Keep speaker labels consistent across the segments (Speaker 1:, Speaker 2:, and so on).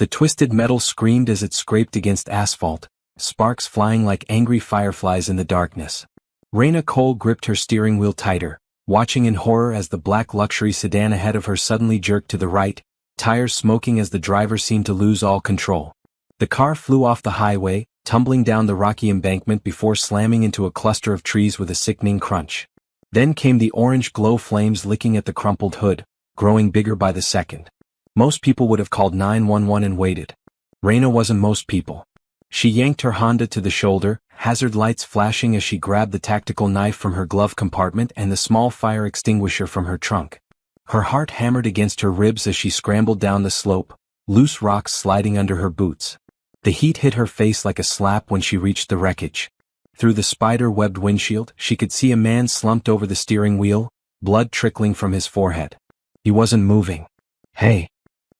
Speaker 1: The twisted metal screamed as it scraped against asphalt, sparks flying like angry fireflies in the darkness. Raina Cole gripped her steering wheel tighter, watching in horror as the black luxury sedan ahead of her suddenly jerked to the right, tires smoking as the driver seemed to lose all control. The car flew off the highway, tumbling down the rocky embankment before slamming into a cluster of trees with a sickening crunch. Then came the orange glow flames licking at the crumpled hood, growing bigger by the second. Most people would have called 911 and waited. Raina wasn't most people. She yanked her Honda to the shoulder, hazard lights flashing as she grabbed the tactical knife from her glove compartment and the small fire extinguisher from her trunk. Her heart hammered against her ribs as she scrambled down the slope, loose rocks sliding under her boots. The heat hit her face like a slap when she reached the wreckage. Through the spider-webbed windshield, she could see a man slumped over the steering wheel, blood trickling from his forehead. He wasn't moving. "Hey."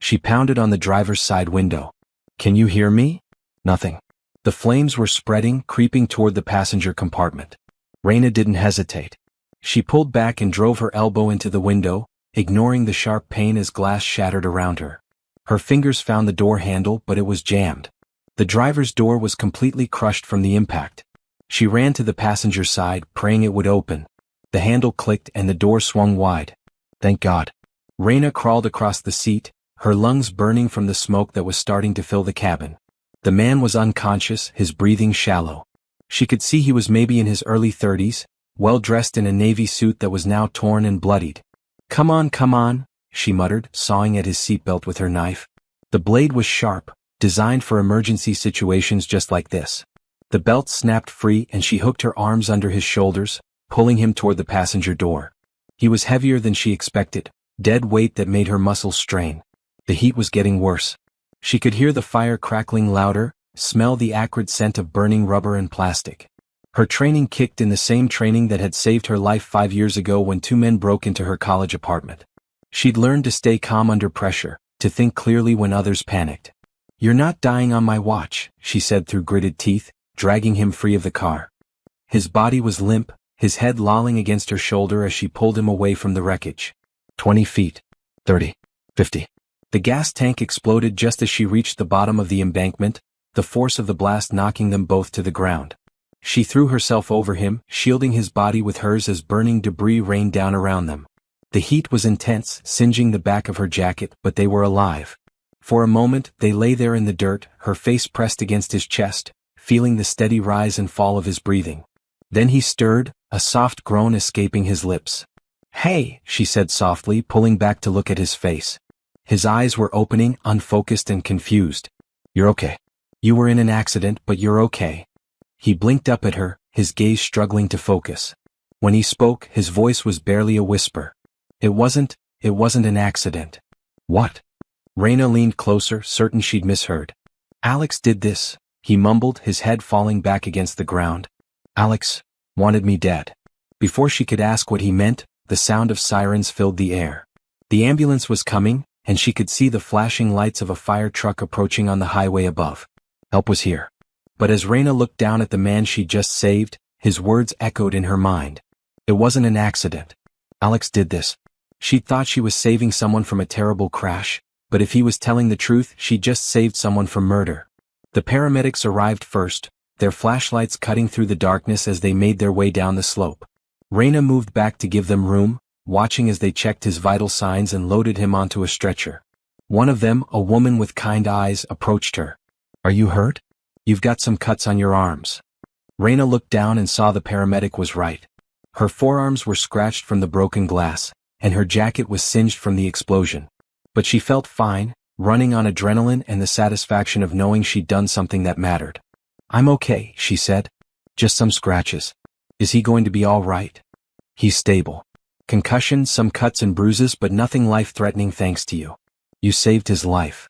Speaker 1: She pounded on the driver's side window. "Can you hear me?" Nothing. The flames were spreading, creeping toward the passenger compartment. Raina didn't hesitate. She pulled back and drove her elbow into the window, ignoring the sharp pain as glass shattered around her. Her fingers found the door handle, but it was jammed. The driver's door was completely crushed from the impact. She ran to the passenger side, praying it would open. The handle clicked and the door swung wide. Thank God. Raina crawled across the seat, her lungs burning from the smoke that was starting to fill the cabin. The man was unconscious, his breathing shallow. She could see he was maybe in his early 30s, well dressed in a navy suit that was now torn and bloodied. Come on, she muttered, sawing at his seatbelt with her knife. The blade was sharp, designed for emergency situations just like this. The belt snapped free and she hooked her arms under his shoulders, pulling him toward the passenger door. He was heavier than she expected, dead weight that made her muscles strain. The heat was getting worse. She could hear the fire crackling louder, smell the acrid scent of burning rubber and plastic. Her training kicked in, the same training that had saved her life 5 years ago when 2 men broke into her college apartment. She'd learned to stay calm under pressure, to think clearly when others panicked. "You're not dying on my watch," she said through gritted teeth, dragging him free of the car. His body was limp, his head lolling against her shoulder as she pulled him away from the wreckage. 20 feet. 30. 50. The gas tank exploded just as she reached the bottom of the embankment, the force of the blast knocking them both to the ground. She threw herself over him, shielding his body with hers as burning debris rained down around them. The heat was intense, singeing the back of her jacket, but they were alive. For a moment, they lay there in the dirt, her face pressed against his chest, feeling the steady rise and fall of his breathing. Then he stirred, a soft groan escaping his lips. "Hey," she said softly, pulling back to look at his face. His eyes were opening, unfocused and confused. "You're okay. You were in an accident, but you're okay." He blinked up at her, his gaze struggling to focus. When he spoke, his voice was barely a whisper. It wasn't an accident." "What?" Raina leaned closer, certain she'd misheard. "Alex did this," he mumbled, his head falling back against the ground. "Alex wanted me dead." Before she could ask what he meant, the sound of sirens filled the air. The ambulance was coming, and she could see the flashing lights of a fire truck approaching on the highway above. Help was here. But as Raina looked down at the man she'd just saved, his words echoed in her mind. It wasn't an accident. Alex did this. She'd thought she was saving someone from a terrible crash, but if he was telling the truth, she'd just saved someone from murder. The paramedics arrived first, their flashlights cutting through the darkness as they made their way down the slope. Raina moved back to give them room, watching as they checked his vital signs and loaded him onto a stretcher. One of them, a woman with kind eyes, approached her. "Are you hurt? You've got some cuts on your arms." Raina looked down and saw the paramedic was right. Her forearms were scratched from the broken glass, and her jacket was singed from the explosion. But she felt fine, running on adrenaline and the satisfaction of knowing she'd done something that mattered. "I'm okay," she said. "Just some scratches." "Is he going to be all right?" "He's stable. Concussion, some cuts and bruises, but nothing life-threatening thanks to you. You saved his life."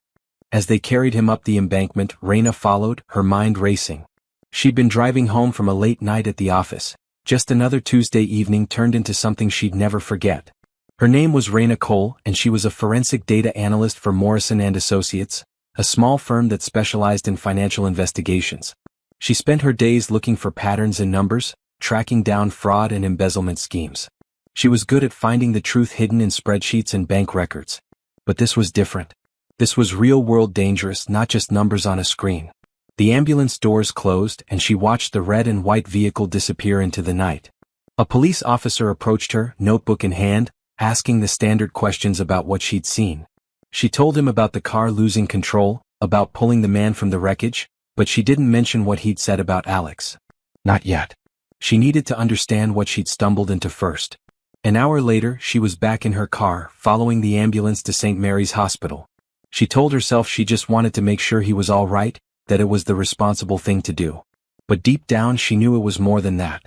Speaker 1: As they carried him up the embankment, Raina followed, her mind racing. She'd been driving home from a late night at the office. Just another Tuesday evening turned into something she'd never forget. Her name was Raina Cole, and she was a forensic data analyst for Morrison & Associates, a small firm that specialized in financial investigations. She spent her days looking for patterns in numbers, tracking down fraud and embezzlement schemes. She was good at finding the truth hidden in spreadsheets and bank records. But this was different. This was real-world dangerous, not just numbers on a screen. The ambulance doors closed and she watched the red and white vehicle disappear into the night. A police officer approached her, notebook in hand, asking the standard questions about what she'd seen. She told him about the car losing control, about pulling the man from the wreckage, but she didn't mention what he'd said about Alex. Not yet. She needed to understand what she'd stumbled into first. An hour later, she was back in her car, following the ambulance to St. Mary's Hospital. She told herself she just wanted to make sure he was all right, that it was the responsible thing to do. But deep down she knew it was more than that.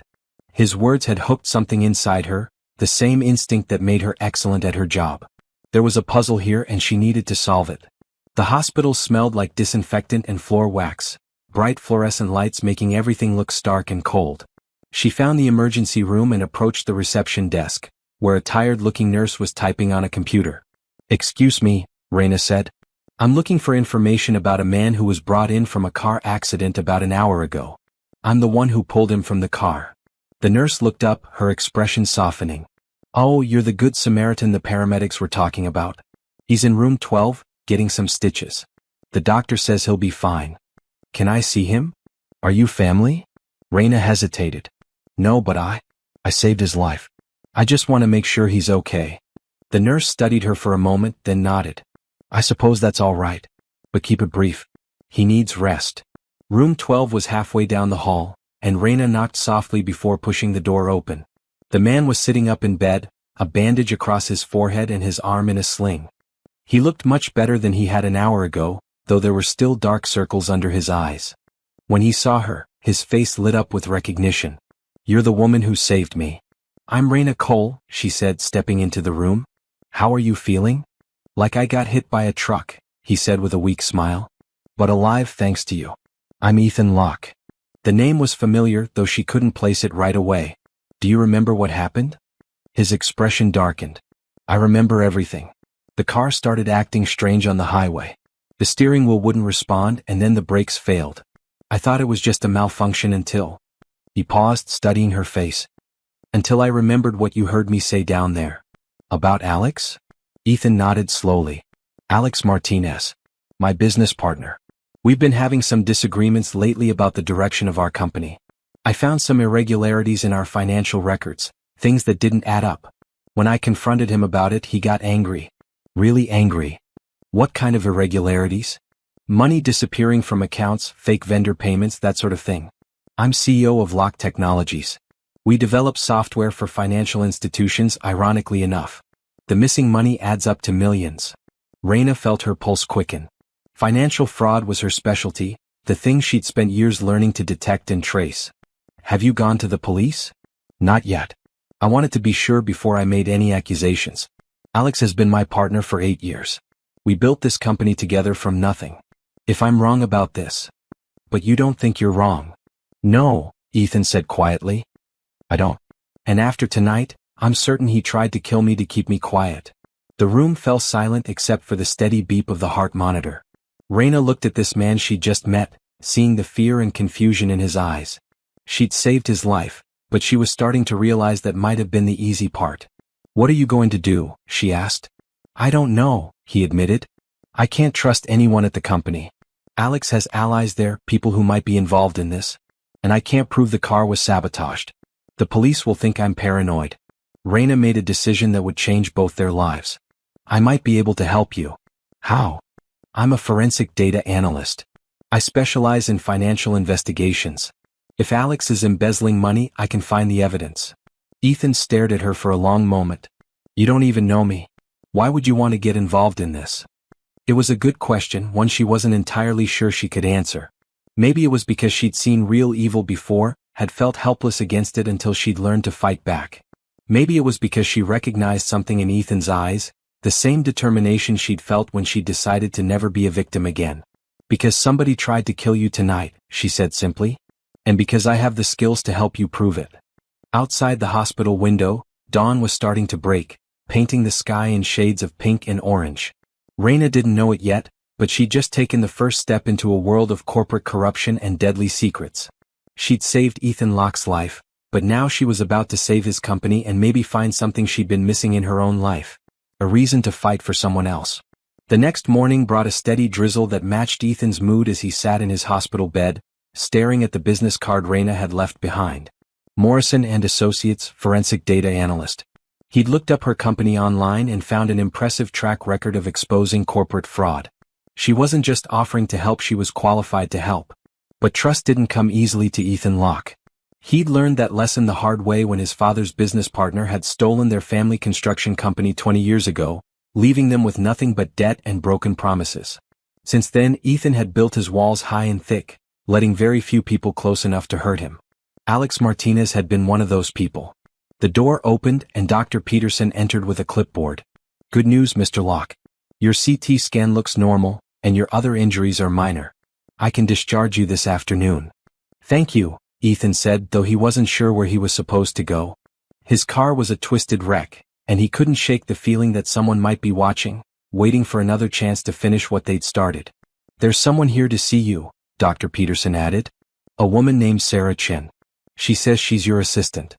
Speaker 1: His words had hooked something inside her, the same instinct that made her excellent at her job. There was a puzzle here and she needed to solve it. The hospital smelled like disinfectant and floor wax, bright fluorescent lights making everything look stark and cold. She found the emergency room and approached the reception desk, where a tired-looking nurse was typing on a computer. "Excuse me," Raina said. "I'm looking for information about a man who was brought in from a car accident about an hour ago. I'm the one who pulled him from the car." The nurse looked up, her expression softening. "Oh, you're the good Samaritan the paramedics were talking about. He's in room 12, getting some stitches. The doctor says he'll be fine. Can I see him? Are you family?" Raina hesitated. "No, but I saved his life. I just want to make sure he's okay." The nurse studied her for a moment, then nodded. "I suppose that's all right. But keep it brief. He needs rest." Room 12 was halfway down the hall, and Raina knocked softly before pushing the door open. The man was sitting up in bed, a bandage across his forehead and his arm in a sling. He looked much better than he had an hour ago, though there were still dark circles under his eyes. When he saw her, his face lit up with recognition. "You're the woman who saved me." "I'm Raina Cole," she said, stepping into the room. "How are you feeling?" "Like I got hit by a truck," he said with a weak smile. "But alive thanks to you. I'm Ethan Locke." The name was familiar, though she couldn't place it right away. "Do you remember what happened?" His expression darkened. "I remember everything. The car started acting strange on the highway. The steering wheel wouldn't respond and then the brakes failed. I thought it was just a malfunction until..." He paused, studying her face. "Until I remembered what you heard me say down there." "About Alex?" Ethan nodded slowly. "Alex Martinez. My business partner. We've been having some disagreements lately about the direction of our company. I found some irregularities in our financial records, things that didn't add up. When I confronted him about it, he got angry. Really angry." "What kind of irregularities?" "Money disappearing from accounts, fake vendor payments, that sort of thing. I'm CEO of Locke Technologies. We develop software for financial institutions, ironically enough. The missing money adds up to millions." Raina felt her pulse quicken. Financial fraud was her specialty, the thing she'd spent years learning to detect and trace. "Have you gone to the police?" "Not yet. I wanted to be sure before I made any accusations. Alex has been my partner for 8 years. We built this company together from nothing. If I'm wrong about this..." "But you don't think you're wrong?" "No," Ethan said quietly. "I don't. And after tonight, I'm certain he tried to kill me to keep me quiet." The room fell silent except for the steady beep of the heart monitor. Raina looked at this man she'd just met, seeing the fear and confusion in his eyes. She'd saved his life, but she was starting to realize that might have been the easy part. "What are you going to do?" she asked. "I don't know," he admitted. "I can't trust anyone at the company. Alex has allies there, people who might be involved in this. And I can't prove the car was sabotaged. The police will think I'm paranoid." Raina made a decision that would change both their lives. "I might be able to help you." "How?" "I'm a forensic data analyst. I specialize in financial investigations. If Alex is embezzling money, I can find the evidence." Ethan stared at her for a long moment. "You don't even know me. Why would you want to get involved in this?" It was a good question, one she wasn't entirely sure she could answer. Maybe it was because she'd seen real evil before, had felt helpless against it until she'd learned to fight back. Maybe it was because she recognized something in Ethan's eyes, the same determination she'd felt when she decided to never be a victim again. "Because somebody tried to kill you tonight," she said simply. "And because I have the skills to help you prove it." Outside the hospital window, dawn was starting to break, painting the sky in shades of pink and orange. Raina didn't know it yet, but she'd just taken the first step into a world of corporate corruption and deadly secrets. She'd saved Ethan Locke's life, but now she was about to save his company and maybe find something she'd been missing in her own life. A reason to fight for someone else. The next morning brought a steady drizzle that matched Ethan's mood as he sat in his hospital bed, staring at the business card Raina had left behind. Morrison and Associates, forensic data analyst. He'd looked up her company online and found an impressive track record of exposing corporate fraud. She wasn't just offering to help, she was qualified to help. But trust didn't come easily to Ethan Locke. He'd learned that lesson the hard way when his father's business partner had stolen their family construction company 20 years ago, leaving them with nothing but debt and broken promises. Since then, Ethan had built his walls high and thick, letting very few people close enough to hurt him. Alex Martinez had been one of those people. The door opened and Dr. Peterson entered with a clipboard. "Good news, Mr. Locke. Your CT scan looks normal, and your other injuries are minor. I can discharge you this afternoon." "Thank you," Ethan said, though he wasn't sure where he was supposed to go. His car was a twisted wreck, and he couldn't shake the feeling that someone might be watching, waiting for another chance to finish what they'd started. "There's someone here to see you," Dr. Peterson added. "A woman named Sarah Chen. She says she's your assistant."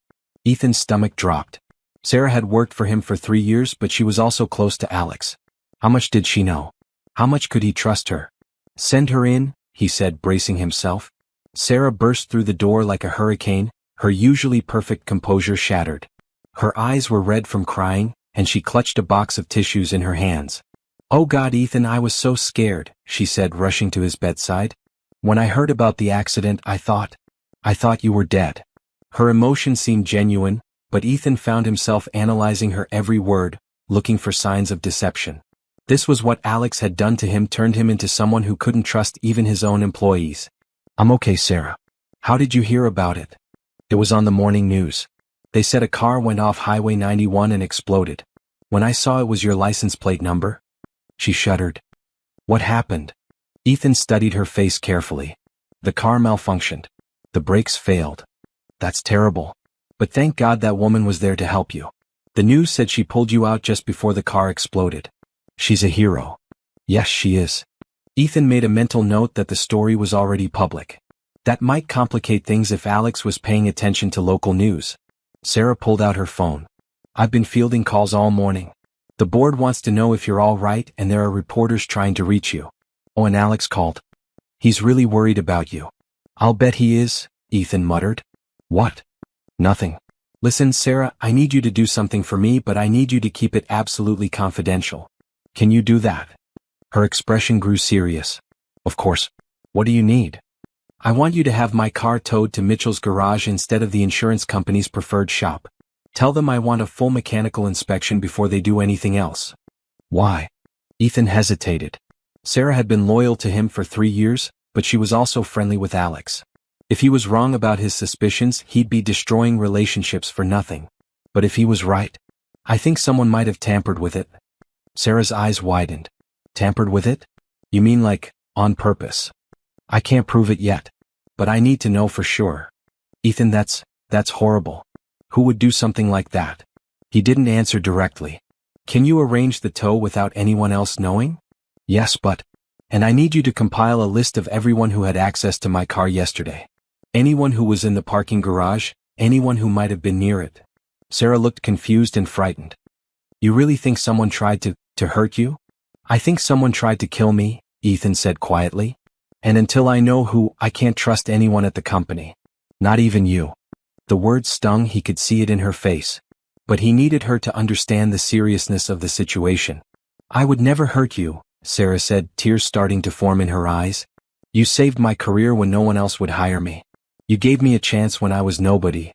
Speaker 1: Ethan's stomach dropped. Sarah had worked for him for 3 years, but she was also close to Alex. How much did she know? How much could he trust her? "Send her in," he said, bracing himself. Sarah burst through the door like a hurricane, her usually perfect composure shattered. Her eyes were red from crying, and she clutched a box of tissues in her hands. "Oh God, Ethan, I was so scared," she said, rushing to his bedside. "When I heard about the accident, I thought you were dead." Her emotion seemed genuine, but Ethan found himself analyzing her every word, looking for signs of deception. This was what Alex had done to him, turned him into someone who couldn't trust even his own employees. "I'm okay, Sarah. How did you hear about it?" "It was on the morning news. They said a car went off Highway 91 and exploded. When I saw it was your license plate number." She shuddered. "What happened?" Ethan studied her face carefully. "The car malfunctioned. The brakes failed." "That's terrible. But thank God that woman was there to help you. The news said she pulled you out just before the car exploded." "She's a hero." "Yes, she is." Ethan made a mental note that the story was already public. That might complicate things if Alex was paying attention to local news. Sarah pulled out her phone. "I've been fielding calls all morning. The board wants to know if you're all right, and there are reporters trying to reach you." "Oh, and Alex called. He's really worried about you." "I'll bet he is," Ethan muttered. "What?" "Nothing. Listen, Sarah, I need you to do something for me, but I need you to keep it absolutely confidential. Can you do that?" Her expression grew serious. "Of course. What do you need?" "I want you to have my car towed to Mitchell's garage instead of the insurance company's preferred shop. Tell them I want a full mechanical inspection before they do anything else." "Why?" Ethan hesitated. Sarah had been loyal to him for 3 years, but she was also friendly with Alex. If he was wrong about his suspicions, he'd be destroying relationships for nothing. But if he was right, "I think someone might have tampered with it." Sarah's eyes widened. "Tampered with it? You mean like, on purpose?" "I can't prove it yet. But I need to know for sure." "Ethan, that's horrible. Who would do something like that?" He didn't answer directly. "Can you arrange the tow without anyone else knowing?" "Yes, but..." "And I need you to compile a list of everyone who had access to my car yesterday. Anyone who was in the parking garage, anyone who might have been near it." Sarah looked confused and frightened. "You really think someone tried to hurt you?" "I think someone tried to kill me," Ethan said quietly. "And until I know who, I can't trust anyone at the company. Not even you." The words stung, he could see it in her face. But he needed her to understand the seriousness of the situation. "I would never hurt you," Sarah said, tears starting to form in her eyes. "You saved my career when no one else would hire me. You gave me a chance when I was nobody."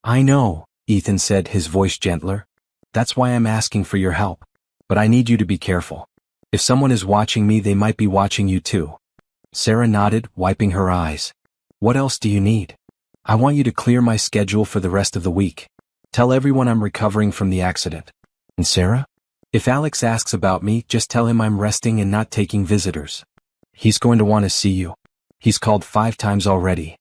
Speaker 1: "I know," Ethan said, his voice gentler. "That's why I'm asking for your help. But I need you to be careful. If someone is watching me, they might be watching you too." Sarah nodded, wiping her eyes. "What else do you need?" "I want you to clear my schedule for the rest of the week. Tell everyone I'm recovering from the accident." "And Sarah?" "If Alex asks about me, just tell him I'm resting and not taking visitors." "He's going to want to see you. He's called 5 times already."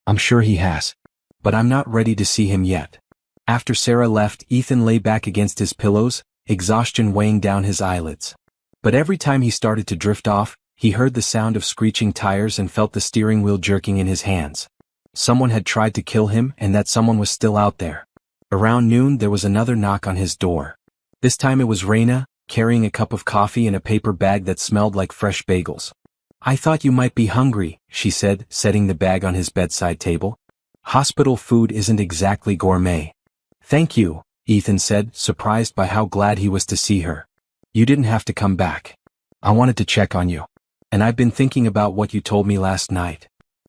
Speaker 1: "I'm sure he has. But I'm not ready to see him yet." After Sarah left, Ethan lay back against his pillows, exhaustion weighing down his eyelids. But every time he started to drift off, he heard the sound of screeching tires and felt the steering wheel jerking in his hands. Someone had tried to kill him, and that someone was still out there. Around noon, there was another knock on his door. This time it was Raina, carrying a cup of coffee and a paper bag that smelled like fresh bagels. "I thought you might be hungry," she said, setting the bag on his bedside table. "Hospital food isn't exactly gourmet." "Thank you," Ethan said, surprised by how glad he was to see her. "You didn't have to come back. I wanted to check on you. And I've been thinking about what you told me last night."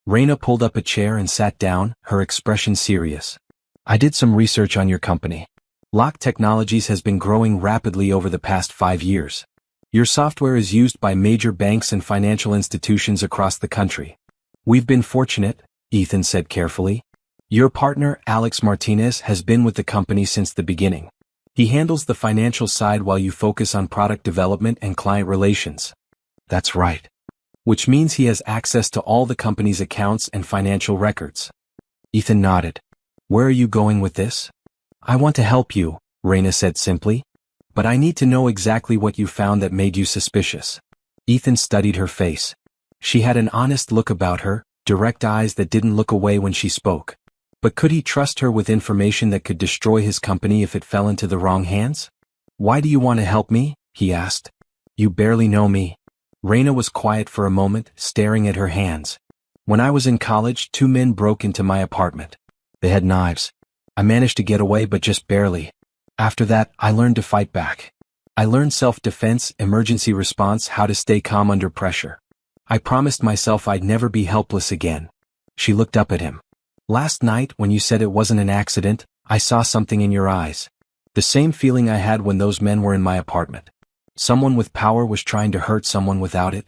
Speaker 1: Raina pulled up a chair and sat down, her expression serious. "I did some research on your company. Lock Technologies has been growing rapidly over the past 5 years. Your software is used by major banks and financial institutions across the country. We've been fortunate," Ethan said carefully. "Your partner, Alex Martinez, has been with the company since the beginning. He handles the financial side while you focus on product development and client relations." "That's right." "Which means he has access to all the company's accounts and financial records." Ethan nodded. "Where are you going with this?" "I want to help you," Raina said simply. "But I need to know exactly what you found that made you suspicious." Ethan studied her face. She had an honest look about her, direct eyes that didn't look away when she spoke. But could he trust her with information that could destroy his company if it fell into the wrong hands? "Why do you want to help me?" he asked. "You barely know me." Raina was quiet for a moment, staring at her hands. "When I was in college, 2 men broke into my apartment. They had knives. I managed to get away, but just barely. After that, I learned to fight back. I learned self-defense, emergency response, how to stay calm under pressure. I promised myself I'd never be helpless again." She looked up at him. "Last night, when you said it wasn't an accident, I saw something in your eyes. The same feeling I had when those men were in my apartment. Someone with power was trying to hurt someone without it.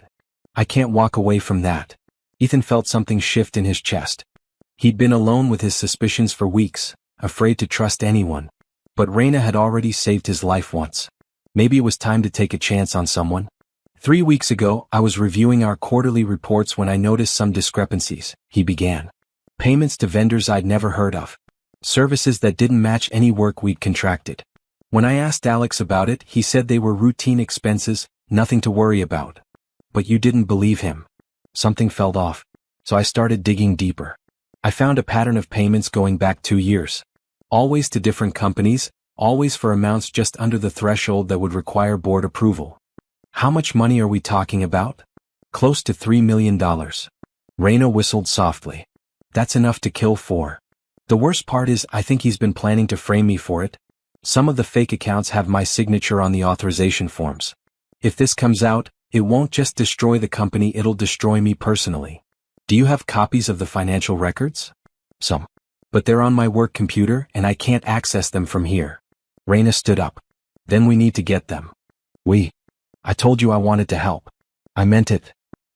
Speaker 1: I can't walk away from that." Ethan felt something shift in his chest. He'd been alone with his suspicions for weeks, afraid to trust anyone. But Raina had already saved his life once. Maybe it was time to take a chance on someone. 3 weeks ago, I was reviewing our quarterly reports when I noticed some discrepancies," he began. "Payments to vendors I'd never heard of. Services that didn't match any work we'd contracted. When I asked Alex about it, he said they were routine expenses, nothing to worry about. But you didn't believe him. Something felt off. So I started digging deeper. I found a pattern of payments going back 2 years. Always to different companies, always for amounts just under the threshold that would require board approval." "How much money are we talking about?" "Close to $3 million. Raina whistled softly. "That's enough to kill 4. The worst part is I think he's been planning to frame me for it. Some of the fake accounts have my signature on the authorization forms. If this comes out, it won't just destroy the company, it'll destroy me personally." "Do you have copies of the financial records?" "Some. But they're on my work computer and I can't access them from here." Raina stood up. "Then we need to get them." I told you I wanted to help. I meant it."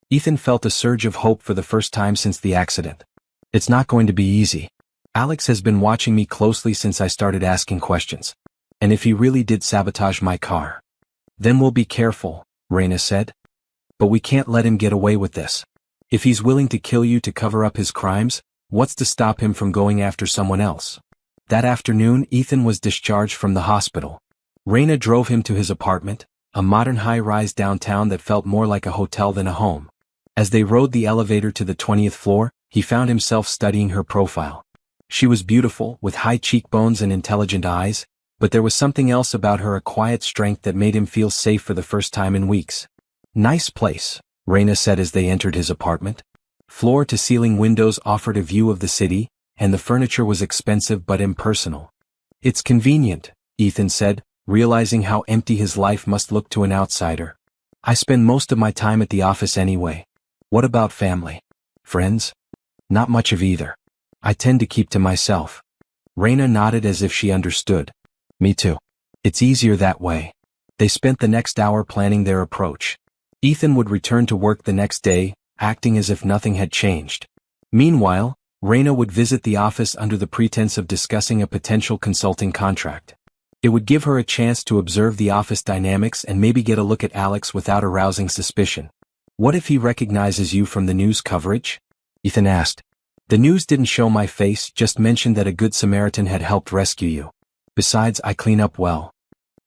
Speaker 1: Ethan felt a surge of hope for the first time since the accident. "It's not going to be easy. Alex has been watching me closely since I started asking questions. And if he really did sabotage my car, then we'll be careful," Raina said. "But we can't let him get away with this. If he's willing to kill you to cover up his crimes, what's to stop him from going after someone else?" That afternoon, Ethan was discharged from the hospital. Raina drove him to his apartment, a modern high-rise downtown that felt more like a hotel than a home. As they rode the elevator to the 20th floor, he found himself studying her profile. She was beautiful, with high cheekbones and intelligent eyes, but there was something else about her, a quiet strength that made him feel safe for the first time in weeks. "Nice place," Raina said as they entered his apartment. Floor-to-ceiling windows offered a view of the city, and the furniture was expensive but impersonal. "It's convenient," Ethan said, realizing how empty his life must look to an outsider. "I spend most of my time at the office anyway." "What about family? Friends?" "Not much of either. I tend to keep to myself." Raina nodded as if she understood. "Me too. It's easier that way." They spent the next hour planning their approach. Ethan would return to work the next day, acting as if nothing had changed. Meanwhile, Raina would visit the office under the pretense of discussing a potential consulting contract. It would give her a chance to observe the office dynamics and maybe get a look at Alex without arousing suspicion. "What if he recognizes you from the news coverage?" Ethan asked. "The news didn't show my face, just mentioned that a good Samaritan had helped rescue you. Besides, I clean up well."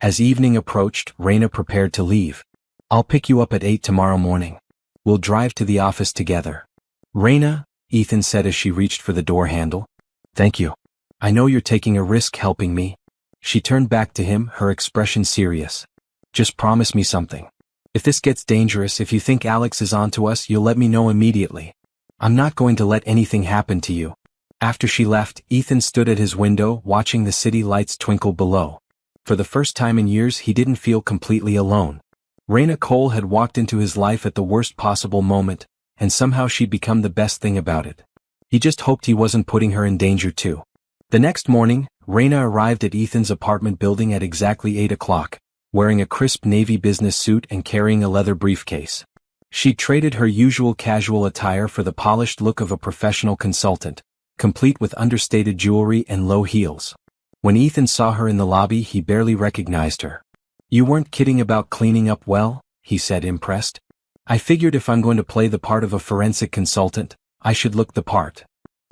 Speaker 1: As evening approached, Raina prepared to leave. "I'll pick you up at 8 tomorrow morning. We'll drive to the office together." "Raina," Ethan said as she reached for the door handle. "Thank you. I know you're taking a risk helping me." She turned back to him, her expression serious. Just promise me something. If this gets dangerous, if you think Alex is onto us, you'll let me know immediately. I'm not going to let anything happen to you. After she left, Ethan stood at his window watching the city lights twinkle below. For the first time in years, he didn't feel completely alone. Raina Cole had walked into his life at the worst possible moment, and somehow she'd become the best thing about it. He just hoped he wasn't putting her in danger too. The next morning, Raina arrived at Ethan's apartment building at exactly 8 o'clock, wearing a crisp navy business suit and carrying a leather briefcase. She traded her usual casual attire for the polished look of a professional consultant, complete with understated jewelry and low heels. When Ethan saw her in the lobby, he barely recognized her. "You weren't kidding about cleaning up well?" he said, impressed. "I figured if I'm going to play the part of a forensic consultant, I should look the part."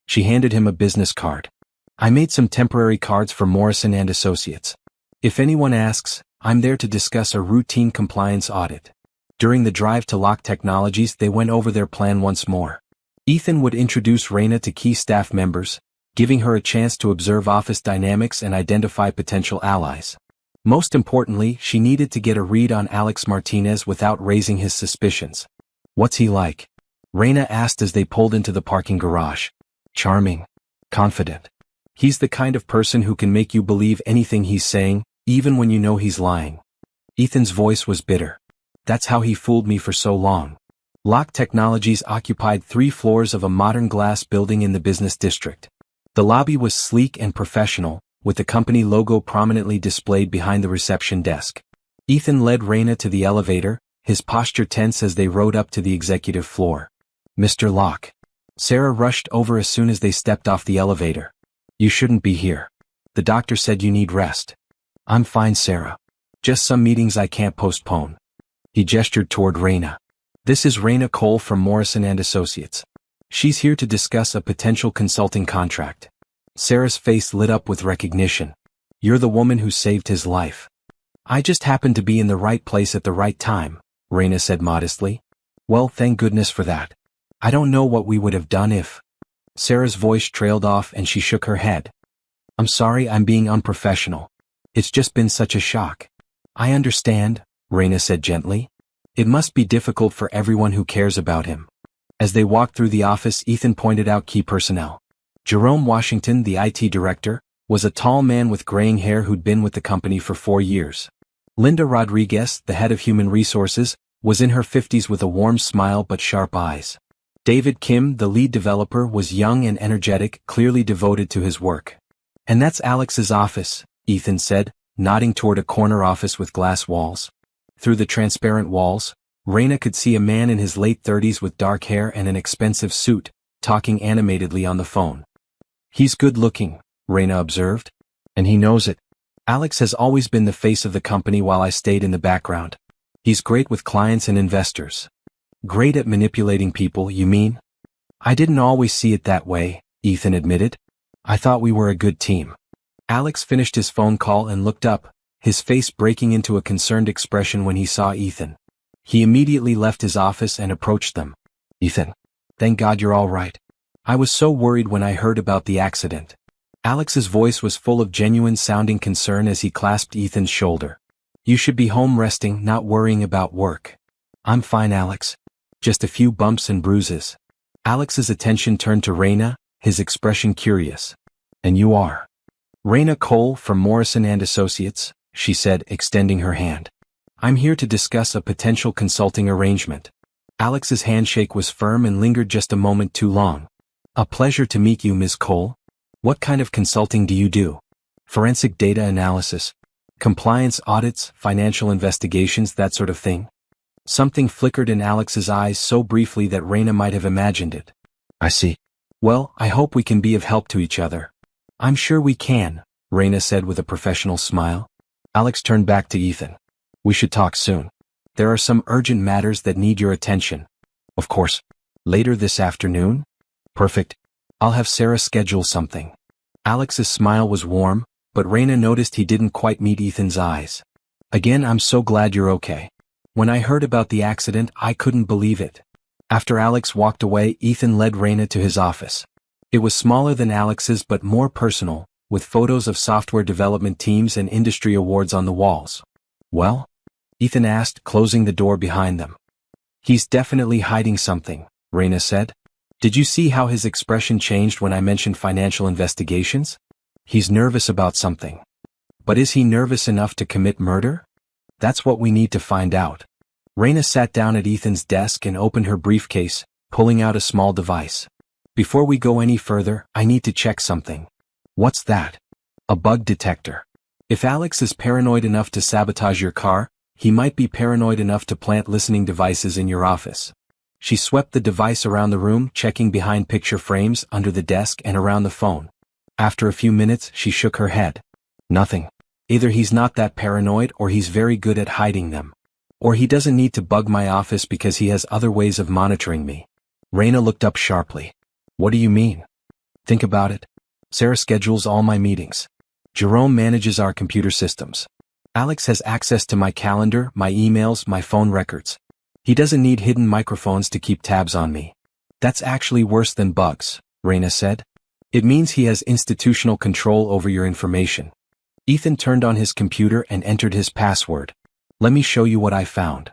Speaker 1: She handed him a business card. "I made some temporary cards for Morrison & Associates. If anyone asks, I'm there to discuss a routine compliance audit." During the drive to Lock Technologies, they went over their plan once more. Ethan would introduce Raina to key staff members, giving her a chance to observe office dynamics and identify potential allies. Most importantly, she needed to get a read on Alex Martinez without raising his suspicions. "What's he like?" Raina asked as they pulled into the parking garage. "Charming. Confident. He's the kind of person who can make you believe anything he's saying, even when you know he's lying." Ethan's voice was bitter. "That's how he fooled me for so long." Lock Technologies occupied 3 floors of a modern glass building in the business district. The lobby was sleek and professional, with the company logo prominently displayed behind the reception desk. Ethan led Raina to the elevator, his posture tense as they rode up to the executive floor. "Mr. Locke." Sarah rushed over as soon as they stepped off the elevator. "You shouldn't be here. The doctor said you need rest." "I'm fine, Sarah. Just some meetings I can't postpone." He gestured toward Raina. "This is Raina Cole from Morrison & Associates. She's here to discuss a potential consulting contract." Sarah's face lit up with recognition. "You're the woman who saved his life." "I just happened to be in the right place at the right time," Raina said modestly. "Well, thank goodness for that. I don't know what we would have done if—" Sarah's voice trailed off and she shook her head. "I'm sorry, I'm being unprofessional. It's just been such a shock." "I understand," Raina said gently. "It must be difficult for everyone who cares about him." As they walked through the office, Ethan pointed out key personnel. Jerome Washington, the IT director, was a tall man with graying hair who'd been with the company for 4 years. Linda Rodriguez, the head of human resources, was in her 50s with a warm smile but sharp eyes. David Kim, the lead developer, was young and energetic, clearly devoted to his work. "And that's Alex's office," Ethan said, nodding toward a corner office with glass walls. Through the transparent walls, Raina could see a man in his late 30s with dark hair and an expensive suit, talking animatedly on the phone. "He's good-looking," Raina observed. "And he knows it. Alex has always been the face of the company while I stayed in the background. He's great with clients and investors." "Great at manipulating people, you mean?" "I didn't always see it that way," Ethan admitted. "I thought we were a good team." Alex finished his phone call and looked up, his face breaking into a concerned expression when he saw Ethan. He immediately left his office and approached them. "Ethan, thank God you're all right. I was so worried when I heard about the accident." Alex's voice was full of genuine-sounding concern as he clasped Ethan's shoulder. "You should be home resting, not worrying about work." "I'm fine, Alex. Just a few bumps and bruises." Alex's attention turned to Raina, his expression curious. "And you are?" "Raina Cole from Morrison & Associates," she said, extending her hand. "I'm here to discuss a potential consulting arrangement." Alex's handshake was firm and lingered just a moment too long. "A pleasure to meet you, Ms. Cole. What kind of consulting do you do?" "Forensic data analysis, compliance audits, financial investigations, that sort of thing." Something flickered in Alex's eyes so briefly that Raina might have imagined it. "I see. Well, I hope we can be of help to each other." "I'm sure we can," Raina said with a professional smile. Alex turned back to Ethan. "We should talk soon. There are some urgent matters that need your attention." "Of course. Later this afternoon?" "Perfect. I'll have Sarah schedule something." Alex's smile was warm, but Raina noticed he didn't quite meet Ethan's eyes. "Again, I'm so glad you're okay. When I heard about the accident, I couldn't believe it." After Alex walked away, Ethan led Raina to his office. It was smaller than Alex's but more personal, with photos of software development teams and industry awards on the walls. "Well?" Ethan asked, closing the door behind them. He's definitely hiding something, Raina said. Did you see how his expression changed when I mentioned financial investigations? He's nervous about something. But is he nervous enough to commit murder? That's what we need to find out. Raina sat down at Ethan's desk and opened her briefcase, pulling out a small device. Before we go any further, I need to check something. What's that? A bug detector. If Alex is paranoid enough to sabotage your car, he might be paranoid enough to plant listening devices in your office. She swept the device around the room, checking behind picture frames, under the desk, and around the phone. After a few minutes, she shook her head. Nothing. Either he's not that paranoid or he's very good at hiding them. Or he doesn't need to bug my office because he has other ways of monitoring me. Raina looked up sharply. What do you mean? Think about it. Sarah schedules all my meetings. Jerome manages our computer systems. Alex has access to my calendar, my emails, my phone records. He doesn't need hidden microphones to keep tabs on me. That's actually worse than bugs, Raina said. It means he has institutional control over your information. Ethan turned on his computer and entered his password. Let me show you what I found.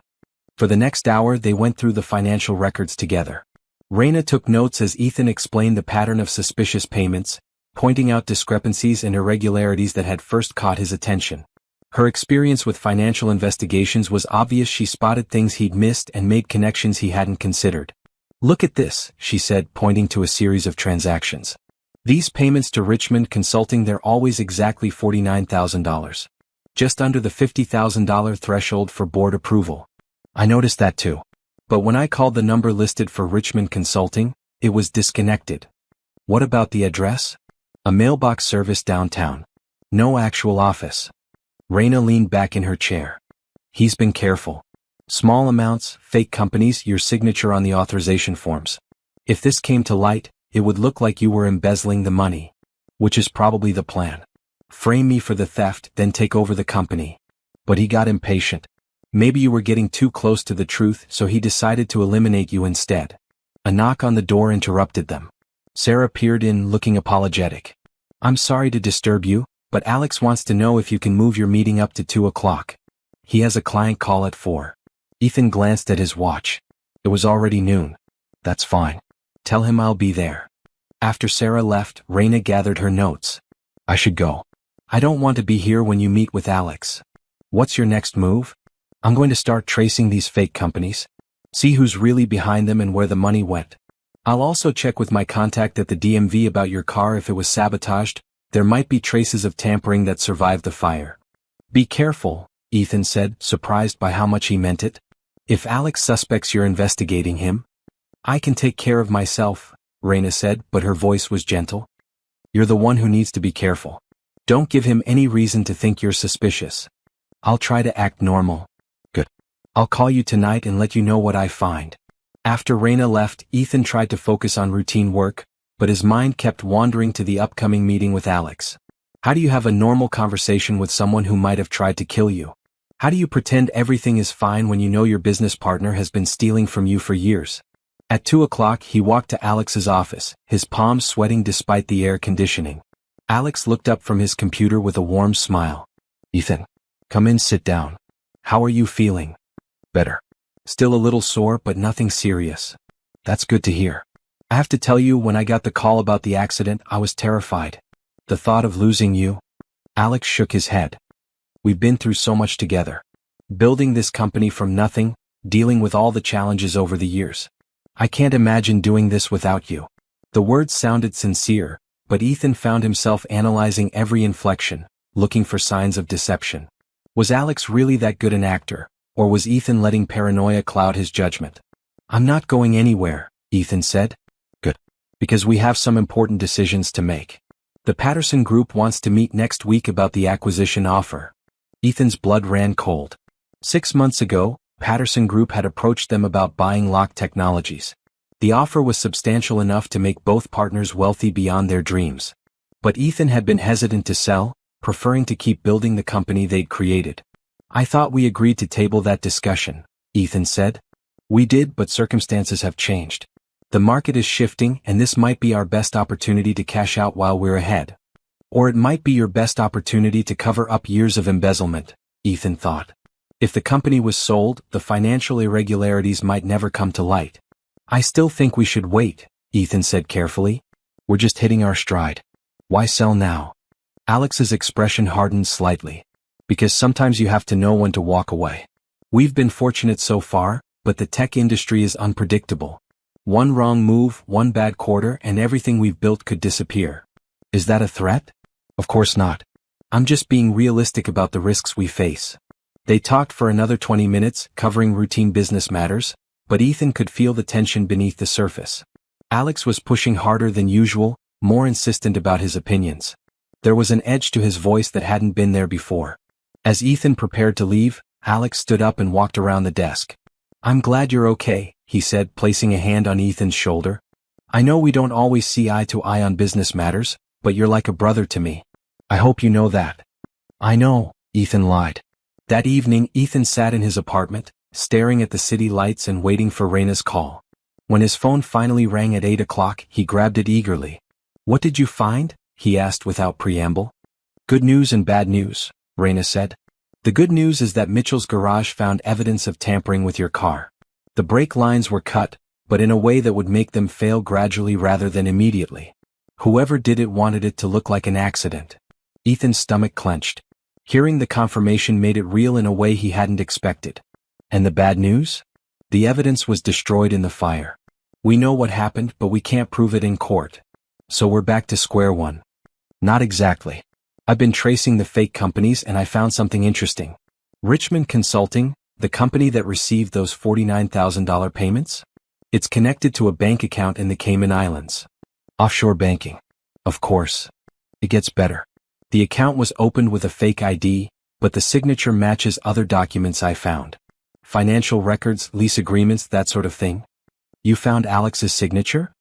Speaker 1: For the next hour they went through the financial records together. Raina took notes as Ethan explained the pattern of suspicious payments, pointing out discrepancies and irregularities that had first caught his attention. Her experience with financial investigations was obvious. She spotted things he'd missed and made connections he hadn't considered. Look at this, she said, pointing to a series of transactions. These payments to Richmond Consulting, they're always exactly $49,000. Just under the $50,000 threshold for board approval. I noticed that too. But when I called the number listed for Richmond Consulting, it was disconnected. What about the address? A mailbox service downtown. No actual office. Raina leaned back in her chair. He's been careful. Small amounts, fake companies, your signature on the authorization forms. If this came to light, it would look like you were embezzling the money. Which is probably the plan. Frame me for the theft, then take over the company. But he got impatient. Maybe you were getting too close to the truth, so he decided to eliminate you instead. A knock on the door interrupted them. Sarah peered in, looking apologetic. I'm sorry to disturb you, but Alex wants to know if you can move your meeting up to 2 o'clock. He has a client call at 4. Ethan glanced at his watch. It was already noon. That's fine. Tell him I'll be there. After Sarah left, Raina gathered her notes. I should go. I don't want to be here when you meet with Alex. What's your next move? I'm going to start tracing these fake companies. See who's really behind them and where the money went. I'll also check with my contact at the DMV about your car. If it was sabotaged, there might be traces of tampering that survived the fire. Be careful, Ethan said, surprised by how much he meant it. If Alex suspects you're investigating him, I can take care of myself, Raina said, but her voice was gentle. You're the one who needs to be careful. Don't give him any reason to think you're suspicious. I'll try to act normal. Good. I'll call you tonight and let you know what I find. After Raina left, Ethan tried to focus on routine work, but his mind kept wandering to the upcoming meeting with Alex. How do you have a normal conversation with someone who might have tried to kill you? How do you pretend everything is fine when you know your business partner has been stealing from you for years? At 2 o'clock, he walked to Alex's office, his palms sweating despite the air conditioning. Alex looked up from his computer with a warm smile. Ethan, come in, sit down. How are you feeling? Better. Still a little sore, but nothing serious. That's good to hear. I have to tell you, when I got the call about the accident, I was terrified. The thought of losing you. Alex shook his head. We've been through so much together. Building this company from nothing, dealing with all the challenges over the years. I can't imagine doing this without you. The words sounded sincere, but Ethan found himself analyzing every inflection, looking for signs of deception. Was Alex really that good an actor, or was Ethan letting paranoia cloud his judgment? I'm not going anywhere, Ethan said. Good. Because we have some important decisions to make. The Patterson Group wants to meet next week about the acquisition offer. Ethan's blood ran cold. 6 months ago, Patterson Group had approached them about buying Lock Technologies. The offer was substantial enough to make both partners wealthy beyond their dreams. But Ethan had been hesitant to sell, preferring to keep building the company they'd created. I thought we agreed to table that discussion, Ethan said. We did, but circumstances have changed. The market is shifting, and this might be our best opportunity to cash out while we're ahead. Or it might be your best opportunity to cover up years of embezzlement, Ethan thought. If the company was sold, the financial irregularities might never come to light. I still think we should wait, Ethan said carefully. We're just hitting our stride. Why sell now? Alex's expression hardened slightly. Because sometimes you have to know when to walk away. We've been fortunate so far, but the tech industry is unpredictable. One wrong move, one bad quarter, and everything we've built could disappear. Is that a threat? Of course not. I'm just being realistic about the risks we face. They talked for another 20 minutes, covering routine business matters, but Ethan could feel the tension beneath the surface. Alex was pushing harder than usual, more insistent about his opinions. There was an edge to his voice that hadn't been there before. As Ethan prepared to leave, Alex stood up and walked around the desk. I'm glad you're okay, he said, placing a hand on Ethan's shoulder. I know we don't always see eye to eye on business matters, but you're like a brother to me. I hope you know that. I know, Ethan lied. That evening, Ethan sat in his apartment, staring at the city lights and waiting for Raina's call. When his phone finally rang at 8 o'clock, he grabbed it eagerly. What did you find? He asked without preamble. Good news and bad news, Raina said. The good news is that Mitchell's garage found evidence of tampering with your car. The brake lines were cut, but in a way that would make them fail gradually rather than immediately. Whoever did it wanted it to look like an accident. Ethan's stomach clenched. Hearing the confirmation made it real in a way he hadn't expected. And the bad news? The evidence was destroyed in the fire. We know what happened, but we can't prove it in court. So we're back to square one. Not exactly. I've been tracing the fake companies and I found something interesting. Richmond Consulting, the company that received those $49,000 payments? It's connected to a bank account in the Cayman Islands. Offshore banking. Of course. It gets better. The account was opened with a fake ID, but the signature matches other documents I found. Financial records, lease agreements, that sort of thing. You found Alex's signature?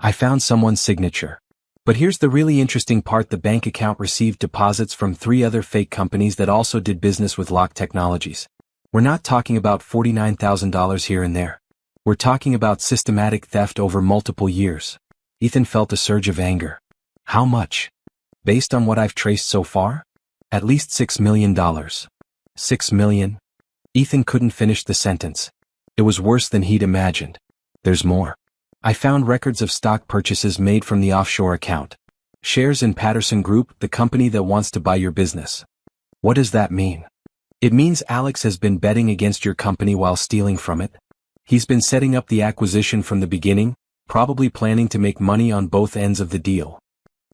Speaker 1: I found someone's signature. But here's the really interesting part: the bank account received deposits from 3 other fake companies that also did business with Lock Technologies. We're not talking about $49,000 here and there. We're talking about systematic theft over multiple years. Ethan felt a surge of anger. How much? Based on what I've traced so far? At least $6 million. $6 million? Ethan couldn't finish the sentence. It was worse than he'd imagined. There's more. I found records of stock purchases made from the offshore account. Shares in Patterson Group, the company that wants to buy your business. What does that mean? It means Alex has been betting against your company while stealing from it. He's been setting up the acquisition from the beginning, probably planning to make money on both ends of the deal.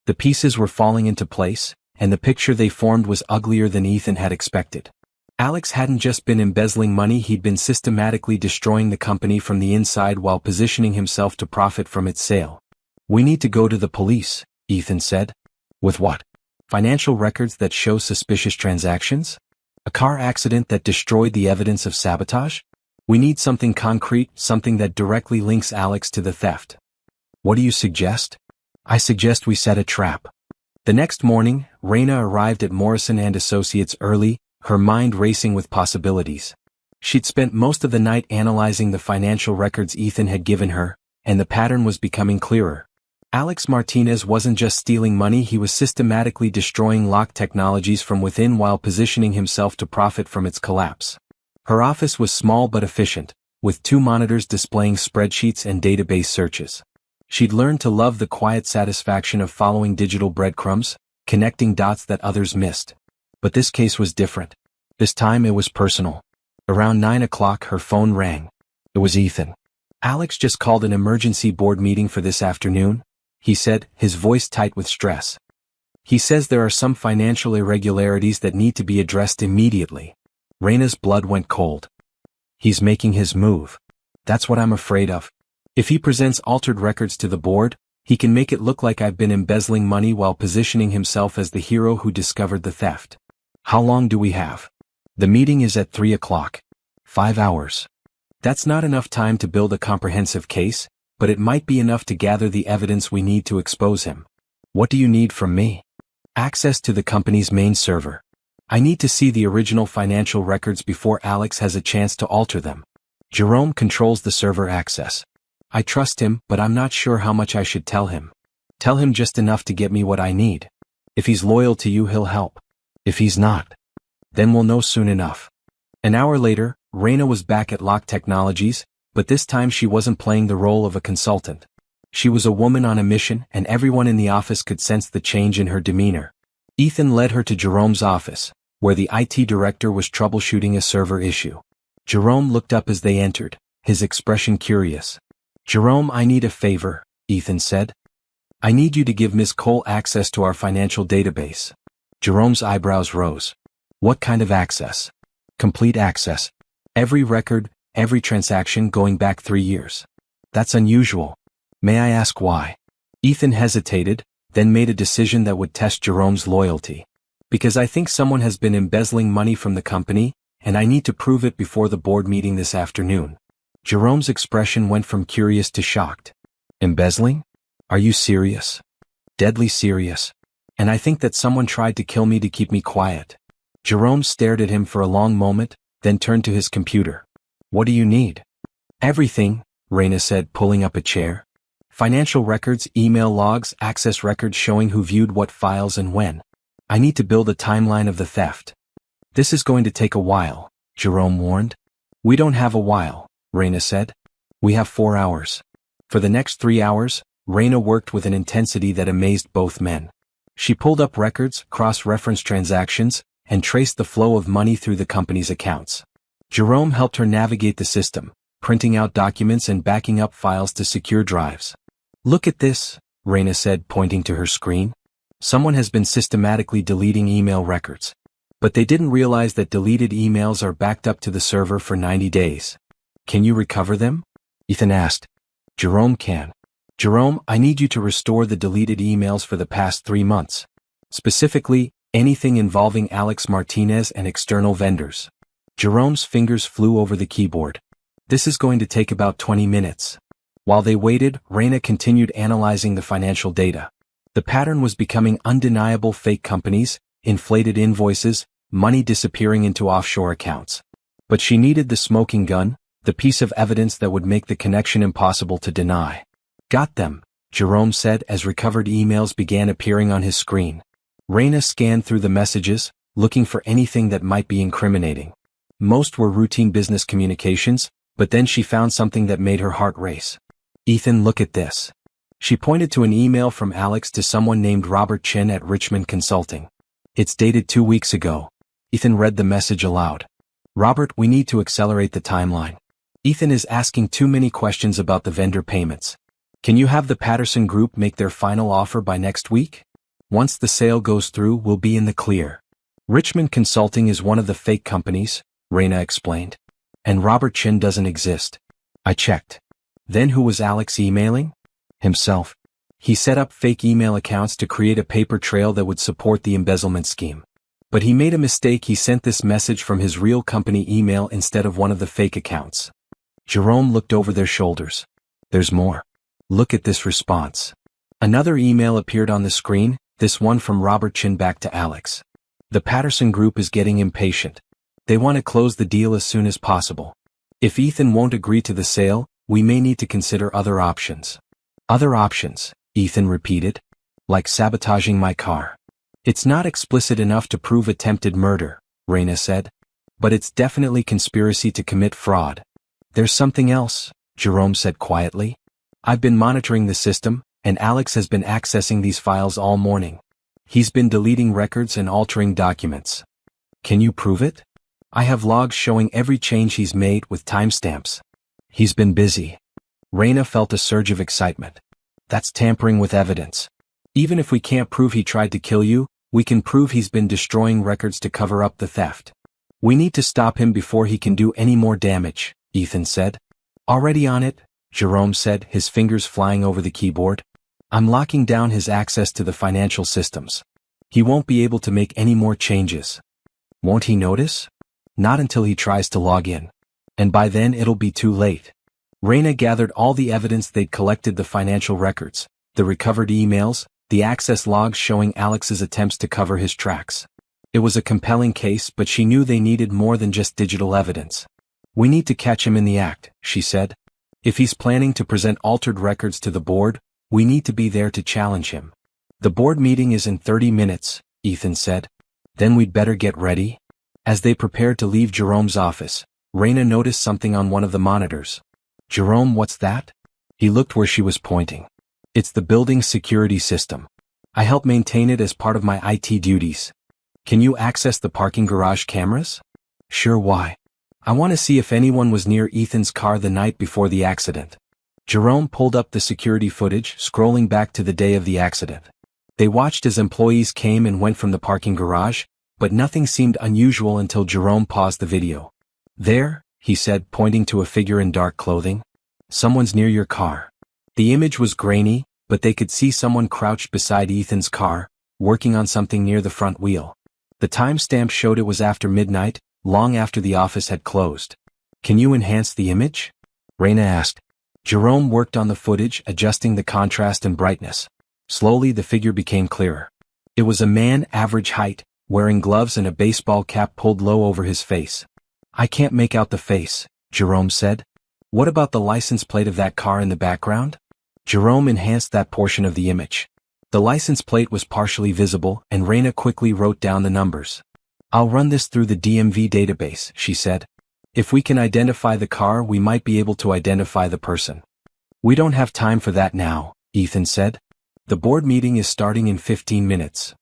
Speaker 1: The pieces were falling into place, and the picture they formed was uglier than Ethan had expected. Alex hadn't just been embezzling money, he'd been systematically destroying the company from the inside while positioning himself to profit from its sale. We need to go to the police, Ethan said. With what? Financial records that show suspicious transactions? A car accident that destroyed the evidence of sabotage? We need something concrete, something that directly links Alex to the theft. What do you suggest? I suggest we set a trap. The next morning, Raina arrived at Morrison & Associates early, her mind racing with possibilities. She'd spent most of the night analyzing the financial records Ethan had given her, and the pattern was becoming clearer. Alex Martinez wasn't just stealing money, he was systematically destroying Lock Technologies from within while positioning himself to profit from its collapse. Her office was small but efficient, with 2 monitors displaying spreadsheets and database searches. She'd learned to love the quiet satisfaction of following digital breadcrumbs, connecting dots that others missed. But this case was different. This time it was personal. Around 9 o'clock her phone rang. It was Ethan. Alex just called an emergency board meeting for this afternoon, he said, his voice tight with stress. He says there are some financial irregularities that need to be addressed immediately. Raina's blood went cold. He's making his move. That's what I'm afraid of. If he presents altered records to the board, he can make it look like I've been embezzling money while positioning himself as the hero who discovered the theft. How long do we have? The meeting is at 3 o'clock. 5 hours. That's not enough time to build a comprehensive case, but it might be enough to gather the evidence we need to expose him. What do you need from me? Access to the company's main server. I need to see the original financial records before Alex has a chance to alter them. Jerome controls the server access. I trust him, but I'm not sure how much I should tell him. Tell him just enough to get me what I need. If he's loyal to you, he'll help. If he's not, then we'll know soon enough. An hour later, Raina was back at Locke Technologies, but this time she wasn't playing the role of a consultant. She was a woman on a mission, and everyone in the office could sense the change in her demeanor. Ethan led her to Jerome's office, where the IT director was troubleshooting a server issue. Jerome looked up as they entered, his expression curious. "Jerome, I need a favor," Ethan said. "I need you to give Miss Cole access to our financial database." Jerome's eyebrows rose. "What kind of access?" "Complete access. Every record, every transaction going back 3 years." "That's unusual. May I ask why?" Ethan hesitated, then made a decision that would test Jerome's loyalty. "Because I think someone has been embezzling money from the company, and I need to prove it before the board meeting this afternoon." Jerome's expression went from curious to shocked. "Embezzling? Are you serious?" "Deadly serious. And I think that someone tried to kill me to keep me quiet." Jerome stared at him for a long moment, then turned to his computer. "What do you need?" "Everything," Raina said, pulling up a chair. "Financial records, email logs, access records showing who viewed what files and when. I need to build a timeline of the theft." "This is going to take a while," Jerome warned. "We don't have a while," Raina said. "We have 4 hours." For the next 3 hours, Raina worked with an intensity that amazed both men. She pulled up records, cross-referenced transactions, and traced the flow of money through the company's accounts. Jerome helped her navigate the system, printing out documents and backing up files to secure drives. "Look at this," Raina said, pointing to her screen. "Someone has been systematically deleting email records. But they didn't realize that deleted emails are backed up to the server for 90 days. "Can you recover them?" Ethan asked. "Jerome can." "Jerome, I need you to restore the deleted emails for the past 3 months. Specifically, anything involving Alex Martinez and external vendors." Jerome's fingers flew over the keyboard. "This is going to take about 20 minutes. While they waited, Raina continued analyzing the financial data. The pattern was becoming undeniable: fake companies, inflated invoices, money disappearing into offshore accounts. But she needed the smoking gun, the piece of evidence that would make the connection impossible to deny. "Got them," Jerome said as recovered emails began appearing on his screen. Raina scanned through the messages, looking for anything that might be incriminating. Most were routine business communications, but then she found something that made her heart race. "Ethan, look at this." She pointed to an email from Alex to someone named Robert Chin at Richmond Consulting. "It's dated 2 weeks ago." Ethan read the message aloud. "Robert, we need to accelerate the timeline. Ethan is asking too many questions about the vendor payments. Can you have the Patterson Group make their final offer by next week? Once the sale goes through, we'll be in the clear." "Richmond Consulting is one of the fake companies," Raina explained. "And Robert Chin doesn't exist." "I checked." "Then who was Alex emailing?" "Himself. He set up fake email accounts to create a paper trail that would support the embezzlement scheme. But he made a mistake: he sent this message from his real company email instead of one of the fake accounts." Jerome looked over their shoulders. "There's more. Look at this response." Another email appeared on the screen, this one from Robert Chin back to Alex. "The Patterson Group is getting impatient. They want to close the deal as soon as possible. If Ethan won't agree to the sale, we may need to consider other options." "Other options," Ethan repeated. "Like sabotaging my car." "It's not explicit enough to prove attempted murder," Raina said. "But it's definitely conspiracy to commit fraud." "There's something else," Jerome said quietly. "I've been monitoring the system, and Alex has been accessing these files all morning. He's been deleting records and altering documents." "Can you prove it?" "I have logs showing every change he's made with timestamps." "He's been busy." Raina felt a surge of excitement. "That's tampering with evidence. Even if we can't prove he tried to kill you, we can prove he's been destroying records to cover up the theft. We need to stop him before he can do any more damage," Ethan said. "Already on it," Jerome said, his fingers flying over the keyboard. "I'm locking down his access to the financial systems. He won't be able to make any more changes." "Won't he notice?" "Not until he tries to log in. And by then it'll be too late." Raina gathered all the evidence. They'd collected: the financial records, the recovered emails, the access logs showing Alex's attempts to cover his tracks. It was a compelling case, but she knew they needed more than just digital evidence. "We need to catch him in the act," she said. "If he's planning to present altered records to the board, we need to be there to challenge him." "The board meeting is in 30 minutes, Ethan said. "Then we'd better get ready." As they prepared to leave Jerome's office, Raina noticed something on one of the monitors. "Jerome, what's that?" He looked where she was pointing. "It's the building's security system. I help maintain it as part of my IT duties. Can you access the parking garage cameras?" "Sure, why?" "I want to see if anyone was near Ethan's car the night before the accident." Jerome pulled up the security footage, scrolling back to the day of the accident. They watched as employees came and went from the parking garage, but nothing seemed unusual until Jerome paused the video. "There," he said, pointing to a figure in dark clothing. "Someone's near your car." The image was grainy, but they could see someone crouched beside Ethan's car, working on something near the front wheel. The timestamp showed it was after midnight, long after the office had closed. "Can you enhance the image?" Raina asked. Jerome worked on the footage, adjusting the contrast and brightness. Slowly the figure became clearer. It was a man average height, wearing gloves and a baseball cap pulled low over his face. "I can't make out the face," Jerome said. "What about the license plate of that car in the background?" Jerome enhanced that portion of the image. The license plate was partially visible, and Raina quickly wrote down the numbers. "I'll run this through the DMV database," she said. "If we can identify the car, we might be able to identify the person." "We don't have time for that now," Ethan said. "The board meeting is starting in 15 minutes.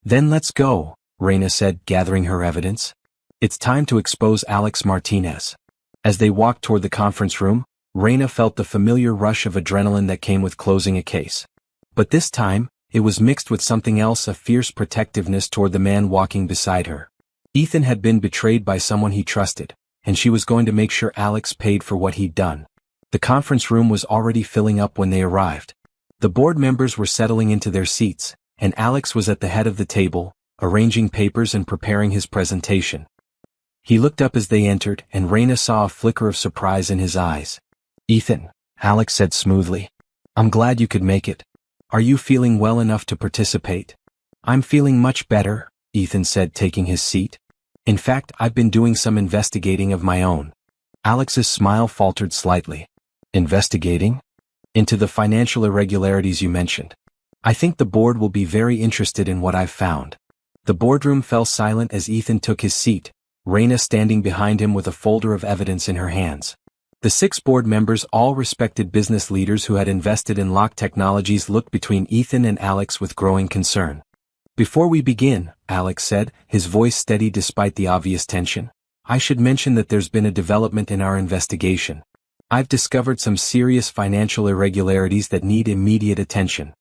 Speaker 1: "Then let's go," Raina said, gathering her evidence. "It's time to expose Alex Martinez." As they walked toward the conference room, Raina felt the familiar rush of adrenaline that came with closing a case. But this time, it was mixed with something else, a fierce protectiveness toward the man walking beside her. Ethan had been betrayed by someone he trusted, and she was going to make sure Alex paid for what he'd done. The conference room was already filling up when they arrived. The board members were settling into their seats, and Alex was at the head of the table, arranging papers and preparing his presentation. He looked up as they entered, and Raina saw a flicker of surprise in his eyes. "Ethan," Alex said smoothly. "I'm glad you could make it. Are you feeling well enough to participate?" "I'm feeling much better," Ethan said, taking his seat. "In fact, I've been doing some investigating of my own." Alex's smile faltered slightly. "Investigating? Into the financial irregularities you mentioned. I think the board will be very interested in what I've found." The boardroom fell silent as Ethan took his seat, Raina standing behind him with a folder of evidence in her hands. The 6 board members, all respected business leaders who had invested in Lock Technologies, looked between Ethan and Alex with growing concern. "Before we begin," Alex said, his voice steady despite the obvious tension, "I should mention that there's been a development in our investigation. I've discovered some serious financial irregularities that need immediate attention."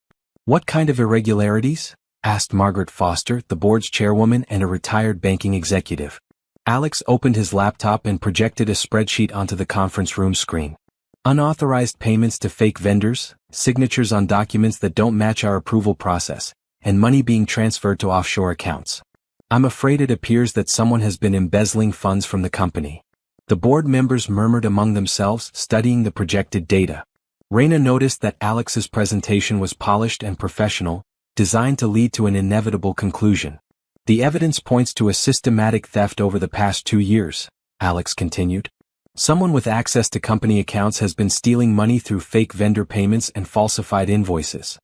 Speaker 1: "What kind of irregularities?" asked Margaret Foster, the board's chairwoman and a retired banking executive. Alex opened his laptop and projected a spreadsheet onto the conference room screen. "Unauthorized payments to fake vendors, signatures on documents that don't match our approval process, and money being transferred to offshore accounts. I'm afraid it appears that someone has been embezzling funds from the company." The board members murmured among themselves, studying the projected data. Raina noticed that Alex's presentation was polished and professional, designed to lead to an inevitable conclusion. "The evidence points to a systematic theft over the past 2 years," Alex continued. "Someone with access to company accounts has been stealing money through fake vendor payments and falsified invoices."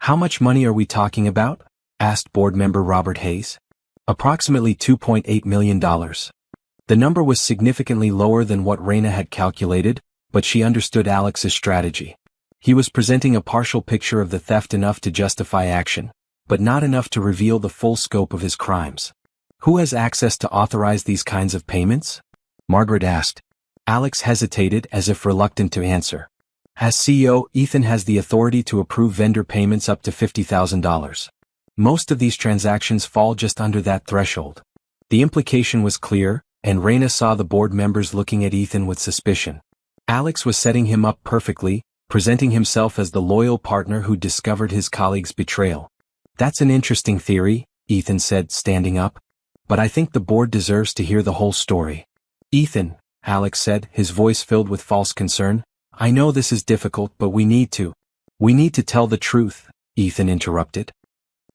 Speaker 1: "How much money are we talking about?" asked board member Robert Hayes. "Approximately $2.8 million. The number was significantly lower than what Raina had calculated, but she understood Alex's strategy. He was presenting a partial picture of the theft, enough to justify action, but not enough to reveal the full scope of his crimes. "Who has access to authorize these kinds of payments?" Margaret asked. Alex hesitated, as if reluctant to answer. "As CEO, Ethan has the authority to approve vendor payments up to $50,000. Most of these transactions fall just under that threshold." The implication was clear, and Raina saw the board members looking at Ethan with suspicion. Alex was setting him up perfectly, presenting himself as the loyal partner who discovered his colleague's betrayal. "That's an interesting theory," Ethan said, standing up. "But I think the board deserves to hear the whole story." "Ethan," Alex said, his voice filled with false concern, "I know this is difficult, but we need to tell the truth," Ethan interrupted.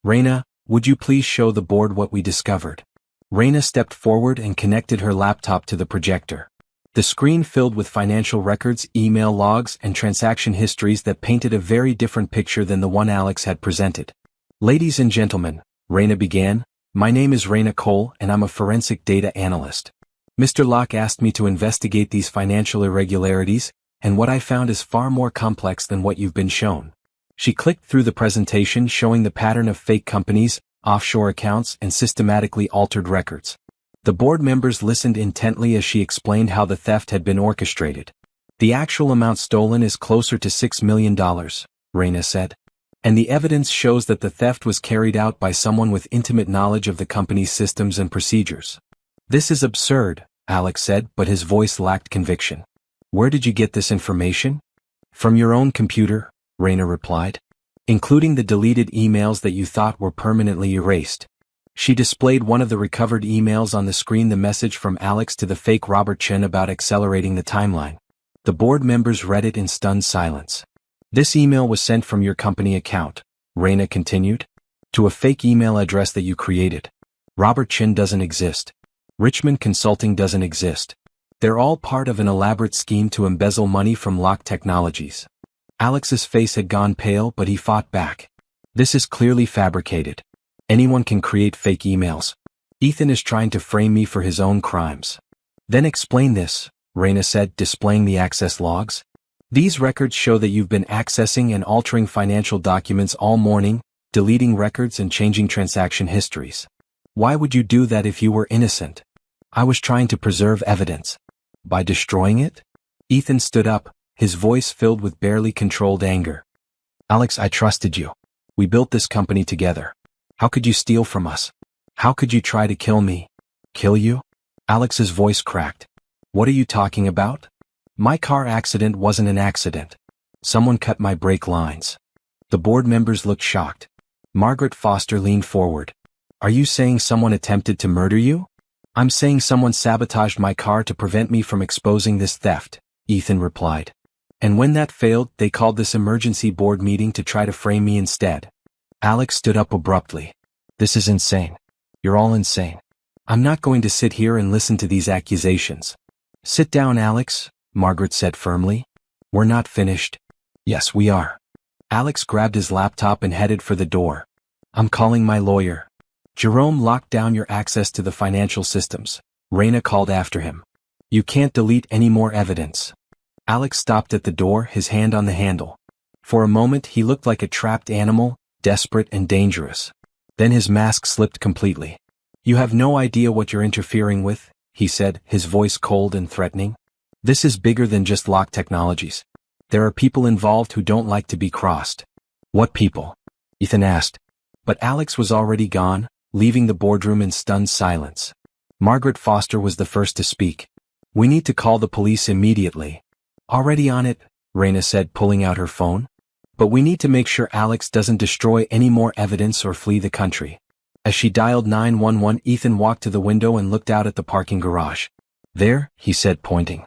Speaker 1: "Raina, would you please show the board what we discovered?" Raina stepped forward and connected her laptop to the projector. The screen filled with financial records, email logs, and transaction histories that painted a very different picture than the one Alex had presented. "Ladies and gentlemen," Raina began, My name is Raina Cole and I'm a forensic data analyst. Mr. Locke asked me to investigate these financial irregularities, and what I found is far more complex than what you've been shown. She clicked through the presentation showing the pattern of fake companies, offshore accounts, and systematically altered records. The board members listened intently as she explained how the theft had been orchestrated. The actual amount stolen is closer to $6 million, Raina said. And the evidence shows that the theft was carried out by someone with intimate knowledge of the company's systems and procedures. This is absurd, Alex said, but his voice lacked conviction. Where did you get this information? From your own computer, Raina replied. Including the deleted emails that you thought were permanently erased. She displayed one of the recovered emails on the screen, the message from Alex to the fake Robert Chen about accelerating the timeline. The board members read it in stunned silence. This email was sent from your company account, Raina continued, to a fake email address that you created. Robert Chen doesn't exist. Richmond Consulting doesn't exist. They're all part of an elaborate scheme to embezzle money from Locke Technologies. Alex's face had gone pale, but he fought back. This is clearly fabricated. Anyone can create fake emails. Ethan is trying to frame me for his own crimes. Then explain this, Raina said, displaying the access logs. These records show that you've been accessing and altering financial documents all morning, deleting records and changing transaction histories. Why would you do that if you were innocent? I was trying to preserve evidence. By destroying it? Ethan stood up, his voice filled with barely controlled anger. Alex, I trusted you. We built this company together. How could you steal from us? How could you try to kill me? Kill you? Alex's voice cracked. What are you talking about? My car accident wasn't an accident. Someone cut my brake lines. The board members looked shocked. Margaret Foster leaned forward. Are you saying someone attempted to murder you? I'm saying someone sabotaged my car to prevent me from exposing this theft, Ethan replied. And when that failed, they called this emergency board meeting to try to frame me instead. Alex stood up abruptly. This is insane. You're all insane. I'm not going to sit here and listen to these accusations. Sit down, Alex, Margaret said firmly. We're not finished. Yes, we are. Alex grabbed his laptop and headed for the door. I'm calling my lawyer. Jerome locked down your access to the financial systems, Raina called after him. You can't delete any more evidence. Alex stopped at the door, his hand on the handle. For a moment he looked like a trapped animal, desperate and dangerous. Then his mask slipped completely. You have no idea what you're interfering with, he said, his voice cold and threatening. This is bigger than just Locke Technologies. There are people involved who don't like to be crossed. What people? Ethan asked. But Alex was already gone, leaving the boardroom in stunned silence. Margaret Foster was the first to speak. We need to call the police immediately. Already on it, Raina said, pulling out her phone. But we need to make sure Alex doesn't destroy any more evidence or flee the country. As she dialed 911, Ethan walked to the window and looked out at the parking garage. There, he said, pointing.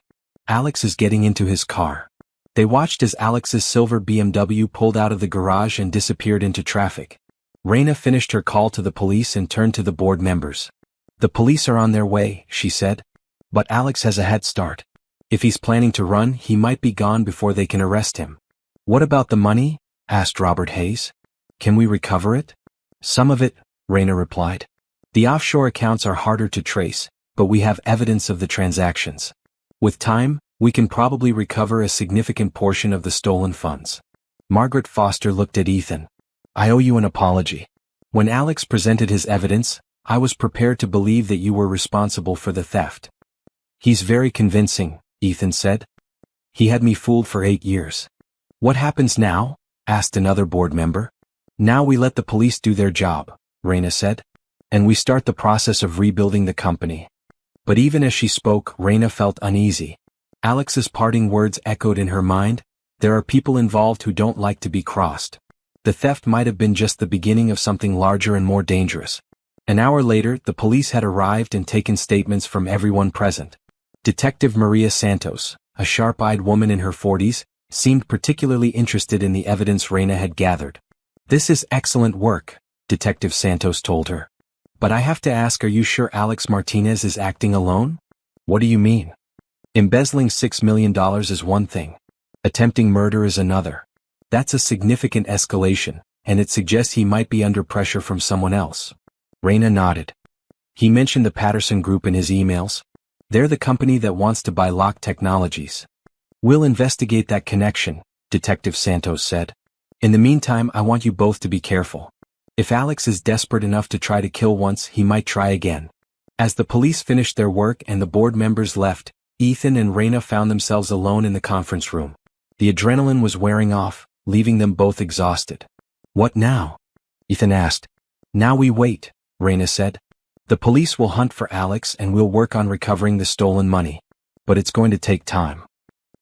Speaker 1: Alex is getting into his car. They watched as Alex's silver BMW pulled out of the garage and disappeared into traffic. Raina finished her call to the police and turned to the board members. The police are on their way, she said. But Alex has a head start. If he's planning to run, he might be gone before they can arrest him. What about the money? Asked Robert Hayes. Can we recover it? Some of it, Raina replied. The offshore accounts are harder to trace, but we have evidence of the transactions. With time, we can probably recover a significant portion of the stolen funds. Margaret Foster looked at Ethan. I owe you an apology. When Alex presented his evidence, I was prepared to believe that you were responsible for the theft. He's very convincing, Ethan said. He had me fooled for 8 years. What happens now? Asked another board member. Now we let the police do their job, Raina said. And we start the process of rebuilding the company. But even as she spoke, Raina felt uneasy. Alex's parting words echoed in her mind. There are people involved who don't like to be crossed. The theft might have been just the beginning of something larger and more dangerous. An hour later, the police had arrived and taken statements from everyone present. Detective Maria Santos, a sharp-eyed woman in her 40s, seemed particularly interested in the evidence Raina had gathered. This is excellent work, Detective Santos told her. But I have to ask, are you sure Alex Martinez is acting alone? What do you mean? Embezzling $6 million is one thing. Attempting murder is another. That's a significant escalation, and it suggests he might be under pressure from someone else. Raina nodded. He mentioned the Patterson Group in his emails. They're the company that wants to buy Lock Technologies. We'll investigate that connection, Detective Santos said. In the meantime, I want you both to be careful. If Alex is desperate enough to try to kill once, he might try again. As the police finished their work and the board members left, Ethan and Raina found themselves alone in the conference room. The adrenaline was wearing off, leaving them both exhausted. What now? Ethan asked. Now we wait, Raina said. The police will hunt for Alex and we'll work on recovering the stolen money. But it's going to take time.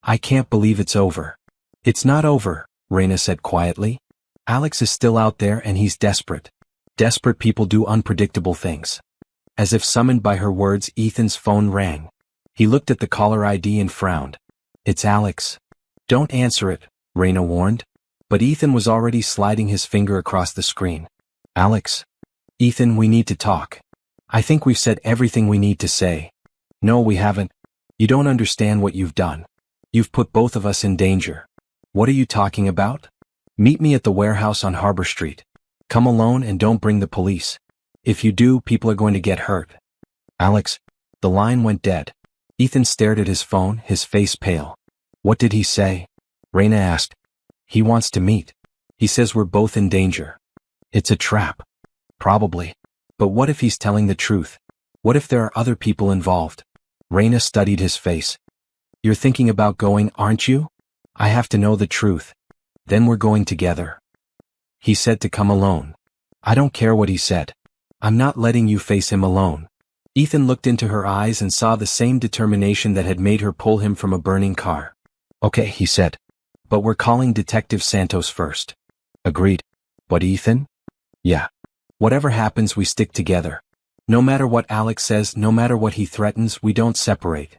Speaker 1: I can't believe it's over. It's not over, Raina said quietly. Alex is still out there and he's desperate. Desperate people do unpredictable things. As if summoned by her words, Ethan's phone rang. He looked at the caller ID and frowned. It's Alex. Don't answer it, Raina warned. But Ethan was already sliding his finger across the screen. Alex. Ethan, we need to talk. I think we've said everything we need to say. No, we haven't. You don't understand what you've done. You've put both of us in danger. What are you talking about? Meet me at the warehouse on Harbor Street. Come alone and don't bring the police. If you do, people are going to get hurt. Alex. The line went dead. Ethan stared at his phone, his face pale. What did he say? Raina asked. He wants to meet. He says we're both in danger. It's a trap. Probably. But what if he's telling the truth? What if there are other people involved? Raina studied his face. You're thinking about going, aren't you? I have to know the truth. Then we're going together. He said to come alone. I don't care what he said. I'm not letting you face him alone. Ethan looked into her eyes and saw the same determination that had made her pull him from a burning car. Okay, he said. But we're calling Detective Santos first. Agreed. But Ethan? Yeah. Whatever happens, we stick together. No matter what Alex says, no matter what he threatens, we don't separate.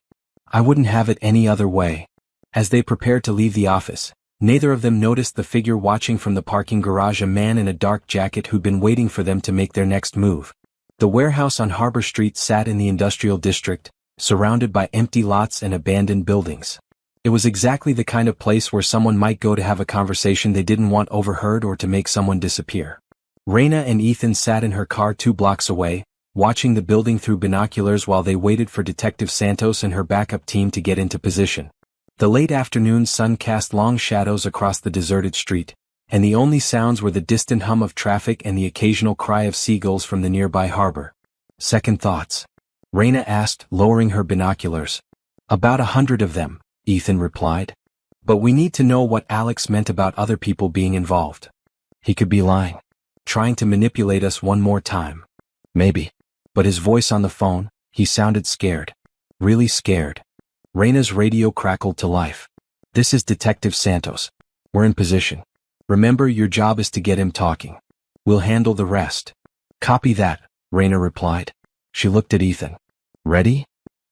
Speaker 1: I wouldn't have it any other way. As they prepared to leave the office, neither of them noticed the figure watching from the parking garage, a man in a dark jacket who'd been waiting for them to make their next move. The warehouse on Harbor Street sat in the industrial district, surrounded by empty lots and abandoned buildings. It was exactly the kind of place where someone might go to have a conversation they didn't want overheard or to make someone disappear. Raina and Ethan sat in her car 2 blocks away, watching the building through binoculars while they waited for Detective Santos and her backup team to get into position. The late afternoon sun cast long shadows across the deserted street, and the only sounds were the distant hum of traffic and the occasional cry of seagulls from the nearby harbor. Second thoughts? Raina asked, lowering her binoculars. About 100 of them, Ethan replied. But we need to know what Alex meant about other people being involved. He could be lying. Trying to manipulate us one more time. Maybe. But his voice on the phone, he sounded scared. Really scared. Raina's radio crackled to life. This is Detective Santos. We're in position. Remember, your job is to get him talking. We'll handle the rest. Copy that, Raina replied. She looked at Ethan. Ready?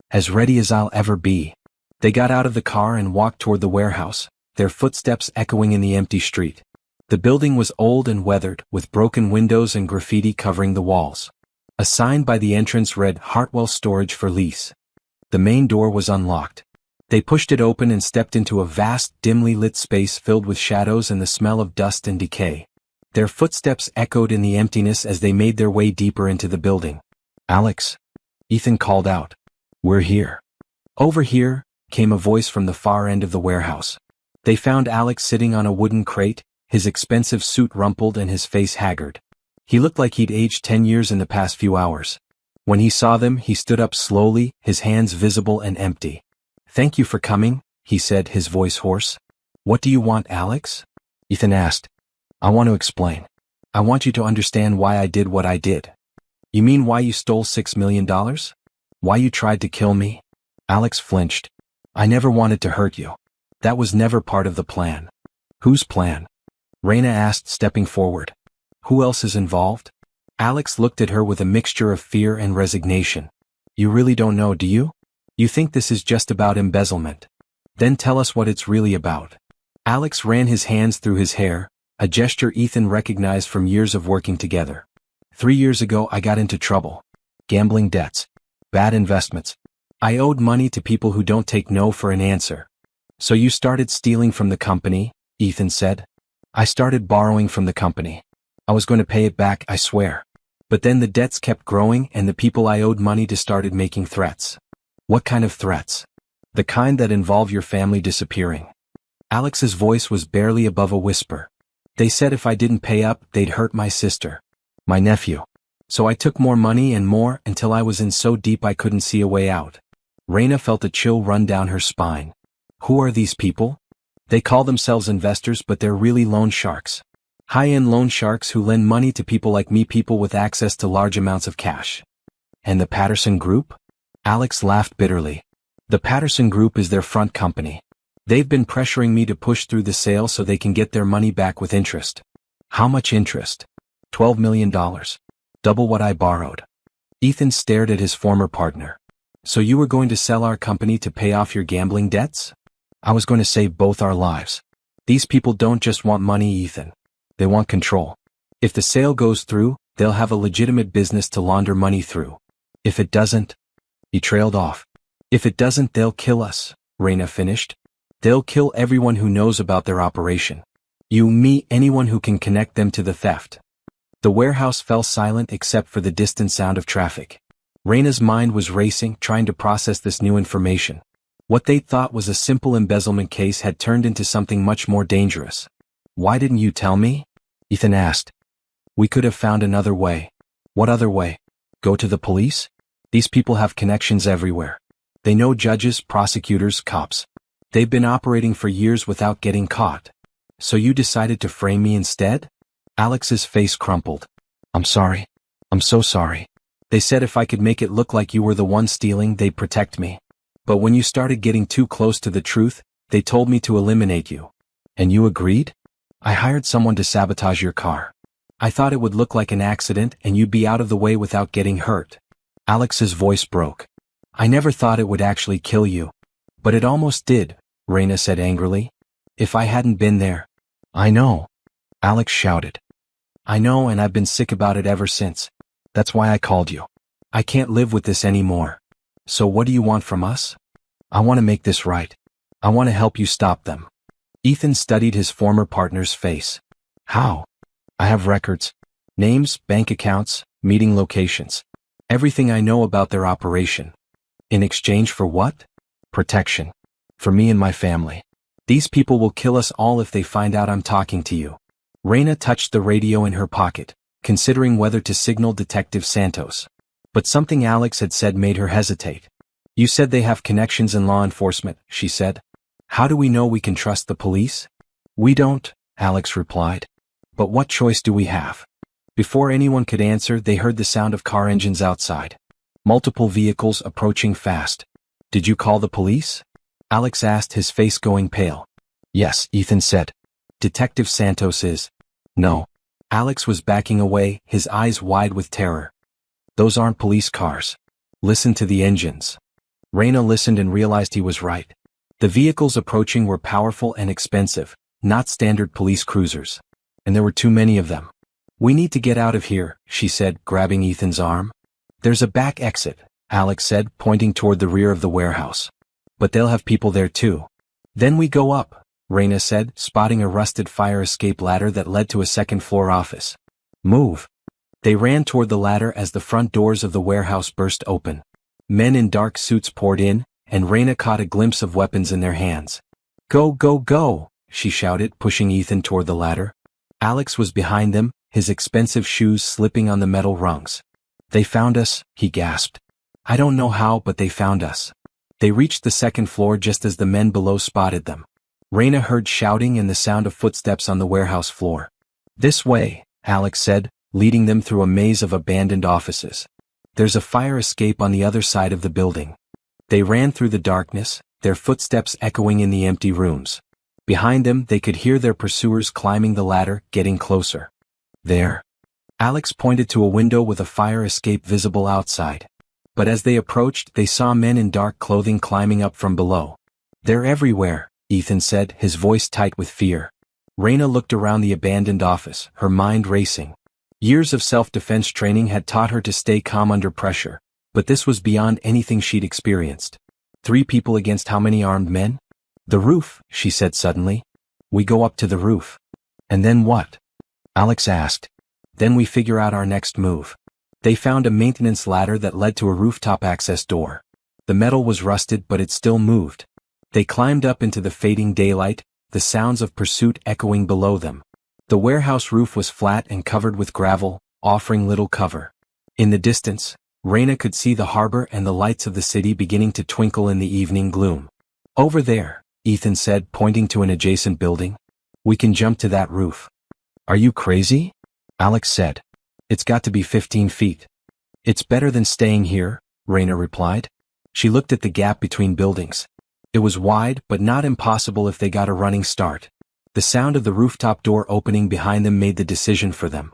Speaker 1: As ready as I'll ever be. They got out of the car and walked toward the warehouse, their footsteps echoing in the empty street. The building was old and weathered, with broken windows and graffiti covering the walls. A sign by the entrance read Hartwell Storage for Lease. The main door was unlocked. They pushed it open and stepped into a vast, dimly lit space filled with shadows and the smell of dust and decay. Their footsteps echoed in the emptiness as they made their way deeper into the building. Alex. Ethan called out. We're here. Over here, came a voice from the far end of the warehouse. They found Alex sitting on a wooden crate, his expensive suit rumpled and his face haggard. He looked like he'd aged 10 years in the past few hours. When he saw them, he stood up slowly, his hands visible and empty. Thank you for coming, he said, his voice hoarse. What do you want, Alex? Ethan asked. I want to explain. I want you to understand why I did what I did. You mean why you stole $6 million? Why you tried to kill me? Alex flinched. I never wanted to hurt you. That was never part of the plan. Whose plan? Raina asked, stepping forward. Who else is involved? Alex looked at her with a mixture of fear and resignation. You really don't know, do you? You think this is just about embezzlement. Then tell us what it's really about. Alex ran his hands through his hair, a gesture Ethan recognized from years of working together. 3 years ago I got into trouble. Gambling debts. Bad investments. I owed money to people who don't take no for an answer. So you started stealing from the company, Ethan said. I started borrowing from the company. I was going to pay it back, I swear. But then the debts kept growing and the people I owed money to started making threats. What kind of threats? The kind that involve your family disappearing. Alex's voice was barely above a whisper. They said if I didn't pay up, they'd hurt my sister, my nephew. So I took more money and more until I was in so deep I couldn't see a way out. Raina felt a chill run down her spine. Who are these people? They call themselves investors, but they're really loan sharks. High-end loan sharks who lend money to people like me, people with access to large amounts of cash. And the Patterson Group? Alex laughed bitterly. The Patterson Group is their front company. They've been pressuring me to push through the sale so they can get their money back with interest. How much interest? $12 million. Double what I borrowed. Ethan stared at his former partner. So you were going to sell our company to pay off your gambling debts? I was going to save both our lives. These people don't just want money, Ethan. They want control. If the sale goes through, they'll have a legitimate business to launder money through. If it doesn't, he trailed off. If it doesn't, they'll kill us, Raina finished. They'll kill everyone who knows about their operation. You, me, anyone who can connect them to the theft. The warehouse fell silent except for the distant sound of traffic. Raina's mind was racing, trying to process this new information. What they thought was a simple embezzlement case had turned into something much more dangerous. Why didn't you tell me? Ethan asked. We could have found another way. What other way? Go to the police? These people have connections everywhere. They know judges, prosecutors, cops. They've been operating for years without getting caught. So you decided to frame me instead? Alex's face crumpled. I'm sorry. I'm so sorry. They said if I could make it look like you were the one stealing, they'd protect me. But when you started getting too close to the truth, they told me to eliminate you. And you agreed? I hired someone to sabotage your car. I thought it would look like an accident and you'd be out of the way without getting hurt. Alex's voice broke. I never thought it would actually kill you. But it almost did, Raina said angrily. If I hadn't been there. I know. Alex shouted. I know, and I've been sick about it ever since. That's why I called you. I can't live with this anymore. So what do you want from us? I want to make this right. I want to help you stop them. Ethan studied his former partner's face. How? I have records. Names, bank accounts, meeting locations. Everything I know about their operation. In exchange for what? Protection. For me and my family. These people will kill us all if they find out I'm talking to you. Raina touched the radio in her pocket, considering whether to signal Detective Santos. But something Alex had said made her hesitate. You said they have connections in law enforcement, she said. How do we know we can trust the police? We don't, Alex replied. But what choice do we have? Before anyone could answer, they heard the sound of car engines outside. Multiple vehicles approaching fast. Did you call the police? Alex asked, his face going pale. Yes, Ethan said. Detective Santos is. No. Alex was backing away, his eyes wide with terror. Those aren't police cars. Listen to the engines. Raina listened and realized he was right. The vehicles approaching were powerful and expensive, not standard police cruisers. And there were too many of them. We need to get out of here, she said, grabbing Ethan's arm. There's a back exit, Alex said, pointing toward the rear of the warehouse. But they'll have people there too. Then we go up, Raina said, spotting a rusted fire escape ladder that led to a second-floor office. Move. They ran toward the ladder as the front doors of the warehouse burst open. Men in dark suits poured in, and Raina caught a glimpse of weapons in their hands. Go, go, go, she shouted, pushing Ethan toward the ladder. Alex was behind them, his expensive shoes slipping on the metal rungs. They found us, he gasped. I don't know how, but they found us. They reached the second floor just as the men below spotted them. Raina heard shouting and the sound of footsteps on the warehouse floor. This way, Alex said, leading them through a maze of abandoned offices. There's a fire escape on the other side of the building. They ran through the darkness, their footsteps echoing in the empty rooms. Behind them, they could hear their pursuers climbing the ladder, getting closer. There. Alex pointed to a window with a fire escape visible outside. But as they approached, they saw men in dark clothing climbing up from below. They're everywhere, Ethan said, his voice tight with fear. Raina looked around the abandoned office, her mind racing. Years of self-defense training had taught her to stay calm under pressure, but this was beyond anything she'd experienced. 3 people against how many armed men? The roof, she said suddenly. We go up to the roof. And then what? Alex asked. Then we figure out our next move. They found a maintenance ladder that led to a rooftop access door. The metal was rusted, but it still moved. They climbed up into the fading daylight, the sounds of pursuit echoing below them. The warehouse roof was flat and covered with gravel, offering little cover. In the distance, Raina could see the harbor and the lights of the city beginning to twinkle in the evening gloom. "Over there," Ethan said, pointing to an adjacent building. "We can jump to that roof." "Are you crazy?" Alex said. "It's got to be 15 feet. "It's better than staying here," Raina replied. She looked at the gap between buildings. It was wide, but not impossible if they got a running start. The sound of the rooftop door opening behind them made the decision for them.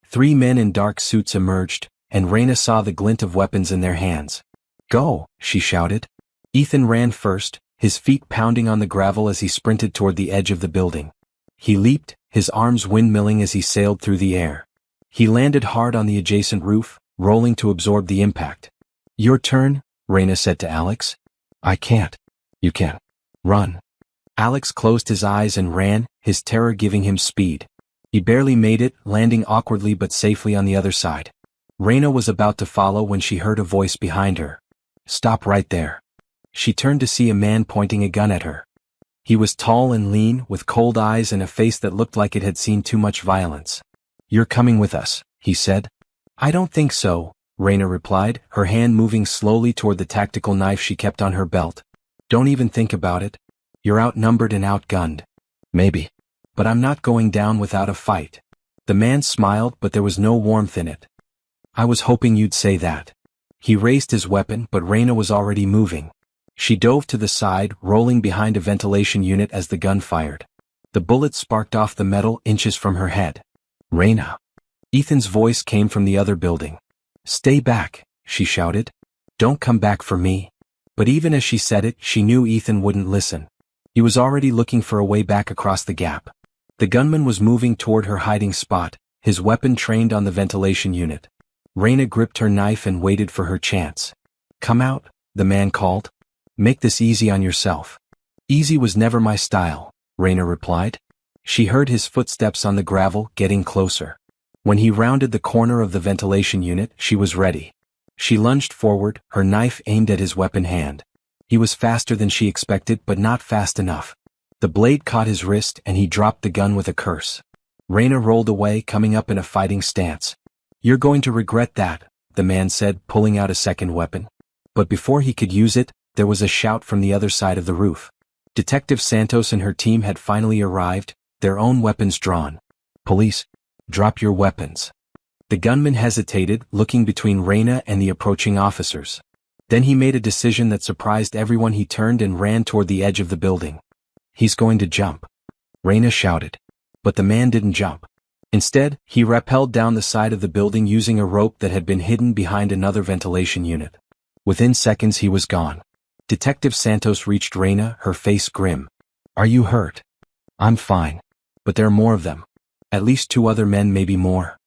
Speaker 1: 3 men in dark suits emerged, and Raina saw the glint of weapons in their hands. "Go," she shouted. Ethan ran first, his feet pounding on the gravel as he sprinted toward the edge of the building. He leaped, his arms windmilling as he sailed through the air. He landed hard on the adjacent roof, rolling to absorb the impact. "Your turn," Raina said to Alex. "I can't." "You can. Run." Alex closed his eyes and ran, his terror giving him speed. He barely made it, landing awkwardly but safely on the other side. Raina was about to follow when she heard a voice behind her. "Stop right there." She turned to see a man pointing a gun at her. He was tall and lean, with cold eyes and a face that looked like it had seen too much violence. "You're coming with us," he said. "I don't think so," Raina replied, her hand moving slowly toward the tactical knife she kept on her belt. "Don't even think about it. You're outnumbered and outgunned." "Maybe. But I'm not going down without a fight." The man smiled, but there was no warmth in it. "I was hoping you'd say that." He raised his weapon, but Raina was already moving. She dove to the side, rolling behind a ventilation unit as the gun fired. The bullet sparked off the metal inches from her head. "Raina." Ethan's voice came from the other building. "Stay back," she shouted. "Don't come back for me." But even as she said it, she knew Ethan wouldn't listen. He was already looking for a way back across the gap. The gunman was moving toward her hiding spot, his weapon trained on the ventilation unit. Raina gripped her knife and waited for her chance. "Come out," the man called. "Make this easy on yourself." "Easy was never my style," Raina replied. She heard his footsteps on the gravel, getting closer. When he rounded the corner of the ventilation unit, she was ready. She lunged forward, her knife aimed at his weapon hand. He was faster than she expected, but not fast enough. The blade caught his wrist and he dropped the gun with a curse. Raina rolled away, coming up in a fighting stance. "You're going to regret that," the man said, pulling out a second weapon. But before he could use it, there was a shout from the other side of the roof. Detective Santos and her team had finally arrived, their own weapons drawn. "Police, drop your weapons." The gunman hesitated, looking between Raina and the approaching officers. Then he made a decision that surprised everyone. He turned and ran toward the edge of the building. "He's going to jump," Raina shouted. But the man didn't jump. Instead, he rappelled down the side of the building using a rope that had been hidden behind another ventilation unit. Within seconds he was gone. Detective Santos reached Raina, her face grim. "Are you hurt?" "I'm fine. But there are more of them. At least 2 other men, maybe more.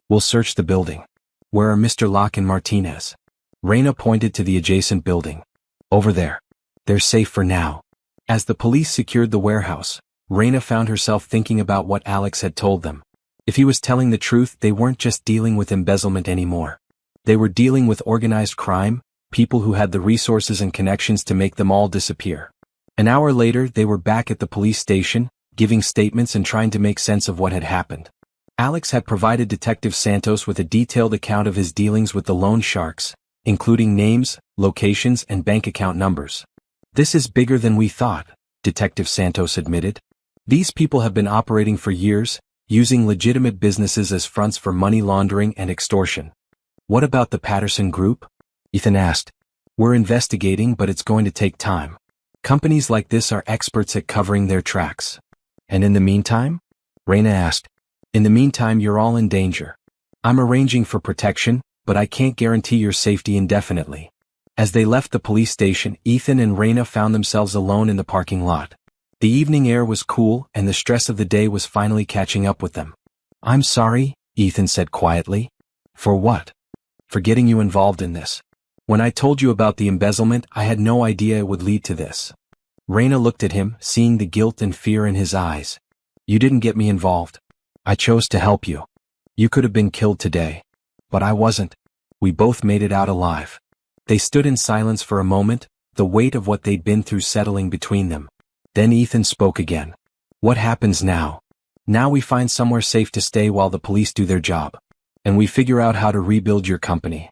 Speaker 1: We'll search the building." "Where are Mr. Locke and Martinez?" Raina pointed to the adjacent building. "Over there. They're safe for now." As the police secured the warehouse, Raina found herself thinking about what Alex had told them. If he was telling the truth, they weren't just dealing with embezzlement anymore. They were dealing with organized crime, people who had the resources and connections to make them all disappear. An hour later, they were back at the police station, giving statements and trying to make sense of what had happened. Alex had provided Detective Santos with a detailed account of his dealings with the loan sharks, including names, locations, and bank account numbers. "This is bigger than we thought," Detective Santos admitted. "These people have been operating for years, using legitimate businesses as fronts for money laundering and extortion." "What about the Patterson Group?" Ethan asked. "We're investigating, but it's going to take time. Companies like this are experts at covering their tracks." "And in the meantime?" Raina asked. "In the meantime, you're all in danger. I'm arranging for protection, but I can't guarantee your safety indefinitely." As they left the police station, Ethan and Raina found themselves alone in the parking lot. The evening air was cool, and the stress of the day was finally catching up with them. "I'm sorry," Ethan said quietly. "For what?" "For getting you involved in this. When I told you about the embezzlement, I had no idea it would lead to this." Raina looked at him, seeing the guilt and fear in his eyes. "You didn't get me involved. I chose to help you. You could have been killed today. But I wasn't." We both made it out alive. They stood in silence for a moment, the weight of what they'd been through settling between them. Then Ethan spoke again. What happens now? Now we find somewhere safe to stay while the police do their job. And we figure out how to rebuild your company.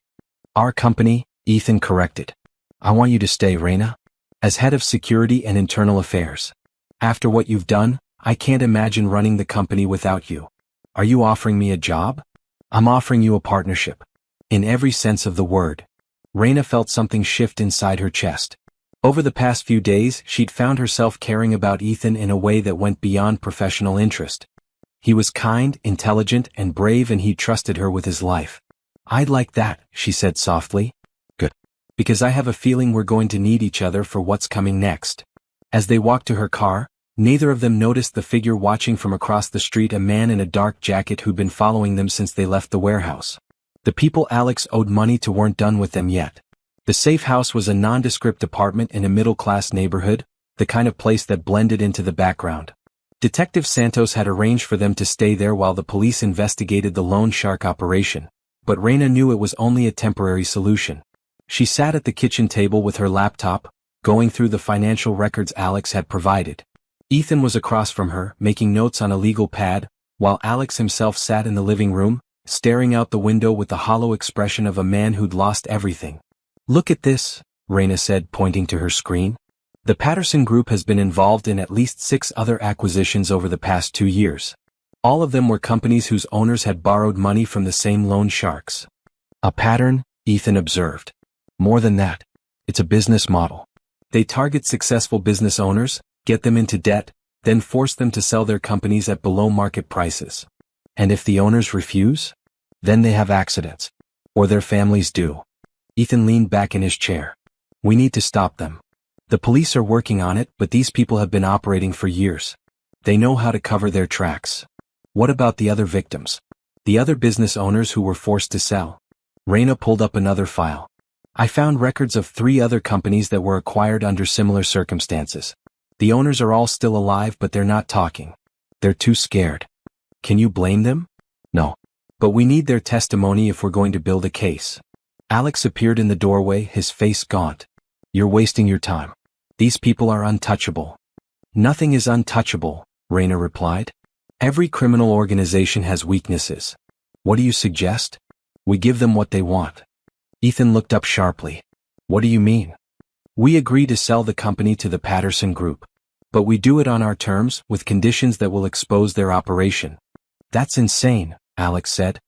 Speaker 1: Our company, Ethan corrected. I want you to stay, Raina. As head of security and internal affairs. After what you've done, I can't imagine running the company without you. Are you offering me a job? I'm offering you a partnership. In every sense of the word. Raina felt something shift inside her chest. Over the past few days, she'd found herself caring about Ethan in a way that went beyond professional interest. He was kind, intelligent, and brave, and he trusted her with his life. I'd like that, she said softly. Good. Because I have a feeling we're going to need each other for what's coming next. As they walked to her car, neither of them noticed the figure watching from across the street, a man in a dark jacket who'd been following them since they left the warehouse. The people Alex owed money to weren't done with them yet. The safe house was a nondescript apartment in a middle-class neighborhood, the kind of place that blended into the background. Detective Santos had arranged for them to stay there while the police investigated the loan shark operation, but Raina knew it was only a temporary solution. She sat at the kitchen table with her laptop, going through the financial records Alex had provided. Ethan was across from her, making notes on a legal pad, while Alex himself sat in the living room, staring out the window with the hollow expression of a man who'd lost everything. Look at this, Raina said, pointing to her screen. The Patterson Group has been involved in at least 6 other acquisitions over the past 2 years. All of them were companies whose owners had borrowed money from the same loan sharks. A pattern, Ethan observed. More than that. It's a business model. They target successful business owners, get them into debt, then force them to sell their companies at below-market prices. And if the owners refuse? Then they have accidents. Or their families do. Ethan leaned back in his chair. We need to stop them. The police are working on it, but these people have been operating for years. They know how to cover their tracks. What about the other victims? The other business owners who were forced to sell? Raina pulled up another file. I found records of 3 other companies that were acquired under similar circumstances. The owners are all still alive, but they're not talking. They're too scared. Can you blame them? No. But we need their testimony if we're going to build a case. Alex appeared in the doorway, his face gaunt. You're wasting your time. These people are untouchable. Nothing is untouchable, Raina replied. Every criminal organization has weaknesses. What do you suggest? We give them what they want. Ethan looked up sharply. What do you mean? We agree to sell the company to the Patterson Group. But we do it on our terms, with conditions that will expose their operation. That's insane, Alex said.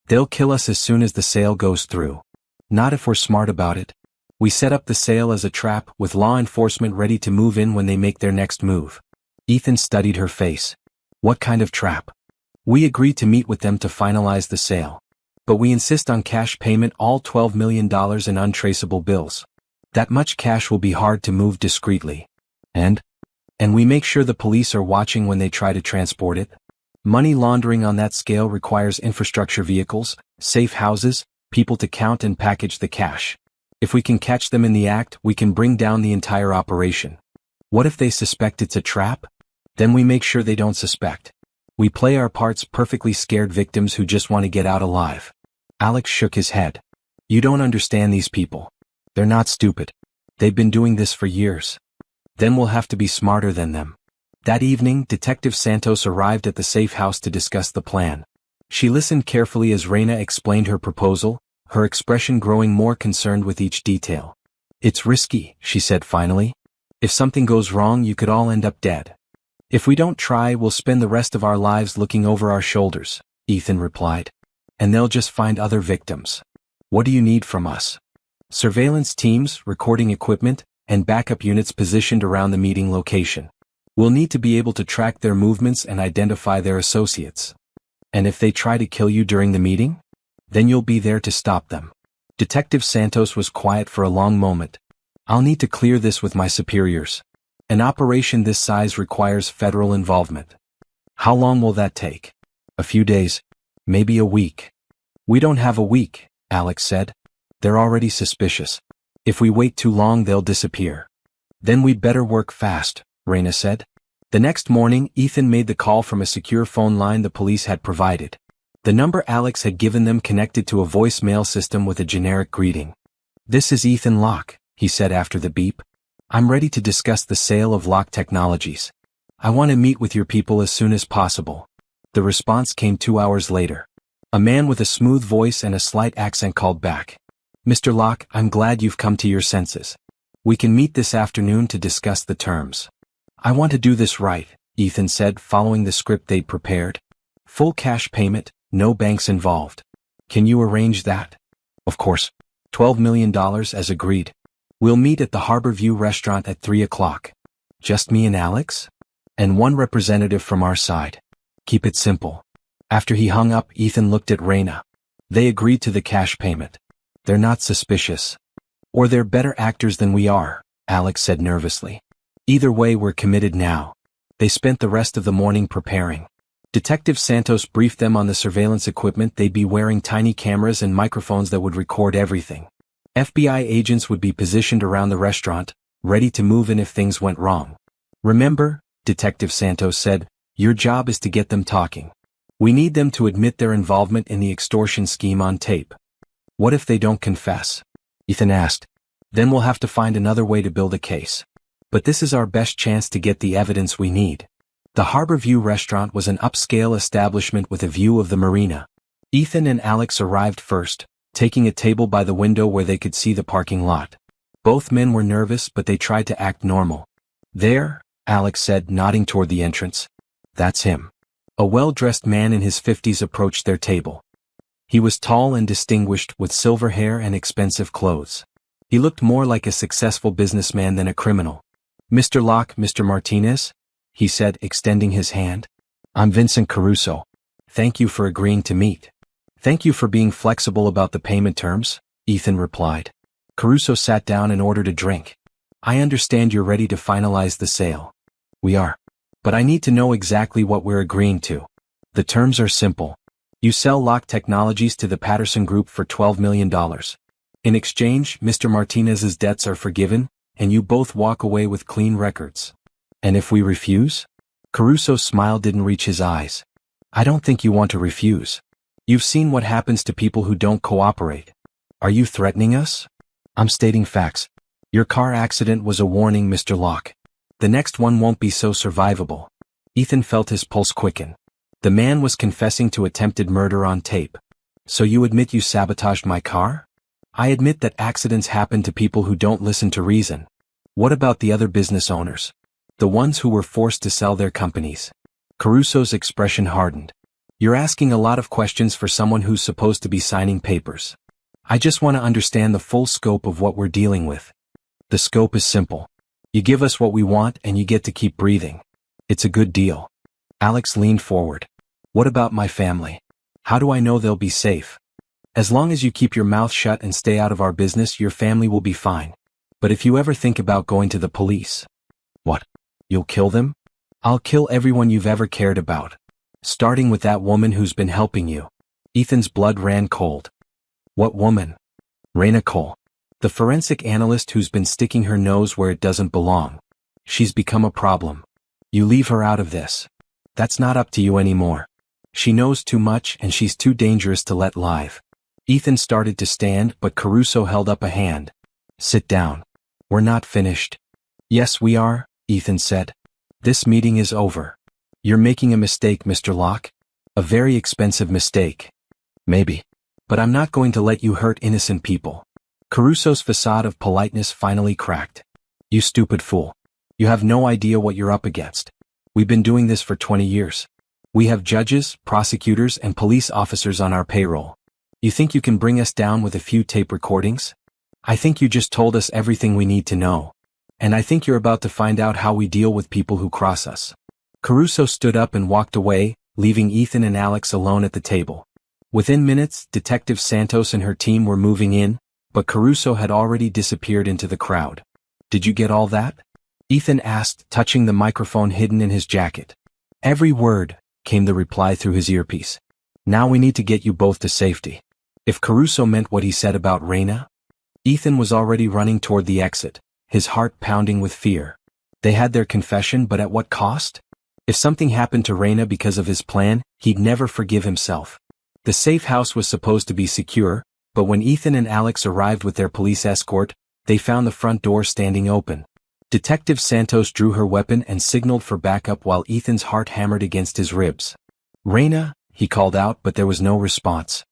Speaker 1: They'll kill us as soon as the sale goes through. Not if we're smart about it. We set up the sale as a trap, with law enforcement ready to move in when they make their next move. Ethan studied her face. What kind of trap? We agreed to meet with them to finalize the sale. But we insist on cash payment, all $12 million in untraceable bills. That much cash will be hard to move discreetly. And we make sure the police are watching when they try to transport it. Money laundering on that scale requires infrastructure vehicles, safe houses, people to count and package the cash. If we can catch them in the act, we can bring down the entire operation. What if they suspect it's a trap? Then we make sure they don't suspect. We play our parts, perfectly scared victims who just want to get out alive. Alex shook his head. You don't understand these people. They're not stupid. They've been doing this for years. Then we'll have to be smarter than them. That evening, Detective Santos arrived at the safe house to discuss the plan. She listened carefully as Raina explained her proposal, her expression growing more concerned with each detail. It's risky, she said finally. If something goes wrong, you could all end up dead. If we don't try, we'll spend the rest of our lives looking over our shoulders, Ethan replied. And they'll just find other victims. What do you need from us? Surveillance teams, recording equipment, and backup units positioned around the meeting location. We'll need to be able to track their movements and identify their associates. And if they try to kill you during the meeting? Then you'll be there to stop them. Detective Santos was quiet for a long moment. I'll need to clear this with my superiors. An operation this size requires federal involvement. How long will that take? A few days. Maybe a week. We don't have a week, Alex said. They're already suspicious. If we wait too long, they'll disappear. Then we'd better work fast, Raina said. The next morning, Ethan made the call from a secure phone line the police had provided. The number Alex had given them connected to a voicemail system with a generic greeting. "This is Ethan Locke," he said after the beep. "I'm ready to discuss the sale of Locke Technologies. I want to meet with your people as soon as possible." The response came 2 hours later. A man with a smooth voice and a slight accent called back. "Mr. Locke, I'm glad you've come to your senses. We can meet this afternoon to discuss the terms." "I want to do this right," Ethan said, following the script they'd prepared. "Full cash payment, no banks involved. Can you arrange that?" "Of course. $12 million as agreed. We'll meet at the Harborview restaurant at 3 o'clock. Just me and Alex? And one representative from our side. Keep it simple." After he hung up, Ethan looked at Raina. "They agreed to the cash payment. They're not suspicious. Or they're better actors than we are," Alex said nervously. "Either way, we're committed now." They spent the rest of the morning preparing. Detective Santos briefed them on the surveillance equipment. They'd be wearing tiny cameras and microphones that would record everything. FBI agents would be positioned around the restaurant, ready to move in if things went wrong. "Remember," Detective Santos said, "your job is to get them talking. We need them to admit their involvement in the extortion scheme on tape." "What if they don't confess?" Ethan asked. "Then we'll have to find another way to build a case. But this is our best chance to get the evidence we need." The Harborview restaurant was an upscale establishment with a view of the marina. Ethan and Alex arrived first, taking a table by the window where they could see the parking lot. Both men were nervous, but they tried to act normal. "There," Alex said, nodding toward the entrance. "That's him." A well-dressed man in his 50s approached their table. He was tall and distinguished, with silver hair and expensive clothes. He looked more like a successful businessman than a criminal. "Mr. Locke, Mr. Martinez?" he said, extending his hand. "I'm Vincent Caruso. Thank you for agreeing to meet." "Thank you for being flexible about the payment terms," Ethan replied. Caruso sat down and ordered a drink. "I understand you're ready to finalize the sale." "We are. But I need to know exactly what we're agreeing to." "The terms are simple. You sell Locke Technologies to the Patterson Group for $12 million. In exchange, Mr. Martinez's debts are forgiven, and you both walk away with clean records." "And if we refuse?" Caruso's smile didn't reach his eyes. "I don't think you want to refuse. You've seen what happens to people who don't cooperate. Are you threatening us?" "I'm stating facts. Your car accident was a warning, Mr. Locke. The next one won't be so survivable." Ethan felt his pulse quicken. The man was confessing to attempted murder on tape. "So you admit you sabotaged my car?" "I admit that accidents happen to people who don't listen to reason." "What about the other business owners? The ones who were forced to sell their companies?" Caruso's expression hardened. "You're asking a lot of questions for someone who's supposed to be signing papers. I just want to understand the full scope of what we're dealing with." "The scope is simple. You give us what we want and you get to keep breathing. It's a good deal." Alex leaned forward. "What about my family? How do I know they'll be safe?" "As long as you keep your mouth shut and stay out of our business, your family will be fine. But if you ever think about going to the police..." "What? You'll kill them?" "I'll kill everyone you've ever cared about. Starting with that woman who's been helping you." Ethan's blood ran cold. "What woman?" "Raina Cole. The forensic analyst who's been sticking her nose where it doesn't belong. She's become a problem. You leave her out of this. That's not up to you anymore. She knows too much and she's too dangerous to let live." Ethan started to stand, but Caruso held up a hand. "Sit down. We're not finished." "Yes, we are," Ethan said. "This meeting is over. You're making a mistake, Mr. Locke. A very expensive mistake." "Maybe. But I'm not going to let you hurt innocent people." Caruso's facade of politeness finally cracked. "You stupid fool. You have no idea what you're up against. We've been doing this for 20 years. We have judges, prosecutors, and police officers on our payroll. You think you can bring us down with a few tape recordings? I think you just told us everything we need to know. And I think you're about to find out how we deal with people who cross us." Caruso stood up and walked away, leaving Ethan and Alex alone at the table. Within minutes, Detective Santos and her team were moving in, but Caruso had already disappeared into the crowd. "Did you get all that?" Ethan asked, touching the microphone hidden in his jacket. "Every word," came the reply through his earpiece. "Now we need to get you both to safety." If Caruso meant what he said about Raina? Ethan was already running toward the exit, his heart pounding with fear. They had their confession, but at what cost? If something happened to Raina because of his plan, he'd never forgive himself. The safe house was supposed to be secure, but when Ethan and Alex arrived with their police escort, they found the front door standing open. Detective Santos drew her weapon and signaled for backup while Ethan's heart hammered against his ribs. "Raina," he called out, but there was no response.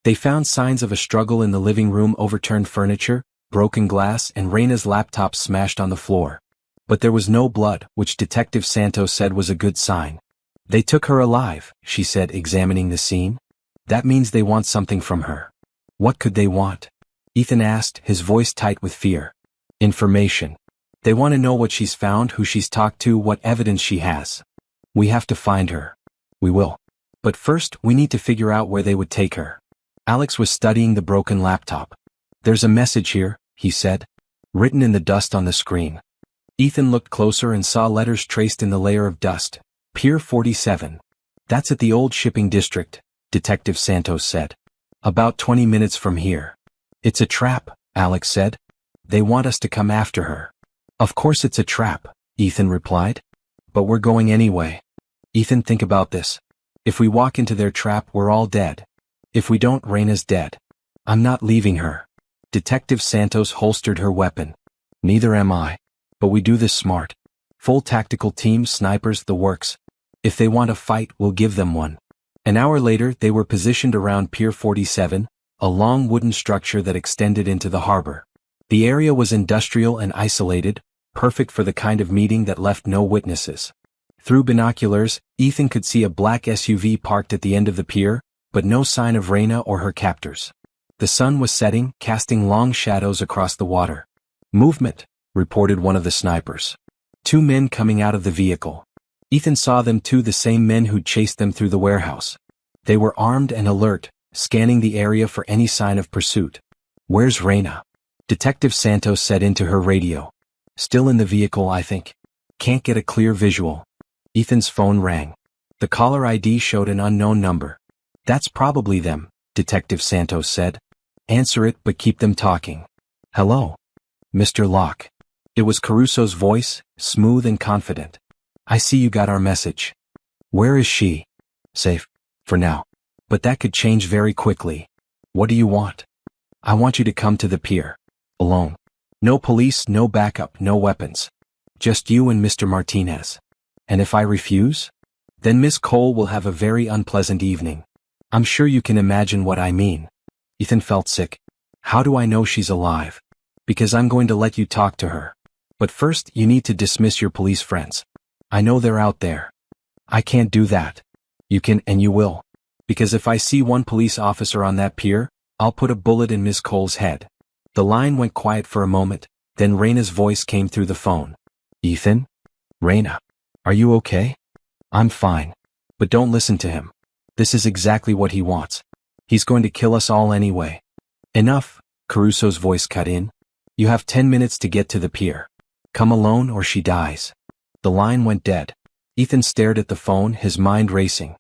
Speaker 1: They found signs of a struggle in the living room: overturned furniture, broken glass, and Raina's laptop smashed on the floor. But there was no blood, which Detective Santos said was a good sign. "They took her alive," she said, examining the scene. "That means they want something from her." "What could they want?" Ethan asked, his voice tight with fear. "Information. They want to know what she's found, who she's talked to, what evidence she has. We have to find her." "We will. But first, we need to figure out where they would take her." Alex was studying the broken laptop. "There's a message here," he said, written in the dust on the screen. Ethan looked closer and saw letters traced in the layer of dust. "Pier 47. That's at the old shipping district," Detective Santos said. "About 20 minutes from here." "It's a trap," Alex said. "They want us to come after her." "Of course it's a trap," Ethan replied. "But we're going anyway." "Ethan, think about this. If we walk into their trap, we're all dead. If we don't, Raina's dead. I'm not leaving her." Detective Santos holstered her weapon. "Neither am I. But we do this smart. Full tactical team, snipers, the works. If they want a fight, we'll give them one." An hour later, they were positioned around Pier 47, a long wooden structure that extended into the harbor. The area was industrial and isolated, perfect for the kind of meeting that left no witnesses. Through binoculars, Ethan could see a black SUV parked at the end of the pier, but no sign of Raina or her captors. The sun was setting, casting long shadows across the water. "Movement," reported one of the snipers. "Two men coming out of the vehicle." Ethan saw them too, the same men who'd chased them through the warehouse. They were armed and alert, scanning the area for any sign of pursuit. "Where's Raina?" Detective Santos said into her radio. "Still in the vehicle, I think. Can't get a clear visual." Ethan's phone rang. The caller ID showed an unknown number. "That's probably them," Detective Santos said. "Answer it, but keep them talking." "Hello? Mr. Locke." It was Caruso's voice, smooth and confident. "I see you got our message. Where is she?" "Safe. For now. But that could change very quickly." "What do you want?" "I want you to come to the pier. Alone. No police, no backup, no weapons. Just you and Mr. Martinez. And if I refuse? Then Miss Cole will have a very unpleasant evening. I'm sure you can imagine what I mean." Ethan felt sick. "How do I know she's alive?" "Because I'm going to let you talk to her. But first, you need to dismiss your police friends. I know they're out there." "I can't do that." "You can, and you will. Because if I see one police officer on that pier, I'll put a bullet in Miss Cole's head." The line went quiet for a moment, then Raina's voice came through the phone. "Ethan? Raina. Are you okay?" "I'm fine. But don't listen to him. This is exactly what he wants. He's going to kill us all anyway." "Enough," Caruso's voice cut in. "You have 10 minutes to get to the pier. Come alone or she dies." The line went dead. Ethan stared at the phone, his mind racing.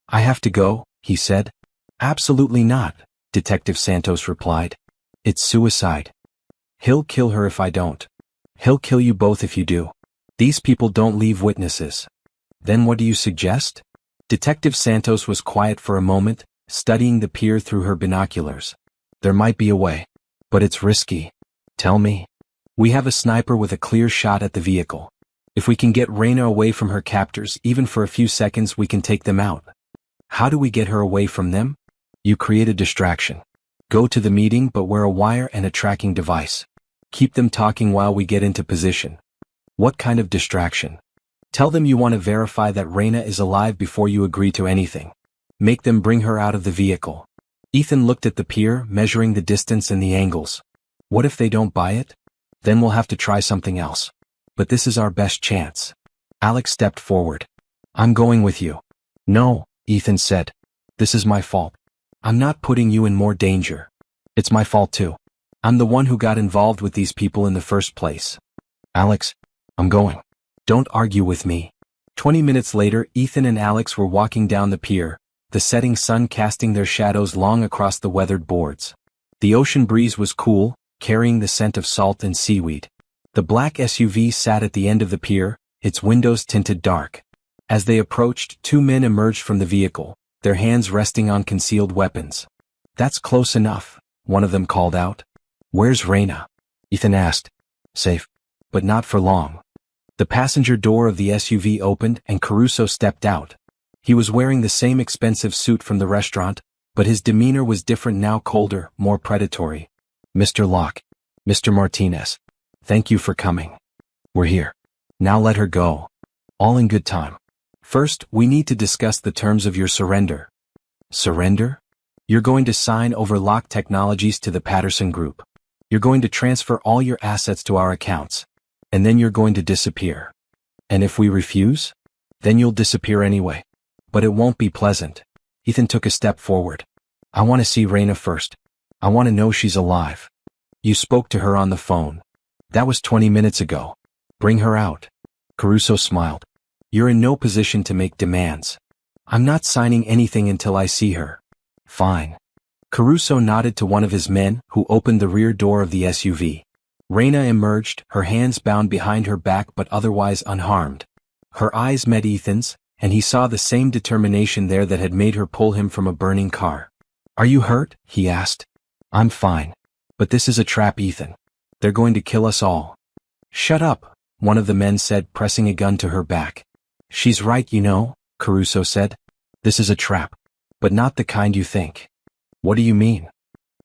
Speaker 1: "I have to go," he said. "Absolutely not," Detective Santos replied. "It's suicide. He'll kill her if I don't. He'll kill you both if you do. These people don't leave witnesses." "Then what do you suggest?" Detective Santos was quiet for a moment, studying the pier through her binoculars. "There might be a way. But it's risky." "Tell me." "We have a sniper with a clear shot at the vehicle. If we can get Raina away from her captors, even for a few seconds, we can take them out." "How do we get her away from them?" "You create a distraction. Go to the meeting but wear a wire and a tracking device. Keep them talking while we get into position." "What kind of distraction?" "Tell them you want to verify that Raina is alive before you agree to anything. Make them bring her out of the vehicle." Ethan looked at the pier, measuring the distance and the angles. "What if they don't buy it? Then we'll have to try something else. But this is our best chance." Alex stepped forward. "I'm going with you." "No," Ethan said. "This is my fault. I'm not putting you in more danger. It's my fault too. I'm the one who got involved with these people in the first place." "Alex, I'm going. Don't argue with me." 20 minutes later, Ethan and Alex were walking down the pier, the setting sun casting their shadows long across the weathered boards. The ocean breeze was cool, carrying the scent of salt and seaweed. The black SUV sat at the end of the pier, its windows tinted dark. As they approached, two men emerged from the vehicle, their hands resting on concealed weapons. "That's close enough," one of them called out. "Where's Raina?" Ethan asked. "Safe. But not for long." The passenger door of the SUV opened and Caruso stepped out. He was wearing the same expensive suit from the restaurant, but his demeanor was different now, colder, more predatory. "Mr. Locke. Mr. Martinez. Thank you for coming. We're here. Now let her go. All in good time. First, we need to discuss the terms of your surrender." "Surrender? You're going to sign over Locke Technologies to the Patterson Group. You're going to transfer all your assets to our accounts. And then you're going to disappear. And if we refuse? Then you'll disappear anyway. But it won't be pleasant." Ethan took a step forward. "I want to see Raina first. I want to know she's alive." "You spoke to her on the phone. That was 20 minutes ago. Bring her out." Caruso smiled. "You're in no position to make demands. I'm not signing anything until I see her." "Fine." Caruso nodded to one of his men, who opened the rear door of the SUV. Raina emerged, her hands bound behind her back but otherwise unharmed. Her eyes met Ethan's, and he saw the same determination there that had made her pull him from a burning car. "Are you hurt?" he asked. "I'm fine. But this is a trap, Ethan. They're going to kill us all." "Shut up," one of the men said, pressing a gun to her back. "She's right, you know," Caruso said. "This is a trap. But not the kind you think." "What do you mean?"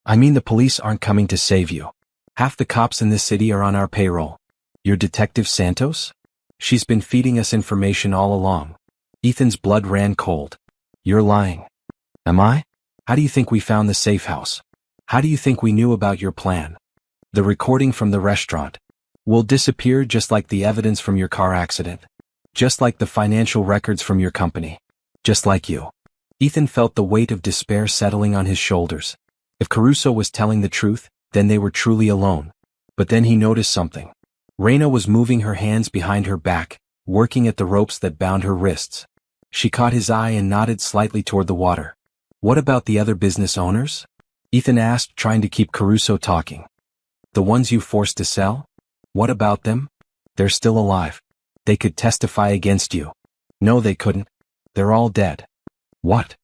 Speaker 1: "I mean the police aren't coming to save you. Half the cops in this city are on our payroll." "You're Detective Santos?" "She's been feeding us information all along." Ethan's blood ran cold. "You're lying." "Am I? How do you think we found the safe house? How do you think we knew about your plan? The recording from the restaurant will disappear just like the evidence from your car accident. Just like the financial records from your company. Just like you." Ethan felt the weight of despair settling on his shoulders. If Caruso was telling the truth, then they were truly alone. But then he noticed something. Raina was moving her hands behind her back, working at the ropes that bound her wrists. She caught his eye and nodded slightly toward the water. "What about the other business owners?" Ethan asked, trying to keep Caruso talking. "The ones you forced to sell? What about them? They're still alive. They could testify against you." "No, they couldn't. They're all dead." "What?"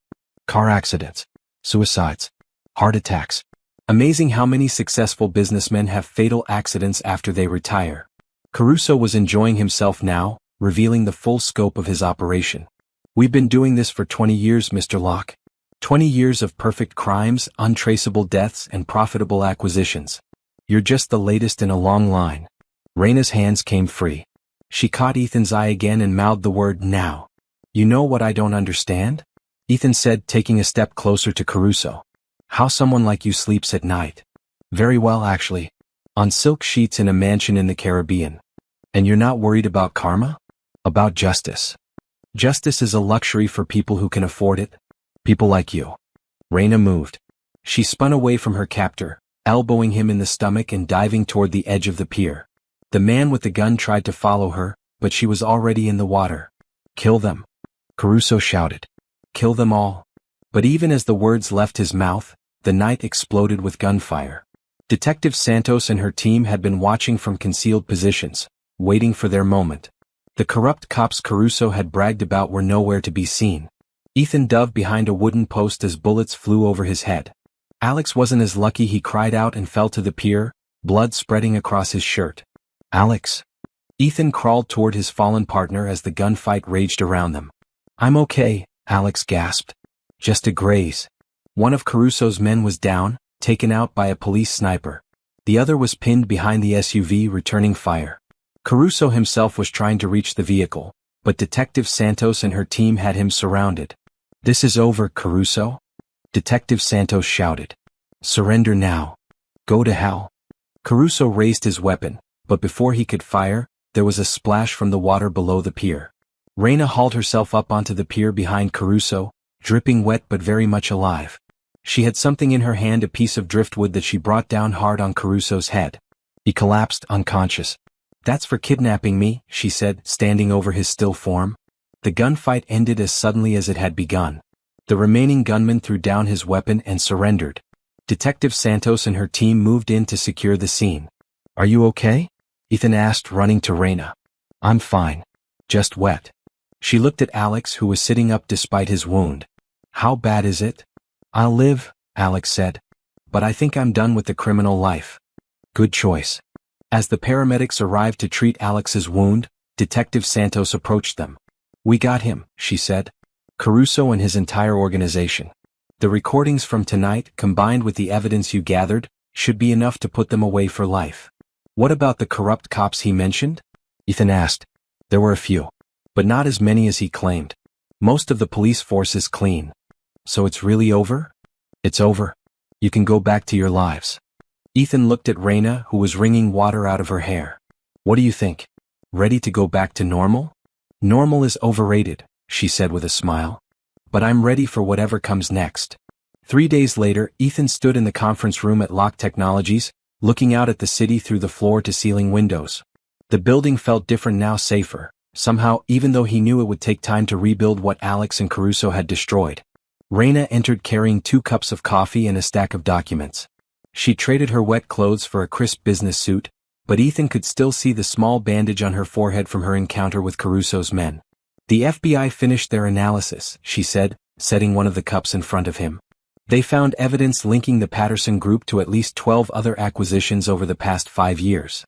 Speaker 1: "Car accidents. Suicides. Heart attacks. Amazing how many successful businessmen have fatal accidents after they retire." Caruso was enjoying himself now, revealing the full scope of his operation. "We've been doing this for 20 years, Mr. Locke. 20 years of perfect crimes, untraceable deaths, and profitable acquisitions. You're just the latest in a long line." Raina's hands came free. She caught Ethan's eye again and mouthed the word "now." "You know what I don't understand?" Ethan said, taking a step closer to Caruso. "How someone like you sleeps at night." "Very well, actually. On silk sheets in a mansion in the Caribbean." "And you're not worried about karma? About justice?" "Justice is a luxury for people who can afford it. People like you." Raina moved. She spun away from her captor, elbowing him in the stomach and diving toward the edge of the pier. The man with the gun tried to follow her, but she was already in the water. "Kill them," Caruso shouted. "Kill them all." But even as the words left his mouth, the night exploded with gunfire. Detective Santos and her team had been watching from concealed positions, waiting for their moment. The corrupt cops Caruso had bragged about were nowhere to be seen. Ethan dove behind a wooden post as bullets flew over his head. Alex wasn't as lucky. He cried out and fell to the pier, blood spreading across his shirt. "Alex." Ethan crawled toward his fallen partner as the gunfight raged around them. "I'm okay," Alex gasped. "Just a graze." One of Caruso's men was down, taken out by a police sniper. The other was pinned behind the SUV, returning fire. Caruso himself was trying to reach the vehicle, but Detective Santos and her team had him surrounded. "This is over, Caruso," Detective Santos shouted. "Surrender now. Go to hell." Caruso raised his weapon, but before he could fire, there was a splash from the water below the pier. Raina hauled herself up onto the pier behind Caruso, dripping wet but very much alive. She had something in her hand, a piece of driftwood that she brought down hard on Caruso's head. He collapsed unconscious. "That's for kidnapping me," she said, standing over his still form. The gunfight ended as suddenly as it had begun. The remaining gunman threw down his weapon and surrendered. Detective Santos and her team moved in to secure the scene. "Are you okay?" Ethan asked, running to Raina. "I'm fine. Just wet." She looked at Alex, who was sitting up despite his wound. How bad is it? I'll live, Alex said. But I think I'm done with the criminal life. Good choice. As the paramedics arrived to treat Alex's wound, Detective Santos approached them. We got him, she said. Caruso and his entire organization. The recordings from tonight, combined with the evidence you gathered, should be enough to put them away for life. What about the corrupt cops he mentioned? Ethan asked. There were a few. But not as many as he claimed. Most of the police force is clean. So it's really over? It's over. You can go back to your lives. Ethan looked at Raina, who was wringing water out of her hair. What do you think? Ready to go back to normal? Normal is overrated, she said with a smile. But I'm ready for whatever comes next. 3 days later, Ethan stood in the conference room at Locke Technologies, looking out at the city through the floor-to-ceiling windows. The building felt different now, safer, somehow, even though he knew it would take time to rebuild what Alex and Caruso had destroyed. Raina entered carrying 2 cups of coffee and a stack of documents. She traded her wet clothes for a crisp business suit, but Ethan could still see the small bandage on her forehead from her encounter with Caruso's men. The FBI finished their analysis, she said, setting one of the cups in front of him. They found evidence linking the Patterson Group to at least 12 other acquisitions over the past 5 years.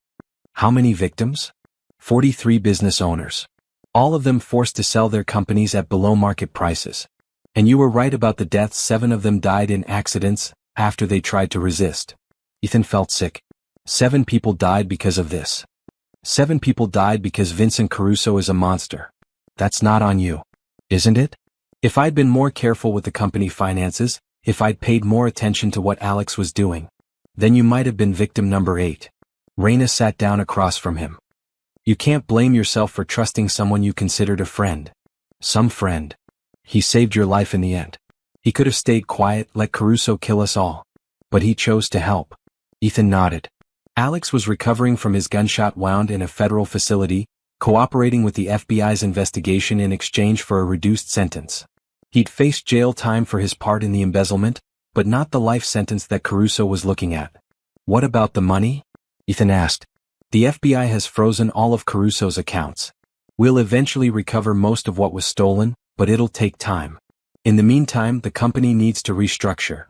Speaker 1: How many victims? 43 business owners. All of them forced to sell their companies at below-market prices. And you were right about the deaths. 7 of them died in accidents, after they tried to resist. Ethan felt sick. 7 people died because of this. 7 people died because Vincent Caruso is a monster. That's not on you. Isn't it? If I'd been more careful with the company finances, if I'd paid more attention to what Alex was doing, then you might have been victim number 8. Raina sat down across from him. You can't blame yourself for trusting someone you considered a friend. Some friend. He saved your life in the end. He could have stayed quiet, let Caruso kill us all. But he chose to help. Ethan nodded. Alex was recovering from his gunshot wound in a federal facility, cooperating with the FBI's investigation in exchange for a reduced sentence. He'd faced jail time for his part in the embezzlement, but not the life sentence that Caruso was looking at. What about the money? Ethan asked. The FBI has frozen all of Caruso's accounts. We'll eventually recover most of what was stolen, but it'll take time. In the meantime, the company needs to restructure.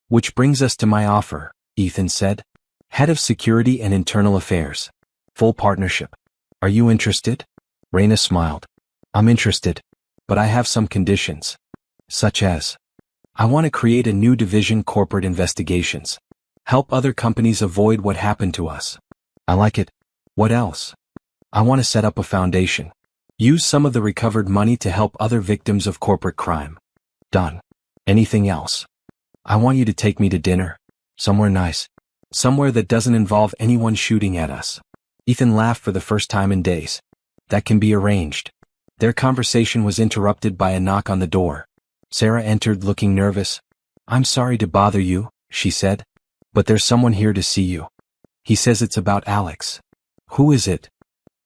Speaker 1: Which brings us to my offer, Ethan said. Head of Security and Internal Affairs. Full partnership. Are you interested? Raina smiled. I'm interested. But I have some conditions. Such as, I want to create a new division, corporate investigations. Help other companies avoid what happened to us. I like it. What else? I want to set up a foundation. Use some of the recovered money to help other victims of corporate crime. Done. Anything else? I want you to take me to dinner. Somewhere nice. Somewhere that doesn't involve anyone shooting at us. Ethan laughed for the first time in days. That can be arranged. Their conversation was interrupted by a knock on the door. Sarah entered looking nervous. I'm sorry to bother you, she said. But there's someone here to see you. He says it's about Alex. Who is it?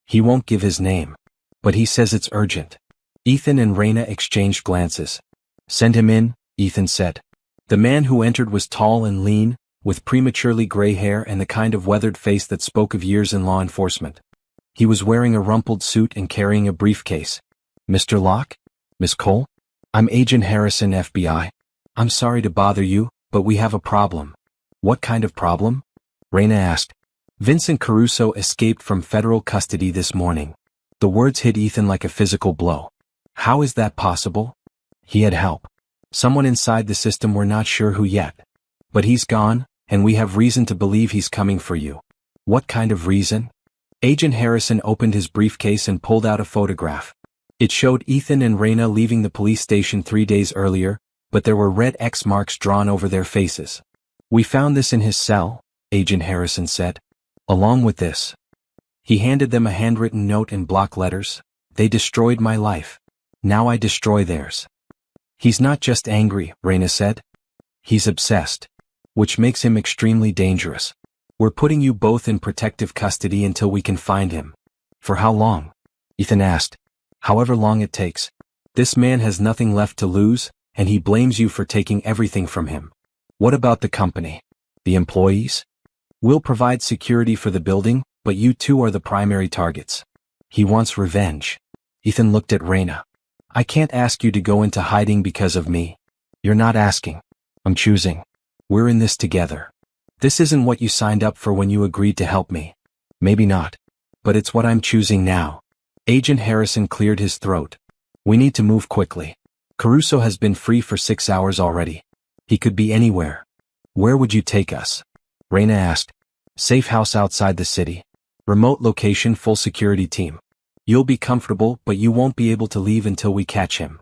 Speaker 1: He won't give his name. But he says it's urgent. Ethan and Raina exchanged glances. Send him in, Ethan said. The man who entered was tall and lean, with prematurely gray hair and the kind of weathered face that spoke of years in law enforcement. He was wearing a rumpled suit and carrying a briefcase. Mr. Locke? Miss Cole? I'm Agent Harrison, FBI. I'm sorry to bother you, but we have a problem. What kind of problem? Raina asked. Vincent Caruso escaped from federal custody this morning. The words hit Ethan like a physical blow. How is that possible? He had help. Someone inside the system, we're not sure who yet. But he's gone, and we have reason to believe he's coming for you. What kind of reason? Agent Harrison opened his briefcase and pulled out a photograph. It showed Ethan and Raina leaving the police station 3 days earlier, but there were red X marks drawn over their faces. We found this in his cell, Agent Harrison said. Along with this. He handed them a handwritten note in block letters. They destroyed my life. Now I destroy theirs. He's not just angry, Raina said. He's obsessed. Which makes him extremely dangerous. We're putting you both in protective custody until we can find him. For how long? Ethan asked. However long it takes. This man has nothing left to lose, and he blames you for taking everything from him. What about the company? The employees? We'll provide security for the building, but you two are the primary targets. He wants revenge. Ethan looked at Raina. I can't ask you to go into hiding because of me. You're not asking. I'm choosing. We're in this together. This isn't what you signed up for when you agreed to help me. Maybe not. But it's what I'm choosing now. Agent Harrison cleared his throat. We need to move quickly. Caruso has been free for 6 hours already. He could be anywhere. Where would you take us? Reina asked. Safe house outside the city. Remote location, full security team. You'll be comfortable, but you won't be able to leave until we catch him.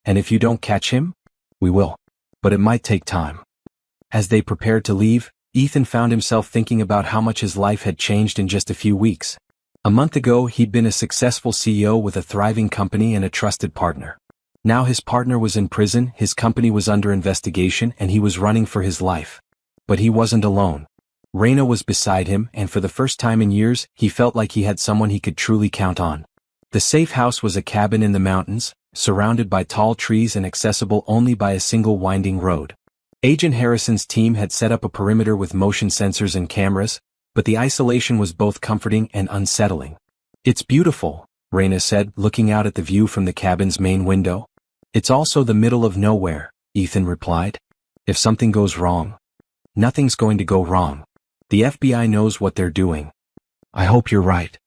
Speaker 1: And if you don't catch him? We will. But it might take time. As they prepared to leave, Ethan found himself thinking about how much his life had changed in just a few weeks. A month ago, he'd been a successful CEO with a thriving company and a trusted partner. Now his partner was in prison, his company was under investigation, and he was running for his life. But he wasn't alone. Reina was beside him, and for the first time in years, he felt like he had someone he could truly count on. The safe house was a cabin in the mountains, surrounded by tall trees and accessible only by a single winding road. Agent Harrison's team had set up a perimeter with motion sensors and cameras, but the isolation was both comforting and unsettling. It's beautiful, Reina said, looking out at the view from the cabin's main window. It's also the middle of nowhere, Ethan replied. If something goes wrong, nothing's going to go wrong. The FBI knows what they're doing. I hope you're right.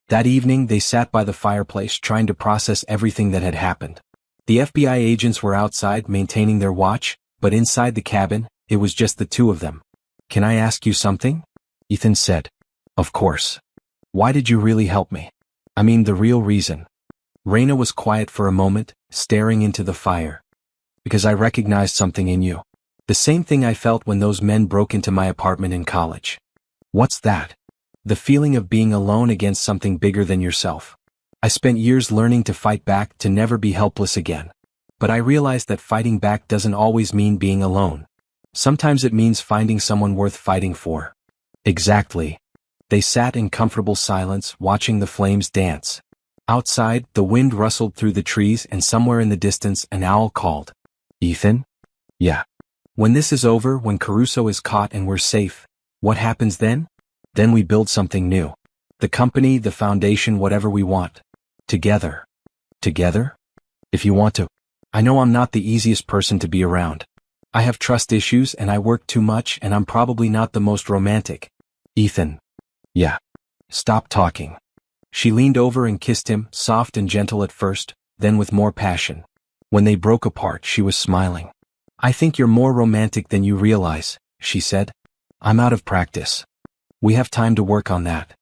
Speaker 1: That evening they sat by the fireplace trying to process everything that had happened. The FBI agents were outside maintaining their watch, but inside the cabin, it was just the two of them. Can I ask you something? Ethan said. Of course. Why did you really help me? I mean the real reason. Reina was quiet for a moment, staring into the fire. Because I recognized something in you. The same thing I felt when those men broke into my apartment in college. What's that? The feeling of being alone against something bigger than yourself. I spent years learning to fight back, to never be helpless again. But I realized that fighting back doesn't always mean being alone. Sometimes it means finding someone worth fighting for. Exactly. They sat in comfortable silence, watching the flames dance. Outside, the wind rustled through the trees, and somewhere in the distance an owl called. Ethan? Yeah. When this is over, when Caruso is caught and we're safe, what happens then? Then we build something new. The company, the foundation, whatever we want. Together. Together? If you want to. I know I'm not the easiest person to be around. I have trust issues and I work too much and I'm probably not the most romantic. Ethan. Yeah. Stop talking. She leaned over and kissed him, soft and gentle at first, then with more passion. When they broke apart, she was smiling. I think you're more romantic than you realize, she said. I'm out of practice. We have time to work on that.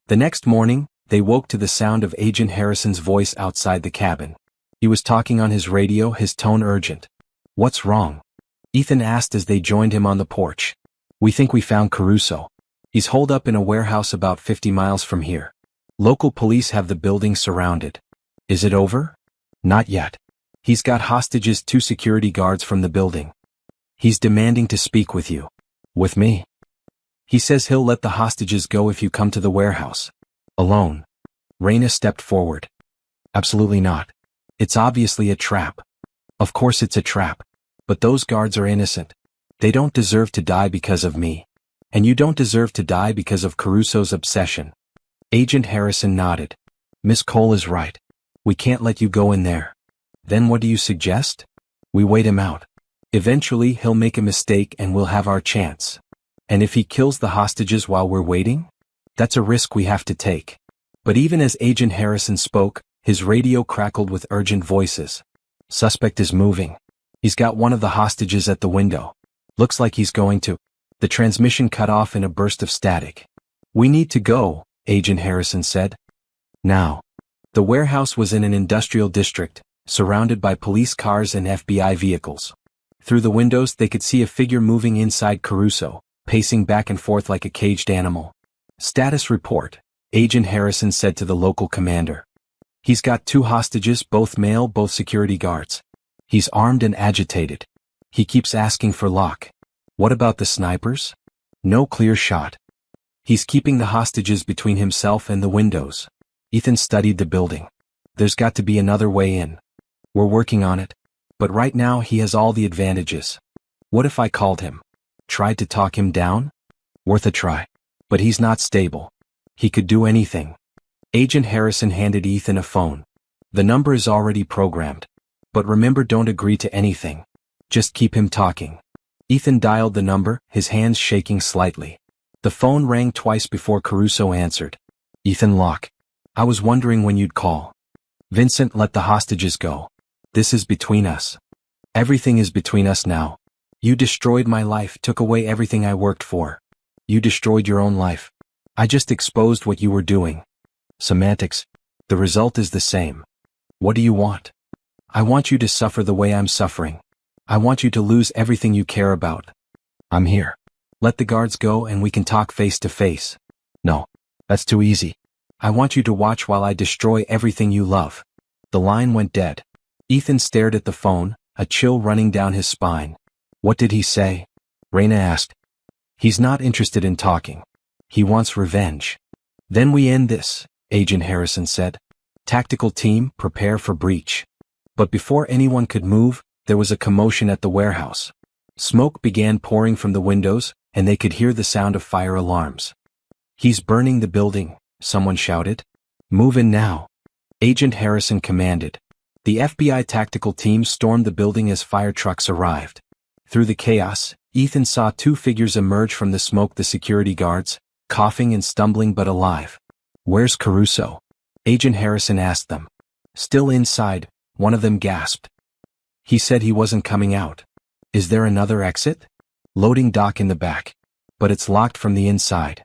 Speaker 1: The next morning, they woke to the sound of Agent Harrison's voice outside the cabin. He was talking on his radio, his tone urgent. What's wrong? Ethan asked as they joined him on the porch. We think we found Caruso. He's holed up in a warehouse about 50 miles from here. Local police have the building surrounded. Is it over? Not yet. He's got hostages, 2 security guards from the building. He's demanding to speak with you. With me? He says he'll let the hostages go if you come to the warehouse. Alone. Reina stepped forward. Absolutely not. It's obviously a trap. Of course it's a trap. But those guards are innocent. They don't deserve to die because of me. And you don't deserve to die because of Caruso's obsession. Agent Harrison nodded. Miss Cole is right. We can't let you go in there. Then what do you suggest? We wait him out. Eventually he'll make a mistake and we'll have our chance. And if he kills the hostages while we're waiting? That's a risk we have to take. But even as Agent Harrison spoke, his radio crackled with urgent voices. Suspect is moving. He's got one of the hostages at the window. Looks like he's going to. The transmission cut off in a burst of static. We need to go, Agent Harrison said. Now. The warehouse was in an industrial district, surrounded by police cars and FBI vehicles. Through the windows they could see a figure moving inside Caruso, pacing back and forth like a caged animal. Status report, Agent Harrison said to the local commander. He's got 2 hostages, both male, both security guards. He's armed and agitated. He keeps asking for lock. What about the snipers? No clear shot. He's keeping the hostages between himself and the windows. Ethan studied the building. There's got to be another way in. We're working on it. But right now he has all the advantages. What if I called him? Tried to talk him down? Worth a try. But he's not stable. He could do anything. Agent Harrison handed Ethan a phone. The number is already programmed. But remember, don't agree to anything. Just keep him talking. Ethan dialed the number, his hands shaking slightly. The phone rang twice before Caruso answered. Ethan Locke. I was wondering when you'd call. Vincent let the hostages go. This is between us. Everything is between us now. You destroyed my life, took away everything I worked for. You destroyed your own life. I just exposed what you were doing. Semantics. The result is the same. What do you want? I want you to suffer the way I'm suffering. I want you to lose everything you care about. I'm here. Let the guards go and we can talk face to face. No. That's too easy. I want you to watch while I destroy everything you love. The line went dead. Ethan stared at the phone, a chill running down his spine. What did he say? Raina asked. He's not interested in talking. He wants revenge. Then we end this, Agent Harrison said. Tactical team, prepare for breach. But before anyone could move, there was a commotion at the warehouse. Smoke began pouring from the windows, and they could hear the sound of fire alarms. He's burning the building, someone shouted. Move in now. Agent Harrison commanded. The FBI tactical team stormed the building as fire trucks arrived. Through the chaos, Ethan saw two figures emerge from the smoke, the security guards, coughing and stumbling but alive. Where's Caruso? Agent Harrison asked them. Still inside, one of them gasped. He said he wasn't coming out. Is there another exit? Loading dock in the back. But it's locked from the inside.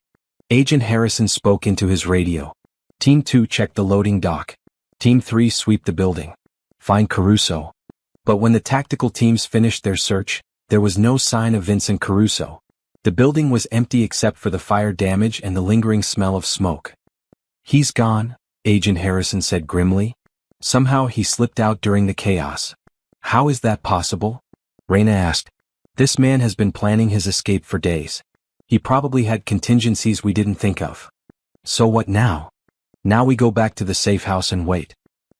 Speaker 1: Agent Harrison spoke into his radio. Team 2 check the loading dock. Team 3 sweep the building. Find Caruso. But when the tactical teams finished their search, there was no sign of Vincent Caruso. The building was empty except for the fire damage and the lingering smell of smoke. He's gone, Agent Harrison said grimly. Somehow he slipped out during the chaos. How is that possible? Raina asked. This man has been planning his escape for days. He probably had contingencies we didn't think of. So what now? Now we go back to the safe house and wait.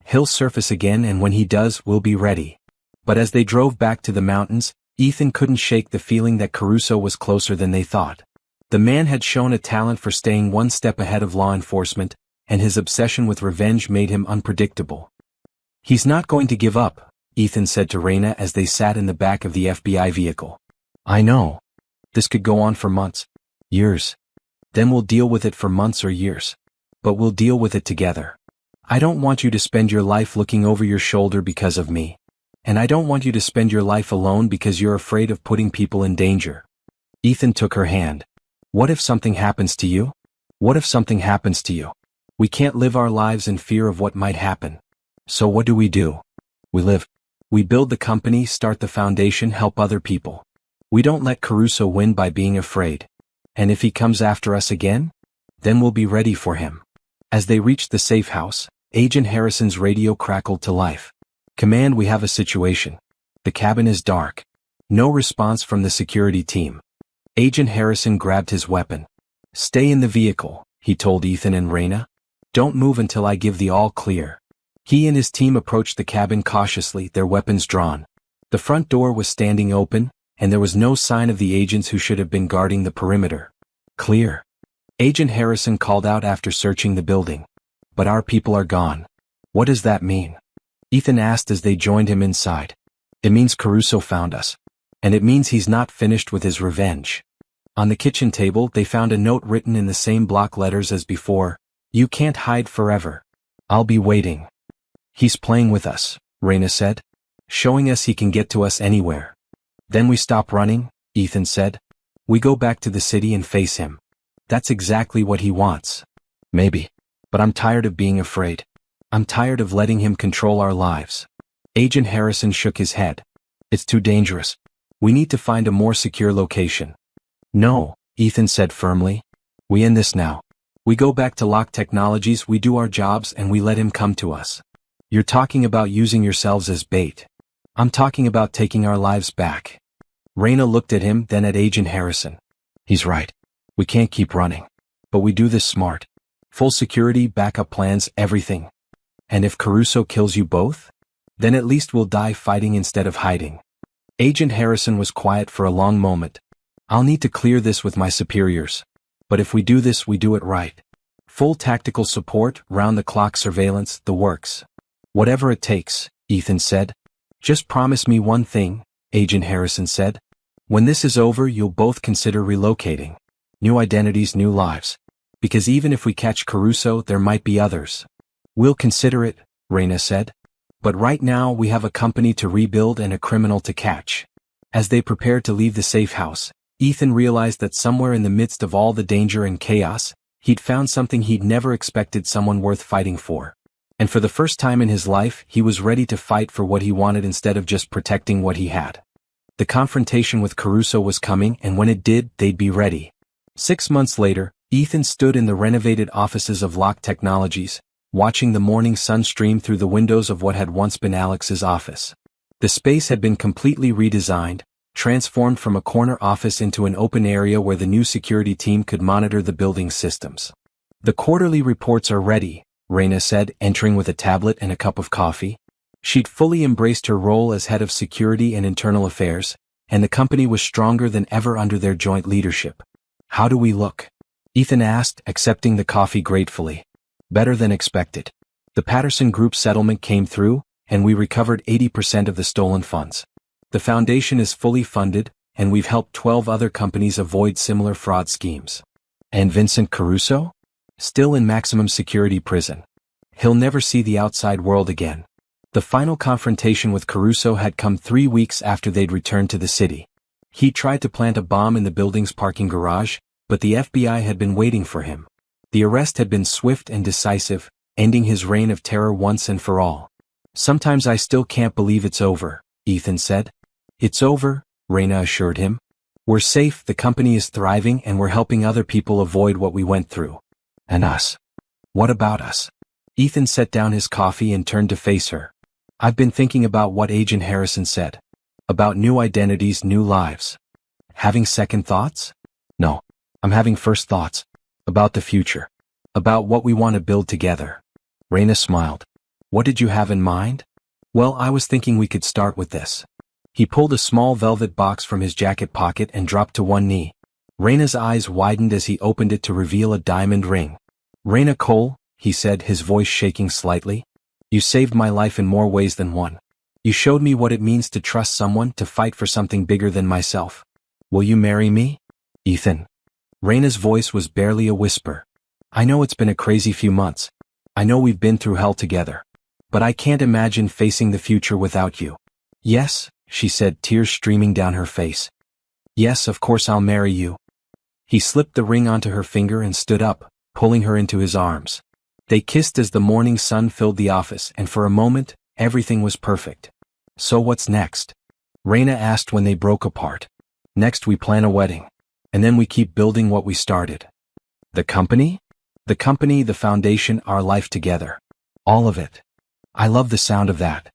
Speaker 1: He'll surface again, and when he does, we'll be ready. But as they drove back to the mountains, Ethan couldn't shake the feeling that Caruso was closer than they thought. The man had shown a talent for staying one step ahead of law enforcement, and his obsession with revenge made him unpredictable. He's not going to give up, Ethan said to Raina as they sat in the back of the FBI vehicle. I know. This could go on for months. Years. Then we'll deal with it for months or years. But we'll deal with it together. I don't want you to spend your life looking over your shoulder because of me. And I don't want you to spend your life alone because you're afraid of putting people in danger. Ethan took her hand. What if something happens to you? What if something happens to you? We can't live our lives in fear of what might happen. So what do? We live. We build the company, start the foundation, help other people. We don't let Caruso win by being afraid. And if he comes after us again? Then we'll be ready for him. As they reached the safe house, Agent Harrison's radio crackled to life. Command, we have a situation. The cabin is dark. No response from the security team. Agent Harrison grabbed his weapon. Stay in the vehicle, he told Ethan and Raina. Don't move until I give the all clear. He and his team approached the cabin cautiously, their weapons drawn. The front door was standing open, and there was no sign of the agents who should have been guarding the perimeter. Clear. Agent Harrison called out after searching the building. But our people are gone. What does that mean? Ethan asked as they joined him inside. It means Caruso found us. And it means he's not finished with his revenge. On the kitchen table they found a note written in the same block letters as before. You can't hide forever. I'll be waiting. He's playing with us, Raina said. Showing us he can get to us anywhere. Then we stop running, Ethan said. We go back to the city and face him. That's exactly what he wants. Maybe. But I'm tired of being afraid. I'm tired of letting him control our lives. Agent Harrison shook his head. It's too dangerous. We need to find a more secure location. No, Ethan said firmly. We end this now. We go back to Locke Technologies, we do our jobs, and we let him come to us. You're talking about using yourselves as bait. I'm talking about taking our lives back. Raina looked at him, then at Agent Harrison. He's right. We can't keep running. But we do this smart. Full security, backup plans, everything. And if Caruso kills you both? Then at least we'll die fighting instead of hiding. Agent Harrison was quiet for a long moment. I'll need to clear this with my superiors. But if we do this, we do it right. Full tactical support, round-the-clock surveillance, the works. Whatever it takes, Ethan said. Just promise me one thing, Agent Harrison said. When this is over, you'll both consider relocating. New identities, new lives. Because even if we catch Caruso, there might be others. We'll consider it, Raina said. But right now we have a company to rebuild and a criminal to catch. As they prepared to leave the safe house, Ethan realized that somewhere in the midst of all the danger and chaos, he'd found something he'd never expected, someone worth fighting for. And for the first time in his life, he was ready to fight for what he wanted instead of just protecting what he had. The confrontation with Caruso was coming, and when it did, they'd be ready. 6 months later, Ethan stood in the renovated offices of Locke Technologies, watching the morning sun stream through the windows of what had once been Alex's office. The space had been completely redesigned, transformed from a corner office into an open area where the new security team could monitor the building's systems. The quarterly reports are ready, Raina said, entering with a tablet and a cup of coffee. She'd fully embraced her role as head of security and internal affairs, and the company was stronger than ever under their joint leadership. How do we look? Ethan asked, accepting the coffee gratefully. Better than expected. The Patterson Group settlement came through, and we recovered 80% of the stolen funds. The foundation is fully funded, and we've helped 12 other companies avoid similar fraud schemes. And Vincent Caruso? Still in maximum security prison. He'll never see the outside world again. The final confrontation with Caruso had come 3 weeks after they'd returned to the city. He tried to plant a bomb in the building's parking garage, but the FBI had been waiting for him. The arrest had been swift and decisive, ending his reign of terror once and for all. Sometimes I still can't believe it's over, Ethan said. It's over, Raina assured him. We're safe, the company is thriving, and we're helping other people avoid what we went through. And us? What about us? Ethan set down his coffee and turned to face her. I've been thinking about what Agent Harrison said. About new identities, new lives. Having second thoughts? No. I'm having first thoughts. About the future. About what we want to build together. Raina smiled. What did you have in mind? Well, I was thinking we could start with this. He pulled a small velvet box from his jacket pocket and dropped to one knee. Raina's eyes widened as he opened it to reveal a diamond ring. Raina Cole, he said, his voice shaking slightly. You saved my life in more ways than one. You showed me what it means to trust someone, to fight for something bigger than myself. Will you marry me? Ethan. Raina's voice was barely a whisper. I know it's been a crazy few months. I know we've been through hell together. But I can't imagine facing the future without you. Yes, she said, tears streaming down her face. Yes, of course I'll marry you. He slipped the ring onto her finger and stood up, pulling her into his arms. They kissed as the morning sun filled the office, and for a moment, everything was perfect. So what's next? Raina asked when they broke apart. Next we plan a wedding. And then we keep building what we started. The company? The company, the foundation, our life together. All of it. I love the sound of that.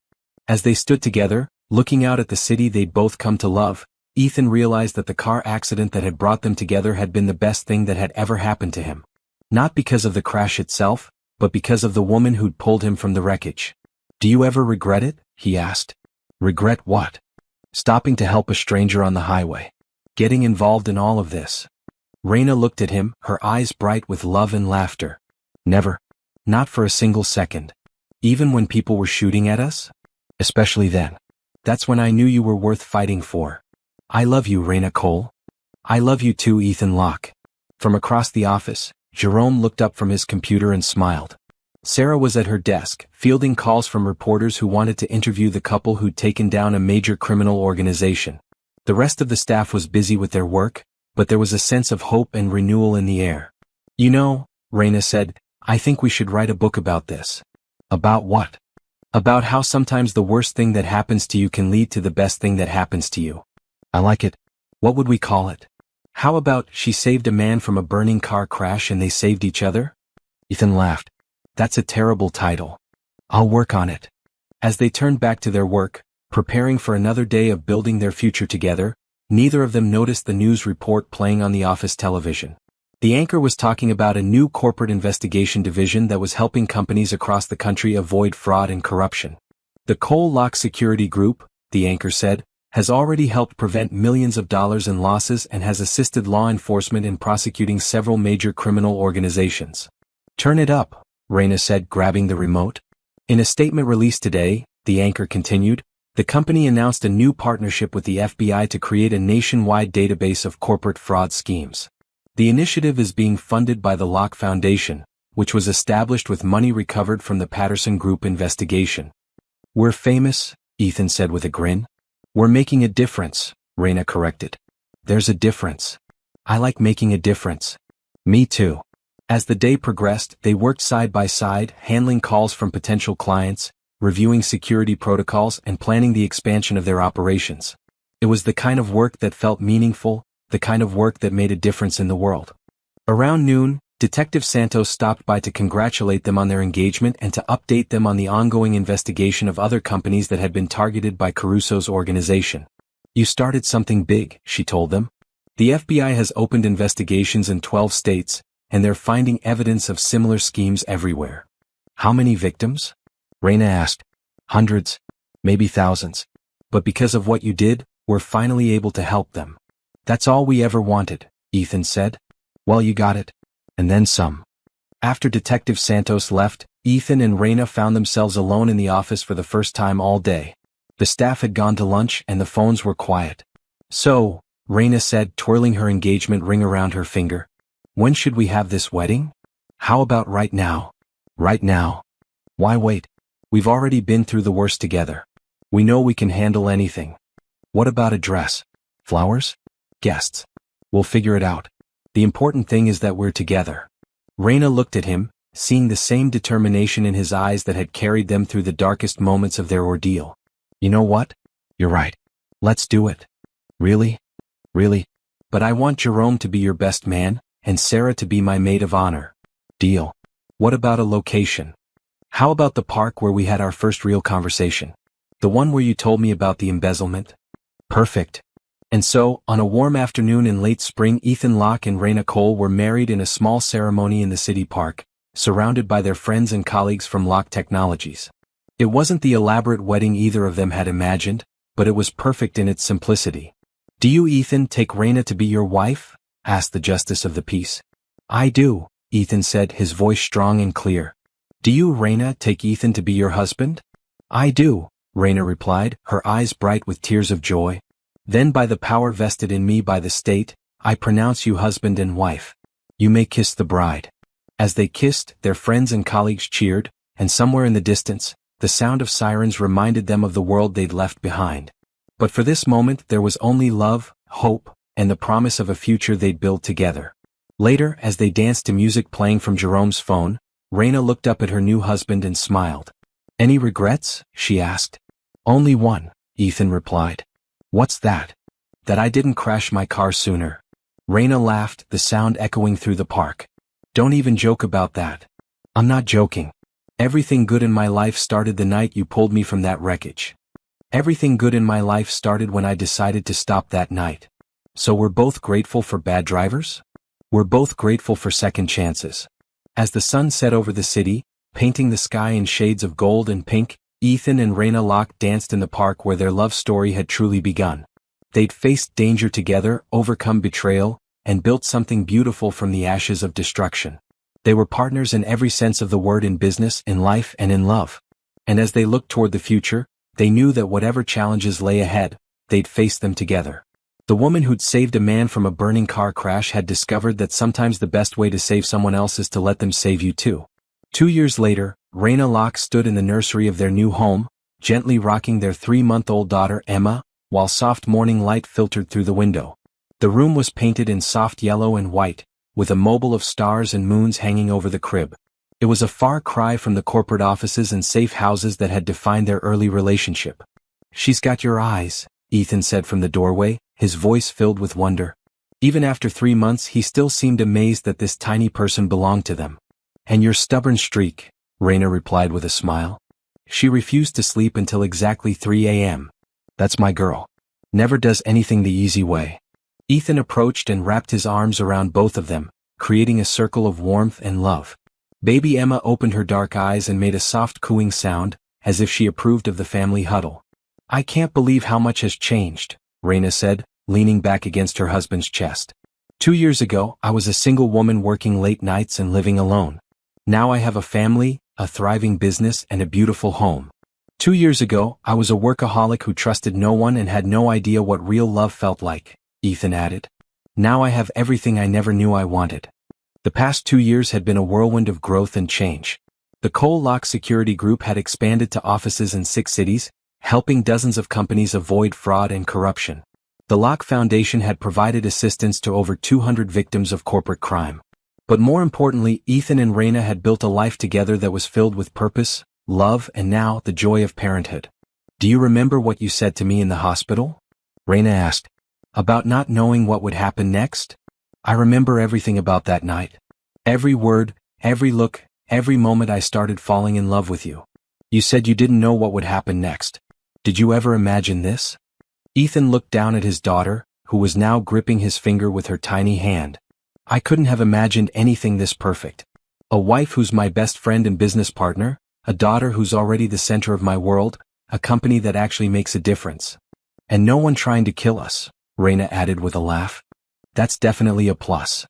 Speaker 1: As they stood together, looking out at the city they'd both come to love, Ethan realized that the car accident that had brought them together had been the best thing that had ever happened to him. Not because of the crash itself, but because of the woman who'd pulled him from the wreckage. Do you ever regret it? He asked. Regret what? Stopping to help a stranger on the highway. Getting involved in all of this. Raina looked at him, her eyes bright with love and laughter. Never. Not for a single second. Even when people were shooting at us? Especially then. That's when I knew you were worth fighting for. I love you, Raina Cole. I love you too, Ethan Locke. From across the office, Jerome looked up from his computer and smiled. Sarah was at her desk, fielding calls from reporters who wanted to interview the couple who'd taken down a major criminal organization. The rest of the staff was busy with their work, but there was a sense of hope and renewal in the air. You know, Raina said, I think we should write a book about this. About what? About how sometimes the worst thing that happens to you can lead to the best thing that happens to you. I like it. What would we call it? How about, she saved a man from a burning car crash and they saved each other? Ethan laughed. That's a terrible title. I'll work on it. As they turned back to their work, preparing for another day of building their future together, neither of them noticed the news report playing on the office television. The anchor was talking about a new corporate investigation division that was helping companies across the country avoid fraud and corruption. The Cole Locke Security Group, the anchor said, has already helped prevent millions of dollars in losses and has assisted law enforcement in prosecuting several major criminal organizations. Turn it up, Raina said, grabbing the remote. In a statement released today, the anchor continued, The company announced a new partnership with the FBI to create a nationwide database of corporate fraud schemes. The initiative is being funded by the Locke Foundation, which was established with money recovered from the Patterson Group investigation. "We're famous," Ethan said with a grin. "We're making a difference," Raina corrected. "There's a difference. I like making a difference." "Me too." As the day progressed, they worked side by side, handling calls from potential clients, reviewing security protocols, and planning the expansion of their operations. It was the kind of work that felt meaningful, the kind of work that made a difference in the world. Around noon, Detective Santos stopped by to congratulate them on their engagement and to update them on the ongoing investigation of other companies that had been targeted by Caruso's organization. "You started something big," she told them. "The FBI has opened investigations in 12 states, and they're finding evidence of similar schemes everywhere." "How many victims?" Raina asked. "Hundreds, maybe thousands. But because of what you did, we're finally able to help them." "That's all we ever wanted," Ethan said. "Well, you got it. And then some." After Detective Santos left, Ethan and Raina found themselves alone in the office for the first time all day. The staff had gone to lunch and the phones were quiet. "So," Raina said, twirling her engagement ring around her finger, "when should we have this wedding? How about right now?" "Right now? Why wait? We've already been through the worst together. We know we can handle anything." "What about a dress? Flowers? Guests? We'll figure it out. The important thing is that we're together." Raina looked at him, seeing the same determination in his eyes that had carried them through the darkest moments of their ordeal. "You know what? You're right. Let's do it." "Really? Really? But I want Jerome to be your best man, and Sarah to be my maid of honor." "Deal." "What about a location? How about the park where we had our first real conversation? The one where you told me about the embezzlement?" "Perfect." And so, on a warm afternoon in late spring, Ethan Locke and Raina Cole were married in a small ceremony in the city park, surrounded by their friends and colleagues from Locke Technologies. It wasn't the elaborate wedding either of them had imagined, but it was perfect in its simplicity. "Do you, Ethan, take Raina to be your wife?" asked the Justice of the Peace. "I do," Ethan said, his voice strong and clear. "Do you, Raina, take Ethan to be your husband?" "I do," Raina replied, her eyes bright with tears of joy. "Then by the power vested in me by the state, I pronounce you husband and wife. You may kiss the bride." As they kissed, their friends and colleagues cheered, and somewhere in the distance, the sound of sirens reminded them of the world they'd left behind. But for this moment there was only love, hope, and the promise of a future they'd build together. Later, as they danced to music playing from Jerome's phone, Raina looked up at her new husband and smiled. "Any regrets?" she asked. "Only one," Ethan replied. "What's that?" "That I didn't crash my car sooner." Raina laughed, the sound echoing through the park. "Don't even joke about that." "I'm not joking. Everything good in my life started the night you pulled me from that wreckage. Everything good in my life started when I decided to stop that night." "So we're both grateful for bad drivers?" "We're both grateful for second chances." As the sun set over the city, painting the sky in shades of gold and pink, Ethan and Raina Locke danced in the park where their love story had truly begun. They'd faced danger together, overcome betrayal, and built something beautiful from the ashes of destruction. They were partners in every sense of the word, in business, in life, and in love. And as they looked toward the future, they knew that whatever challenges lay ahead, they'd face them together. The woman who'd saved a man from a burning car crash had discovered that sometimes the best way to save someone else is to let them save you too. 2 years later, Raina Locke stood in the nursery of their new home, gently rocking their 3-month-old daughter Emma, while soft morning light filtered through the window. The room was painted in soft yellow and white, with a mobile of stars and moons hanging over the crib. It was a far cry from the corporate offices and safe houses that had defined their early relationship. "She's got your eyes," Ethan said from the doorway, his voice filled with wonder. Even after 3 months he still seemed amazed that this tiny person belonged to them. "And your stubborn streak," Raina replied with a smile. "She refused to sleep until exactly 3 a.m. That's my girl. Never does anything the easy way." Ethan approached and wrapped his arms around both of them, creating a circle of warmth and love. Baby Emma opened her dark eyes and made a soft cooing sound, as if she approved of the family huddle. "I can't believe how much has changed," Raina said, leaning back against her husband's chest. 2 years ago, I was a single woman working late nights and living alone. Now I have a family, a thriving business, and a beautiful home. 2 years ago, I was a workaholic who trusted no one and had no idea what real love felt like, Ethan added. Now I have everything I never knew I wanted. The past 2 years had been a whirlwind of growth and change. The Cole Lock Security Group had expanded to offices in 6 cities, helping dozens of companies avoid fraud and corruption. The Lock Foundation had provided assistance to over 200 victims of corporate crime. But more importantly, Ethan and Raina had built a life together that was filled with purpose, love, and now the joy of parenthood. Do you remember what you said to me in the hospital? Raina asked. About not knowing what would happen next? I remember everything about that night. Every word, every look, every moment I started falling in love with you. You said you didn't know what would happen next. Did you ever imagine this? Ethan looked down at his daughter, who was now gripping his finger with her tiny hand. I couldn't have imagined anything this perfect. A wife who's my best friend and business partner, a daughter who's already the center of my world, a company that actually makes a difference. And no one trying to kill us, Raina added with a laugh. That's definitely a plus.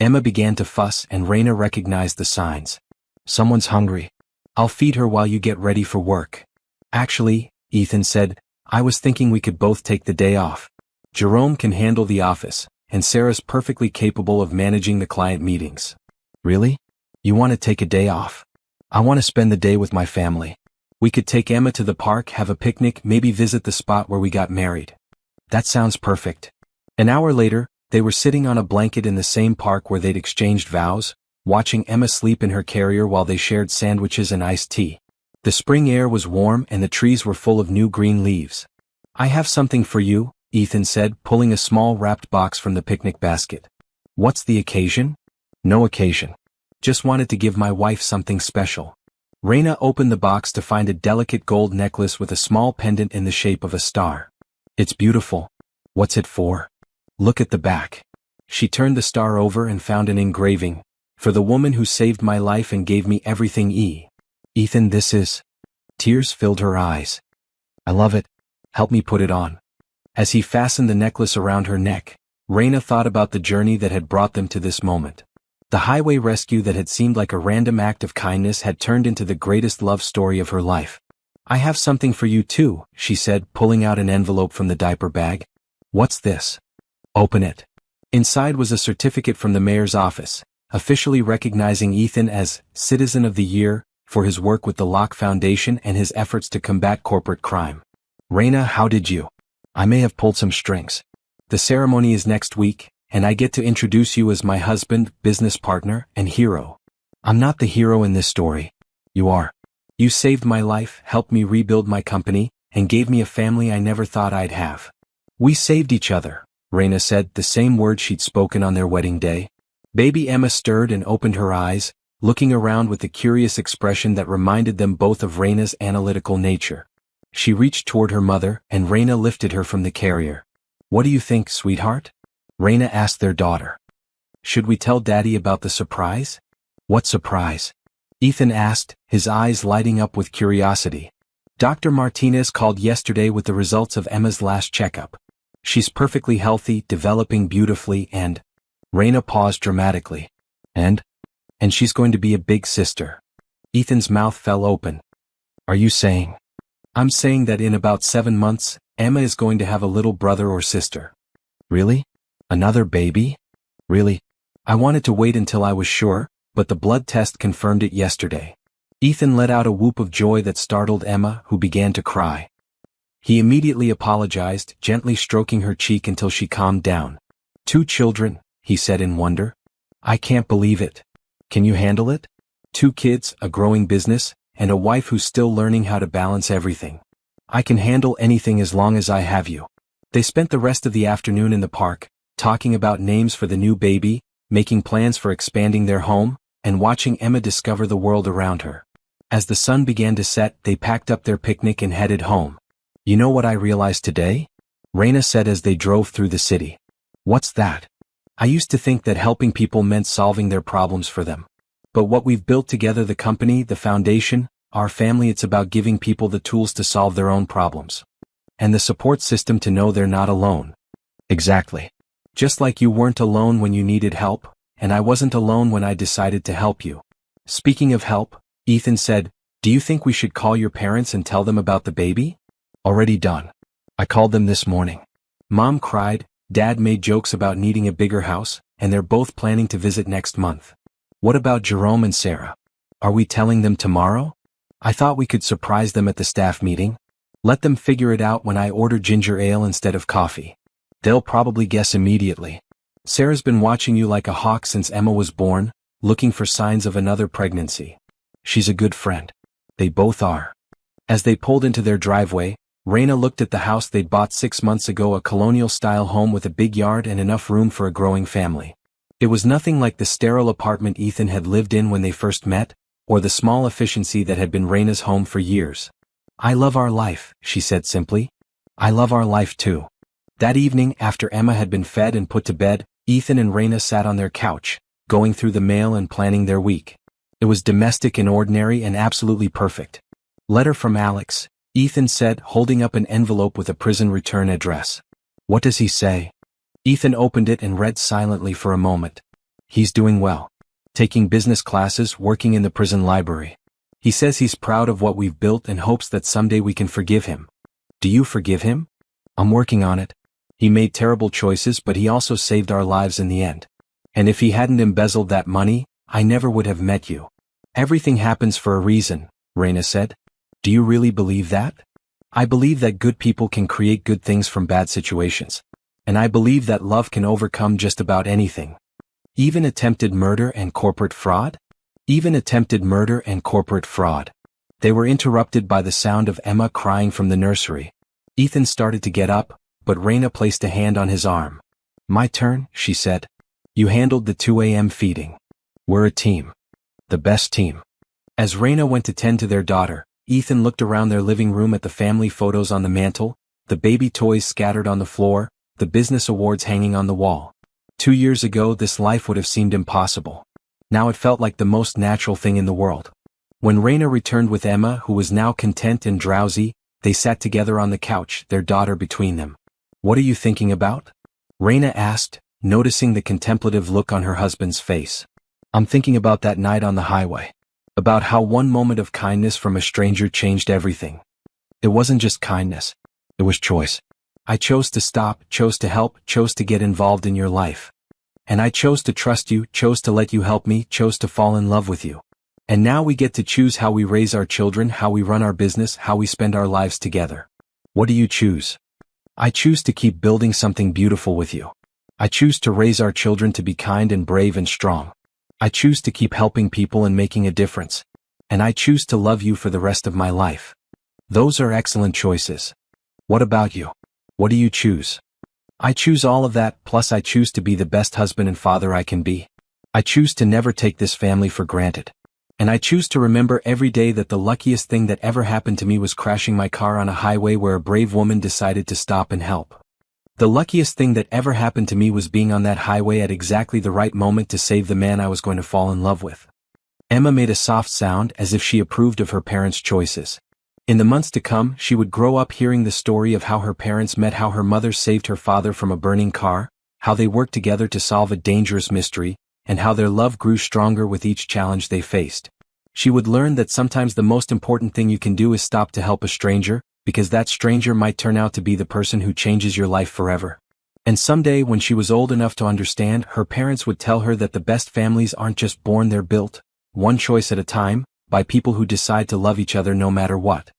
Speaker 1: Emma began to fuss and Raina recognized the signs. Someone's hungry. I'll feed her while you get ready for work. Actually, Ethan said, I was thinking we could both take the day off. Jerome can handle the office, and Sarah's perfectly capable of managing the client meetings. Really? You want to take a day off? I want to spend the day with my family. We could take Emma to the park, have a picnic, maybe visit the spot where we got married. That sounds perfect. An hour later, they were sitting on a blanket in the same park where they'd exchanged vows, watching Emma sleep in her carrier while they shared sandwiches and iced tea. The spring air was warm and the trees were full of new green leaves. I have something for you, Ethan said, pulling a small wrapped box from the picnic basket. What's the occasion? No occasion. Just wanted to give my wife something special. Raina opened the box to find a delicate gold necklace with a small pendant in the shape of a star. It's beautiful. What's it for? Look at the back. She turned the star over and found an engraving. For the woman who saved my life and gave me everything. Ethan, this is... Tears filled her eyes. I love it. Help me put it on. As he fastened the necklace around her neck, Raina thought about the journey that had brought them to this moment. The highway rescue that had seemed like a random act of kindness had turned into the greatest love story of her life. I have something for you too, she said, pulling out an envelope from the diaper bag. What's this? Open it. Inside was a certificate from the mayor's office, officially recognizing Ethan as Citizen of the Year for his work with the Lock Foundation and his efforts to combat corporate crime. Raina, how did you? I may have pulled some strings. The ceremony is next week, and I get to introduce you as my husband, business partner, and hero. I'm not the hero in this story. You are. You saved my life, helped me rebuild my company, and gave me a family I never thought I'd have. We saved each other, Raina said, the same words she'd spoken on their wedding day. Baby Emma stirred and opened her eyes, looking around with a curious expression that reminded them both of Raina's analytical nature. She reached toward her mother, and Raina lifted her from the carrier. What do you think, sweetheart? Raina asked their daughter. Should we tell Daddy about the surprise? What surprise? Ethan asked, his eyes lighting up with curiosity. Dr. Martinez called yesterday with the results of Emma's last checkup. She's perfectly healthy, developing beautifully, and... Raina paused dramatically. And she's going to be a big sister. Ethan's mouth fell open. Are you saying? I'm saying that in about 7 months, Emma is going to have a little brother or sister. Really? Another baby? Really? I wanted to wait until I was sure, but the blood test confirmed it yesterday. Ethan let out a whoop of joy that startled Emma, who began to cry. He immediately apologized, gently stroking her cheek until she calmed down. 2 children, he said in wonder. I can't believe it. Can you handle it? 2 kids, a growing business, and a wife who's still learning how to balance everything. I can handle anything as long as I have you. They spent the rest of the afternoon in the park, talking about names for the new baby, making plans for expanding their home, and watching Emma discover the world around her. As the sun began to set, they packed up their picnic and headed home. You know what I realized today? Raina said as they drove through the city. What's that? I used to think that helping people meant solving their problems for them. But what we've built together, the company, the foundation, our family, it's about giving people the tools to solve their own problems. And the support system to know they're not alone. Exactly. Just like you weren't alone when you needed help, and I wasn't alone when I decided to help you. Speaking of help, Ethan said, Do you think we should call your parents and tell them about the baby? Already done. I called them this morning. Mom cried, Dad made jokes about needing a bigger house, and they're both planning to visit next month. What about Jerome and Sarah? Are we telling them tomorrow? I thought we could surprise them at the staff meeting. Let them figure it out when I order ginger ale instead of coffee. They'll probably guess immediately. Sarah's been watching you like a hawk since Emma was born, looking for signs of another pregnancy. She's a good friend. They both are. As they pulled into their driveway, Raina looked at the house they'd bought 6 months ago, a colonial-style home with a big yard and enough room for a growing family. It was nothing like the sterile apartment Ethan had lived in when they first met, or the small efficiency that had been Raina's home for years. I love our life, she said simply. I love our life too. That evening, after Emma had been fed and put to bed, Ethan and Raina sat on their couch, going through the mail and planning their week. It was domestic and ordinary and absolutely perfect. Letter from Alex, Ethan said, holding up an envelope with a prison return address. What does he say? Ethan opened it and read silently for a moment. He's doing well. Taking business classes, working in the prison library. He says he's proud of what we've built and hopes that someday we can forgive him. Do you forgive him? I'm working on it. He made terrible choices, but he also saved our lives in the end. And if he hadn't embezzled that money, I never would have met you. Everything happens for a reason, Raina said. Do you really believe that? I believe that good people can create good things from bad situations. And I believe that love can overcome just about anything. Even attempted murder and corporate fraud? Even attempted murder and corporate fraud. They were interrupted by the sound of Emma crying from the nursery. Ethan started to get up, but Raina placed a hand on his arm. My turn, she said. You handled the 2 a.m. feeding. We're a team. The best team. As Raina went to tend to their daughter, Ethan looked around their living room at the family photos on the mantle, the baby toys scattered on the floor, the business awards hanging on the wall. 2 years ago this life would have seemed impossible. Now it felt like the most natural thing in the world. When Raina returned with Emma, who was now content and drowsy, they sat together on the couch, their daughter between them. What are you thinking about? Raina asked, noticing the contemplative look on her husband's face. I'm thinking about that night on the highway. About how one moment of kindness from a stranger changed everything. It wasn't just kindness. It was choice. I chose to stop, chose to help, chose to get involved in your life. And I chose to trust you, chose to let you help me, chose to fall in love with you. And now we get to choose how we raise our children, how we run our business, how we spend our lives together. What do you choose? I choose to keep building something beautiful with you. I choose to raise our children to be kind and brave and strong. I choose to keep helping people and making a difference. And I choose to love you for the rest of my life. Those are excellent choices. What about you? What do you choose? I choose all of that, plus I choose to be the best husband and father I can be. I choose to never take this family for granted. And I choose to remember every day that the luckiest thing that ever happened to me was crashing my car on a highway where a brave woman decided to stop and help. The luckiest thing that ever happened to me was being on that highway at exactly the right moment to save the man I was going to fall in love with. Emma made a soft sound as if she approved of her parents' choices. In the months to come, she would grow up hearing the story of how her parents met, how her mother saved her father from a burning car, how they worked together to solve a dangerous mystery, and how their love grew stronger with each challenge they faced. She would learn that sometimes the most important thing you can do is stop to help a stranger, because that stranger might turn out to be the person who changes your life forever. And someday when she was old enough to understand, her parents would tell her that the best families aren't just born, they're built, one choice at a time, by people who decide to love each other no matter what.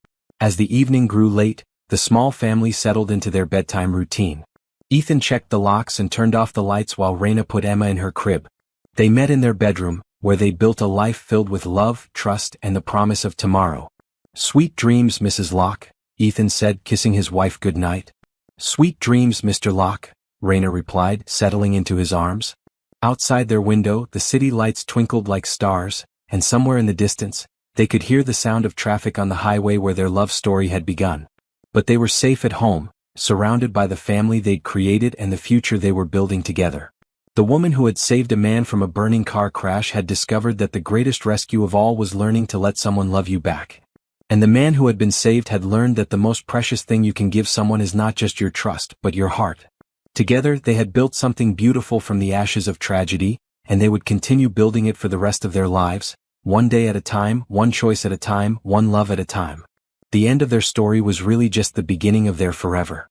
Speaker 1: As the evening grew late, the small family settled into their bedtime routine. Ethan checked the locks and turned off the lights while Raina put Emma in her crib. They met in their bedroom, where they built a life filled with love, trust, and the promise of tomorrow. Sweet dreams, Mrs. Locke, Ethan said, kissing his wife goodnight. Sweet dreams, Mr. Locke, Raina replied, settling into his arms. Outside their window, the city lights twinkled like stars, and somewhere in the distance, they could hear the sound of traffic on the highway where their love story had begun. But they were safe at home, surrounded by the family they'd created and the future they were building together. The woman who had saved a man from a burning car crash had discovered that the greatest rescue of all was learning to let someone love you back. And the man who had been saved had learned that the most precious thing you can give someone is not just your trust, but your heart. Together, they had built something beautiful from the ashes of tragedy, and they would continue building it for the rest of their lives, One day at a time, one choice at a time, one love at a time. The end of their story was really just the beginning of their forever.